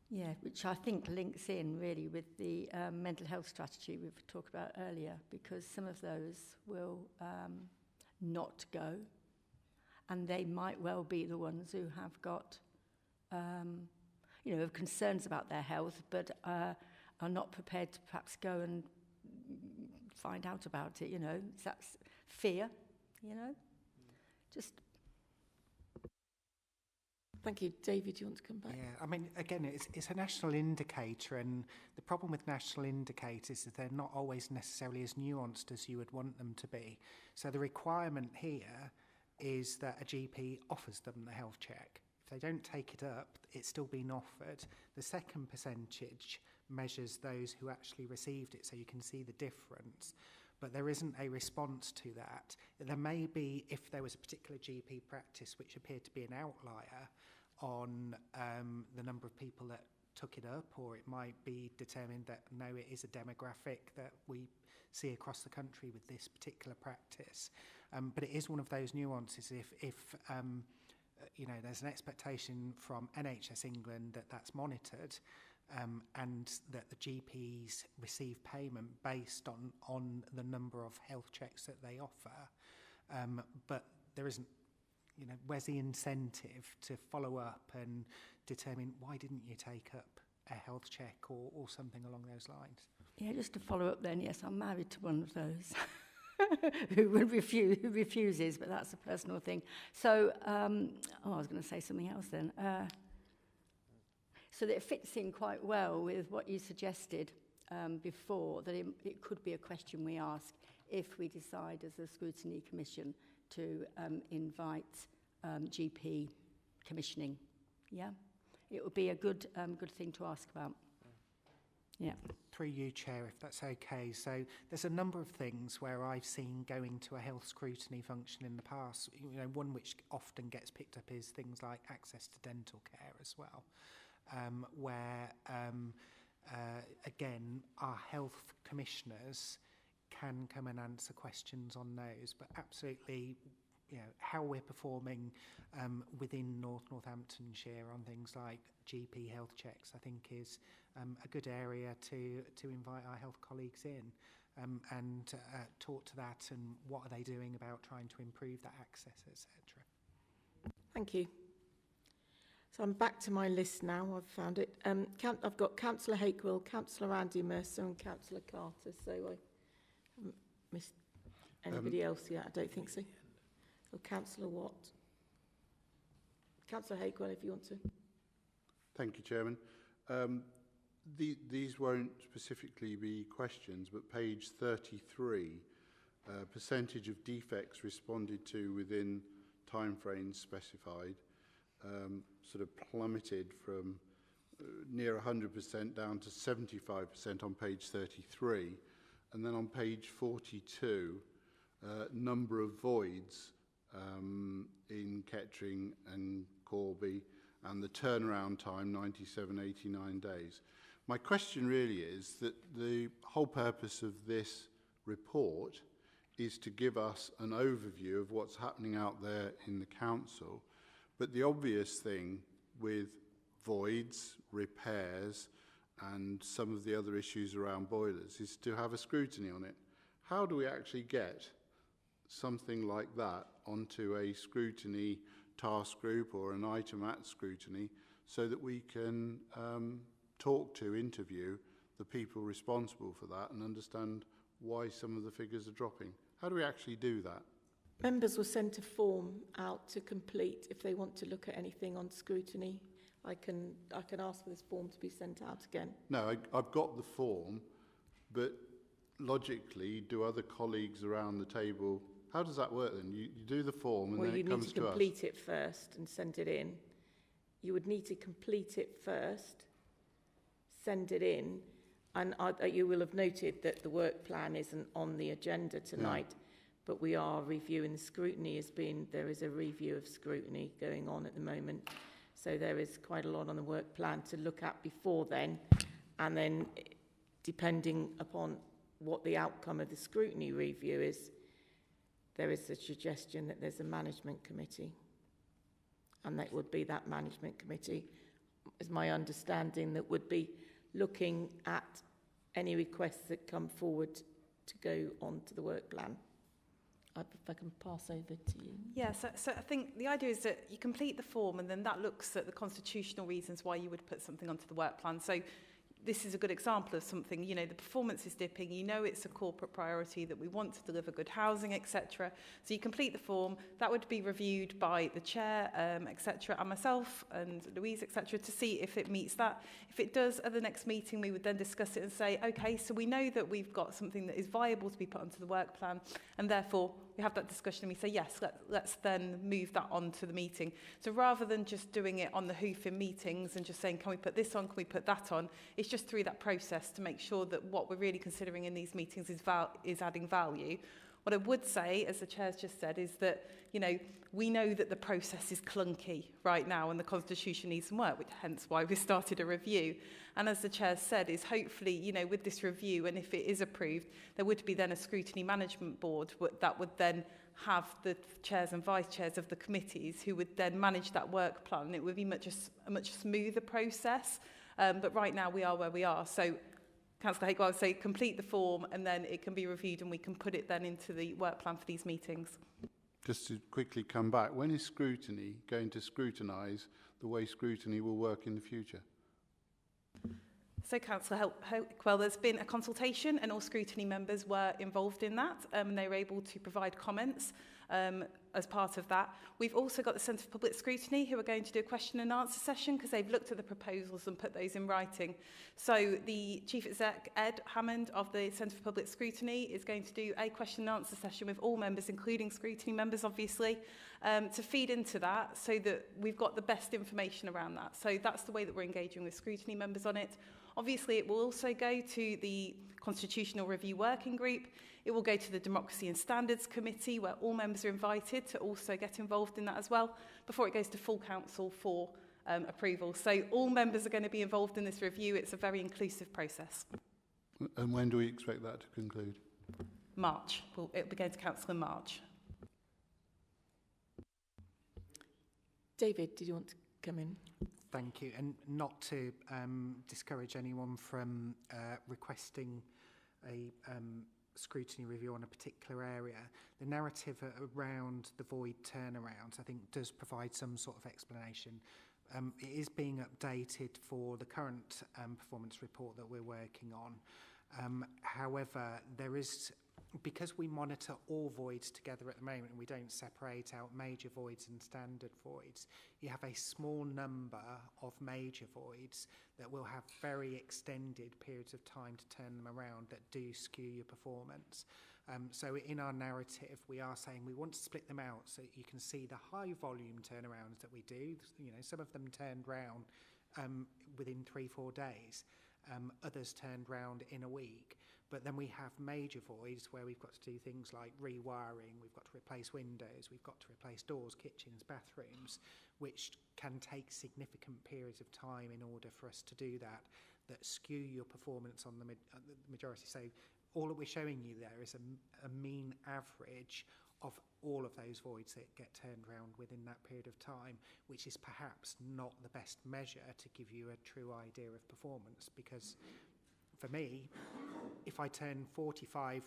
Yeah, which I think links in really with the mental health strategy we've talked about earlier, because some of those will not go, and they might well be the ones who have got, have concerns about their health, but are not prepared to perhaps go and find out about it, That's fear, just... Thank you. David, do you want to come back? Yeah, I mean, again, it's a national indicator, and the problem with national indicators is they're not always necessarily as nuanced as you would want them to be. So the requirement here is that a GP offers them the health check. If they don't take it up, it's still being offered. The second percentage measures those who actually received it, so you can see the difference. But there isn't a response to that. There may be, if there was a particular GP practice which appeared to be an outlier on the number of people that took it up, or it might be determined that no, it is a demographic that we see across the country with this particular practice. But it is one of those nuances. If there's an expectation from NHS England that that's monitored, and that the GPs receive payment based on the number of health checks that they offer. But there isn't, you know, where's the incentive to follow up and determine why didn't you take up a health check or something along those lines? Yeah, just to follow up then, yes, I'm married to one of those who refuses, but that's a personal thing. So, I was going to say something else then. So that it fits in quite well with what you suggested before, that it could be a question we ask if we decide as a Scrutiny Commission to invite GP commissioning. Yeah? It would be a good thing to ask about. Yeah. Through you, Chair, if that's okay. So there's a number of things where I've seen going to a health scrutiny function in the past. You know, one which often gets picked up is things like access to dental care as well, where, again, our health commissioners can come and answer questions on those, but absolutely, you know, how we're performing within Northamptonshire on things like GP health checks, I think is a good area to invite our health colleagues in and talk to that and what are they doing about trying to improve that access, etc. Thank you. So I'm back to my list now. I've found it. I've got Councillor Hakewill, Councillor Andy Mercer and Councillor Carter. So I haven't missed anybody else yet. I don't think so. Or Councillor Watt. Councillor Hakewill, if you want to. Thank you, Chairman. These won't specifically be questions, but page 33, percentage of defects responded to within timeframes specified, sort of plummeted from near 100% down to 75% on page 33. And then on page 42, number of voids in Kettering and Corby, and the turnaround time, 97, 89 days. My question really is that the whole purpose of this report is to give us an overview of what's happening out there in the council, but the obvious thing with voids, repairs, and some of the other issues around boilers is to have a scrutiny on it. How do we actually get something like that onto a scrutiny task group or an item at scrutiny so that we can interview the people responsible for that and understand why some of the figures are dropping? How do we actually do that? Members were sent a form out to complete if they want to look at anything on scrutiny. I can ask for this form to be sent out again. No, I've got the form, but logically, do other colleagues around the table, how does that work then? You do the form and then it comes to us. Well, you need to complete it first and send it in. You would need to complete it first, send it in, and you will have noted that the work plan isn't on the agenda tonight, but we are reviewing the scrutiny. There is a review of scrutiny going on at the moment, so there is quite a lot on the work plan to look at before then, and then depending upon what the outcome of the scrutiny review is, there is a suggestion that there's a management committee, and that would be that management committee, is my understanding, that would be looking at any requests that come forward to go on to the work plan. If I can pass over to you. Yeah, so I think the idea is that you complete the form and then that looks at the constitutional reasons why you would put something onto the work plan. So this is a good example of something, you know, the performance is dipping, you know it's a corporate priority that we want to deliver good housing, etc. So you complete the form, that would be reviewed by the chair, etc., and myself and Louise, etc., to see if it meets that. If it does, at the next meeting, we would then discuss it and say, okay, so we know that we've got something that is viable to be put onto the work plan, and therefore we have that discussion and we say, yes, let's then move that on to the meeting. So rather than just doing it on the hoof in meetings and just saying, can we put this on, can we put that on, it's just through that process to make sure that what we're really considering in these meetings is adding value. What I would say, as the chair's just said, is that, you know, we know that the process is clunky right now and the constitution needs some work, which hence why we started a review. And as the chair said, is hopefully, you know, with this review, and if it is approved, there would be then a scrutiny management board that would then have the chairs and vice chairs of the committees who would then manage that work plan. And it would be a much smoother process. But right now we are where we are. So Councillor Hake, I would say complete the form and then it can be reviewed and we can put it then into the work plan for these meetings. Just to quickly come back, when is Scrutiny going to scrutinise the way Scrutiny will work in the future? So Councillor Hopewell, there's been a consultation and all Scrutiny members were involved in that and they were able to provide comments as part of that. We've also got the Centre for Public Scrutiny who are going to do a question and answer session because they've looked at the proposals and put those in writing. So the Chief Exec, Ed Hammond of the Centre for Public Scrutiny is going to do a question and answer session with all members, including Scrutiny members obviously, to feed into that so that we've got the best information around that. So that's the way that we're engaging with Scrutiny members on it. Obviously, it will also go to the Constitutional Review Working Group. It will go to the Democracy and Standards Committee, where all members are invited to also get involved in that as well, before it goes to full council for approval. So all members are going to be involved in this review. It's a very inclusive process. And when do we expect that to conclude? March. Well, it'll be going to council in March. David, did you want to come in? Thank you. And not to discourage anyone from requesting a scrutiny review on a particular area, the narrative around the void turnarounds, I think, does provide some sort of explanation. It is being updated for the current performance report that we're working on. However, there is, because we monitor all voids together at the moment and we don't separate out major voids and standard voids, you have a small number of major voids that will have very extended periods of time to turn them around that do skew your performance. So in our narrative, we are saying we want to split them out so that you can see the high volume turnarounds that we do. You know, some of them turned round within 3-4 days. Others turned round in a week. But then we have major voids where we've got to do things like rewiring, we've got to replace windows, we've got to replace doors, kitchens, bathrooms, which can take significant periods of time in order for us to do that, that skew your performance on the majority. So all that we're showing you there is a mean average of all of those voids that get turned around within that period of time, which is perhaps not the best measure to give you a true idea of performance, because for me, if I turn 45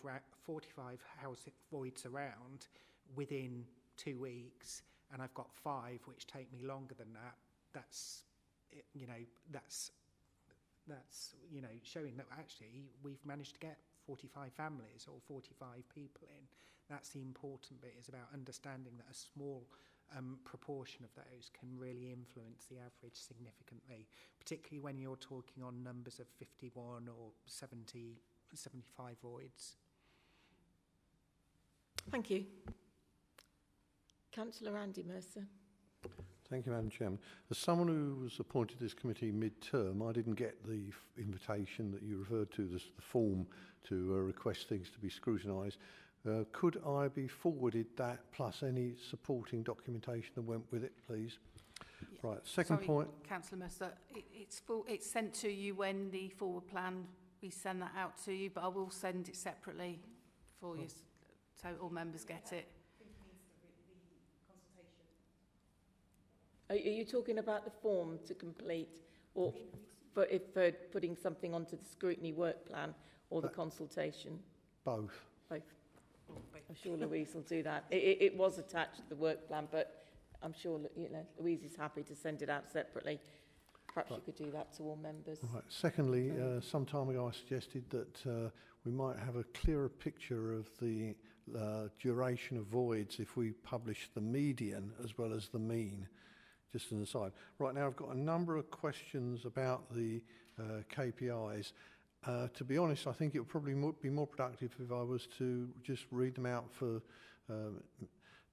house voids around within 2 weeks, and I've got 5 which take me longer than that, that's showing that actually we've managed to get 45 families or 45 people in. That's the important bit, is about understanding that a small proportion of those can really influence the average significantly, particularly when you're talking on numbers of 51 or 70, 75 voids. Thank you. Councillor Andy Mercer. Thank you, Madam Chairman. As someone who was appointed to this committee mid-term, I didn't get the invitation that you referred to, the form to request things to be scrutinised. Could I be forwarded that plus any supporting documentation that went with it, please? Yeah. Right, second point. Councillor Mercer, it's sent to you when the forward plan, we send that out to you, but I will send it separately for you so all members get it. Are you talking about the form to complete, or for putting something onto the scrutiny work plan, or the consultation? Both. Both. I'm sure Louise will do that. It was attached to the work plan, but I'm sure Louise is happy to send it out separately. Perhaps you could do that to all members. Right. Secondly, some time ago I suggested that we might have a clearer picture of the duration of voids if we publish the median as well as the mean. Just an aside. Right now I've got a number of questions about the KPIs. To be honest, I think it would probably be more productive if I was to just read them out for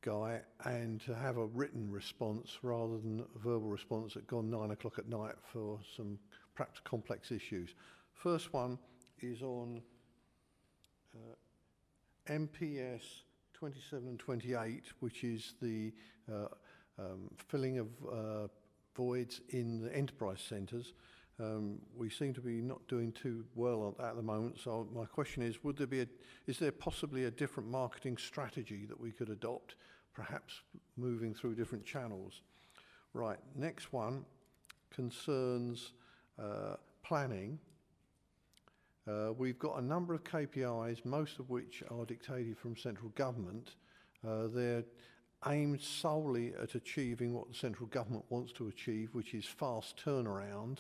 Guy and to have a written response rather than a verbal response at gone 9 o'clock at night for some perhaps complex issues. First one is on MPS 27 and 28, which is the filling of voids in the enterprise centres. We seem to be not doing too well at the moment, so my question is, is there possibly a different marketing strategy that we could adopt, perhaps moving through different channels? Right, next one concerns planning. We've got a number of KPIs, most of which are dictated from central government. They're aimed solely at achieving what the central government wants to achieve, which is fast turnaround.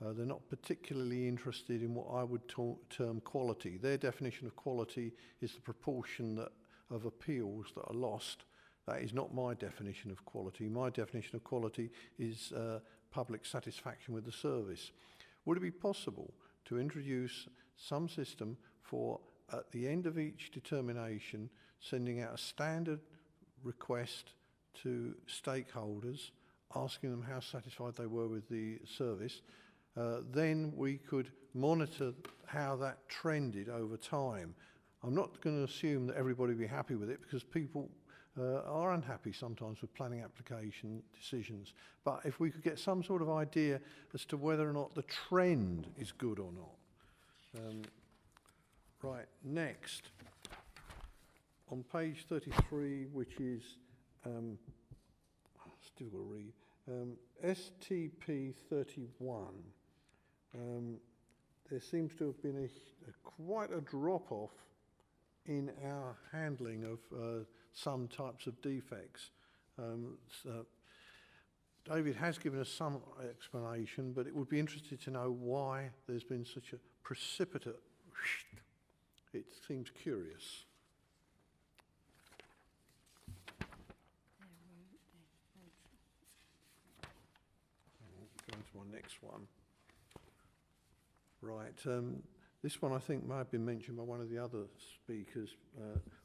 They're not particularly interested in what I would term quality. Their definition of quality is the proportion of appeals that are lost. That is not my definition of quality. My definition of quality is public satisfaction with the service. Would it be possible to introduce some system for, at the end of each determination, sending out a standard request to stakeholders, asking them how satisfied they were with the service? Then we could monitor how that trended over time. I'm not going to assume that everybody will be happy with it, because people are unhappy sometimes with planning application decisions. But if we could get some sort of idea as to whether or not the trend is good or not. Right, next. On page 33, which is, it's difficult to read, STP 31. There seems to have been quite a drop-off in our handling of some types of defects. David has given us some explanation, but it would be interesting to know why there's been such a precipitate. It seems curious. Go on to my next one. Right, this one I think might have been mentioned by one of the other speakers.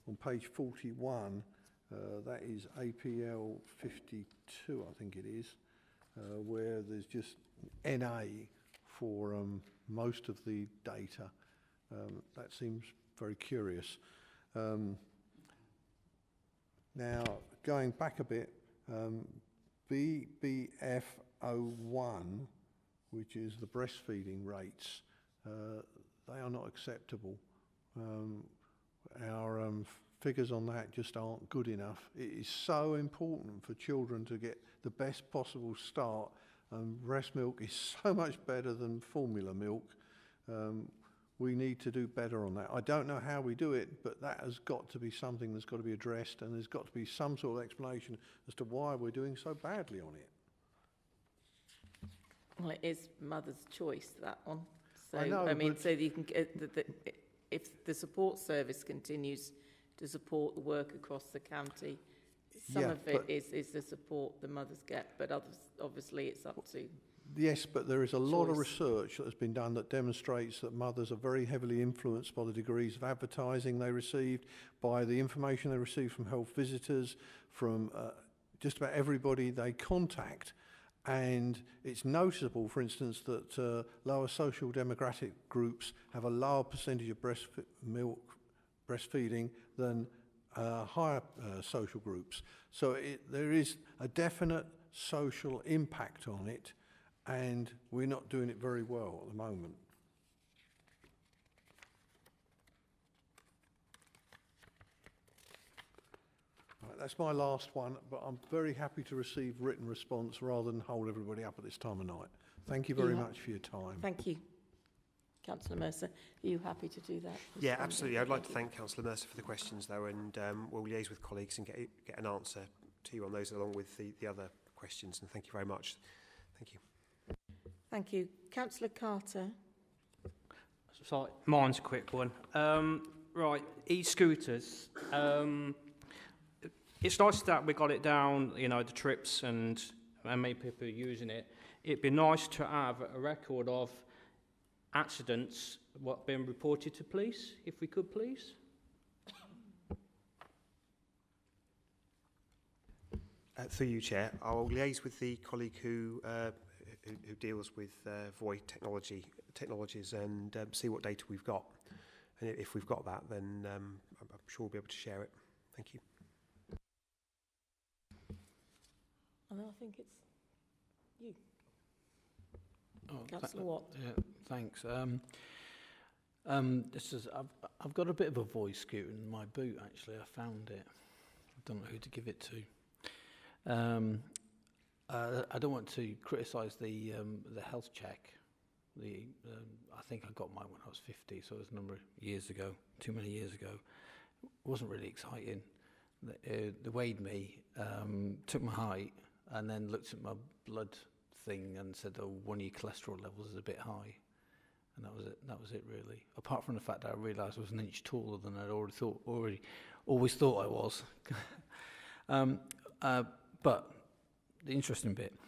On page 41, that is APL 52, I think it is, where there's just NA for most of the data. That seems very curious. Now, going back a bit, BBF 01, which is the breastfeeding rates, they are not acceptable. Our figures on that just aren't good enough. It is so important for children to get the best possible start. Breast milk is so much better than formula milk. We need to do better on that. I don't know how we do it, but that has got to be something that's got to be addressed, and there's got to be some sort of explanation as to why we're doing so badly on it. Well, it is mother's choice, that one. So, I know, I mean, so you can get if the support service continues to support the work across the county, some of it is the support the mothers get, but others, obviously, it's up to. Yes, but there is a lot of research that has been done that demonstrates that mothers are very heavily influenced by the degrees of advertising they received, by the information they receive from health visitors, from just about everybody they contact. And it's noticeable, for instance, that lower social demographic groups have a lower percentage of breastfeeding than higher social groups. So there is a definite social impact on it, and we're not doing it very well at the moment. Right, that's my last one, but I'm very happy to receive written response rather than hold everybody up at this time of night. Thank you very much for your time. Thank you. Councillor Mercer, are you happy to do that? Yeah, absolutely. I'd like to thank Councillor Mercer for the questions, though, and we'll liaise with colleagues and get an answer to you on those, along with the other questions. And thank you very much. Thank you. Thank you. Councillor Carter. Sorry, mine's a quick one. Right, e-scooters. It's nice that we got it down, you know, the trips and many people are using it. It'd be nice to have a record of accidents, what been reported to police, if we could, please. Through you, Chair, I'll liaise with the colleague who deals with void technologies and see what data we've got. And if we've got that, then I'm sure we'll be able to share it. Thank you. And I think it's you. Oh, Councillor Watt. Yeah, thanks. This is I've got a bit of a void scooter in my boot. Actually, I found it. I don't know who to give it to. I don't want to criticise the health check I think I got mine when I was 50, so it was a number of years ago, too many years ago. It wasn't really exciting. They weighed me, took my height, and then looked at my blood thing and said, "Oh, one of your cholesterol levels is a bit high." And that was it. That was it, really. Apart from the fact that I realised I was an inch taller than I'd always thought I was. But the interesting bit,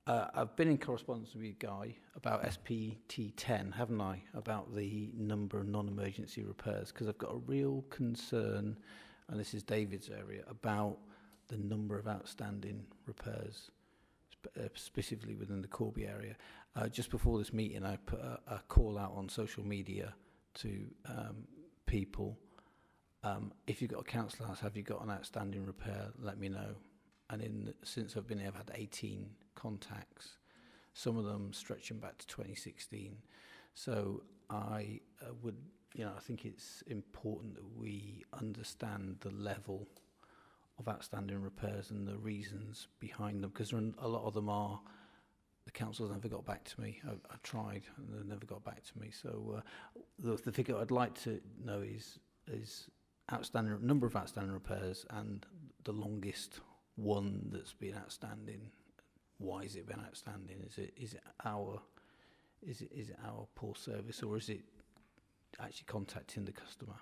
I've been in correspondence with you, Guy, about SPT10, haven't I? About the number of non-emergency repairs, because I've got a real concern, and this is David's area, about the number of outstanding repairs, specifically within the Corby area. Just before this meeting, I put a call out on social media to people. If you've got a council house, have you got an outstanding repair? Let me know. And since I've been here, I've had 18 contacts, some of them stretching back to 2016. So I would, I think it's important that we understand the level of outstanding repairs and the reasons behind them, because a lot of them are, the council's never got back to me. I've tried and they've never got back to me. So the figure I'd like to know is number of outstanding repairs and the longest one that's been outstanding. Why has it been outstanding? Is it our poor service, or is it actually contacting the customer?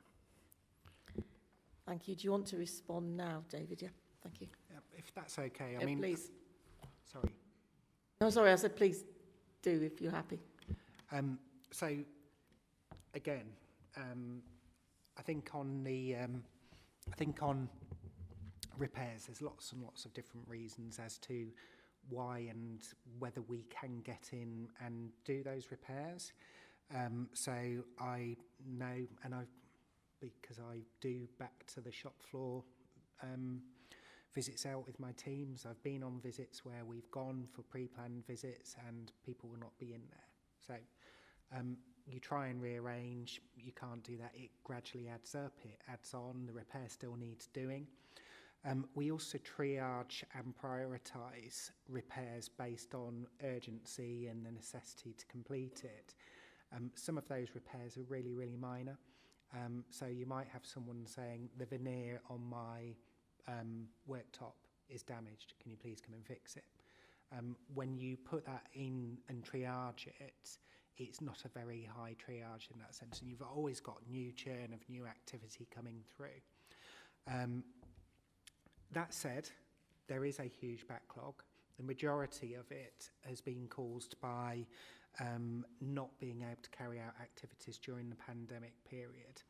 Thank you. Do you want to respond now, David? Yeah, thank you. If that's okay, I mean, please. Sorry. No, sorry. I said please do if you're happy. So again, I think on repairs, there's lots and lots of different reasons as to why and whether we can get in and do those repairs. So I know, and because I do back to the shop floor visits out with my teams. I've been on visits where we've gone for pre-planned visits and people will not be in there. So you try and rearrange, you can't do that, it gradually adds up, it adds on, the repair still needs doing. We also triage and prioritise repairs based on urgency and the necessity to complete it. Some of those repairs are really, really minor. So you might have someone saying, the veneer on my worktop is damaged, can you please come and fix it? When you put that in and triage it, it's not a very high triage in that sense, and you've always got new churn of new activity coming through. That said, there is a huge backlog. The majority of it has been caused by not being able to carry out activities during the pandemic period.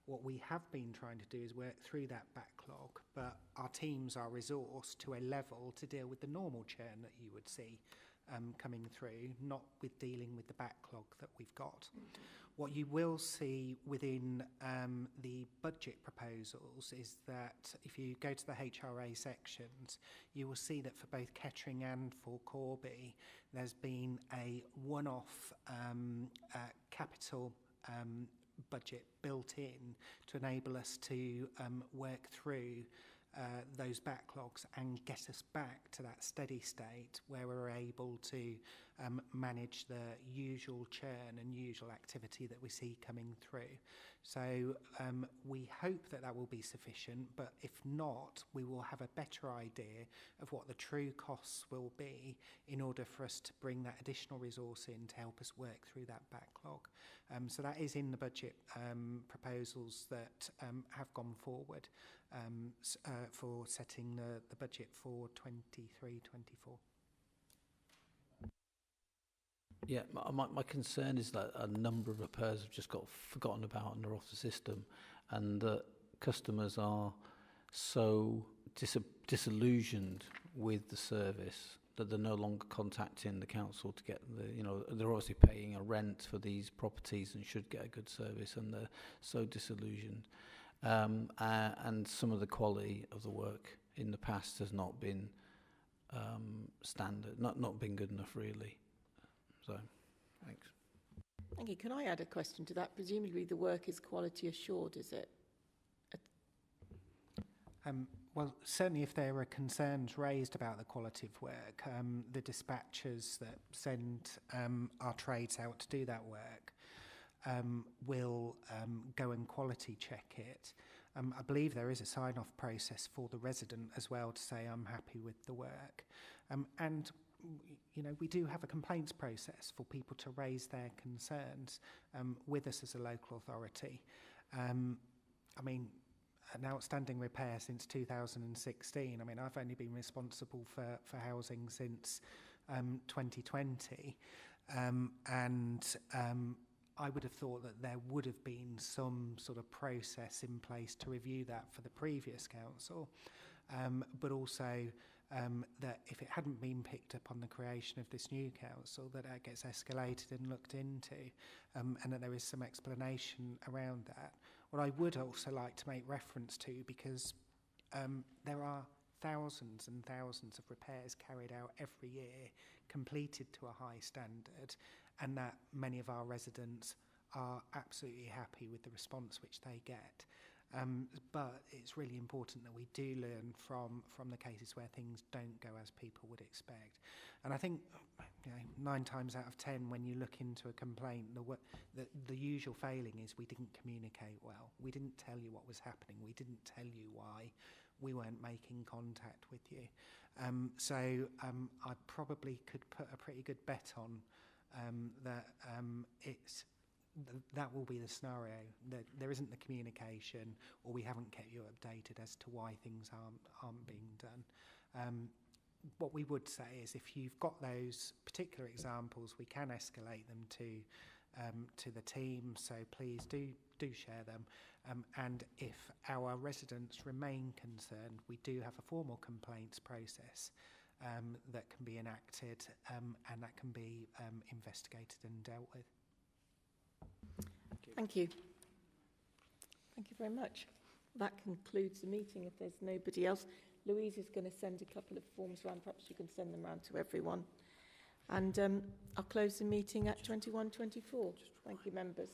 What we have been trying to do is work through that backlog, but our teams are resourced to a level to deal with the normal churn that you would see coming through, not with dealing with the backlog that we've got. What you will see within the budget proposals is that if you go to the HRA sections, you will see that for both Kettering and for Corby, there's been a one-off capital budget built in to enable us to work through those backlogs and get us back to that steady state where we're able to manage the usual churn and usual activity that we see coming through. So we hope that that will be sufficient, but if not, we will have a better idea of what the true costs will be in order for us to bring that additional resource in to help us work through that backlog. So that is in the budget proposals that have gone forward for setting the budget for 23-24. Yeah, my concern is that a number of repairs have just got forgotten about and are off the system, and that customers are so disillusioned with the service that they're no longer contacting the council to get they're obviously paying a rent for these properties and should get a good service, and they're so disillusioned. And some of the quality of the work in the past has not been standard, not been good enough, really. So, thanks. Thank you. Can I add a question to that? Presumably the work is quality assured, is it? Well, certainly if there are concerns raised about the quality of work, the dispatchers that send our trades out to do that work will go and quality check it. I believe there is a sign-off process for the resident as well to say I'm happy with the work. And you know, we do have a complaints process for people to raise their concerns with us as a local authority. I mean, an outstanding repair since 2016. I mean, I've only been responsible for housing since 2020. I would have thought that there would have been some sort of process in place to review that for the previous council, but also that if it hadn't been picked up on the creation of this new council, that it gets escalated and looked into, and that there is some explanation around that. What I would also like to make reference to, because there are thousands and thousands of repairs carried out every year, completed to a high standard, and that many of our residents are absolutely happy with the response which they get. But it's really important that we do learn from the cases where things don't go as people would expect. And I think, you know, 9 times out of 10, when you look into a complaint, the usual failing is we didn't communicate well. We didn't tell you what was happening. We didn't tell you why. We weren't making contact with you. I probably could put a pretty good bet on that will be the scenario, that there isn't the communication, or we haven't kept you updated as to why things aren't being done. What we would say is, if you've got those particular examples, we can escalate them to the team, so please do share them. And if our residents remain concerned, we do have a formal complaints process that can be enacted, and that can be investigated and dealt with. Thank you. Thank you very much. That concludes the meeting. If there's nobody else, Louise is going to send a couple of forms around. Perhaps you can send them around to everyone. And I'll close the meeting at 21:24. Thank you, members.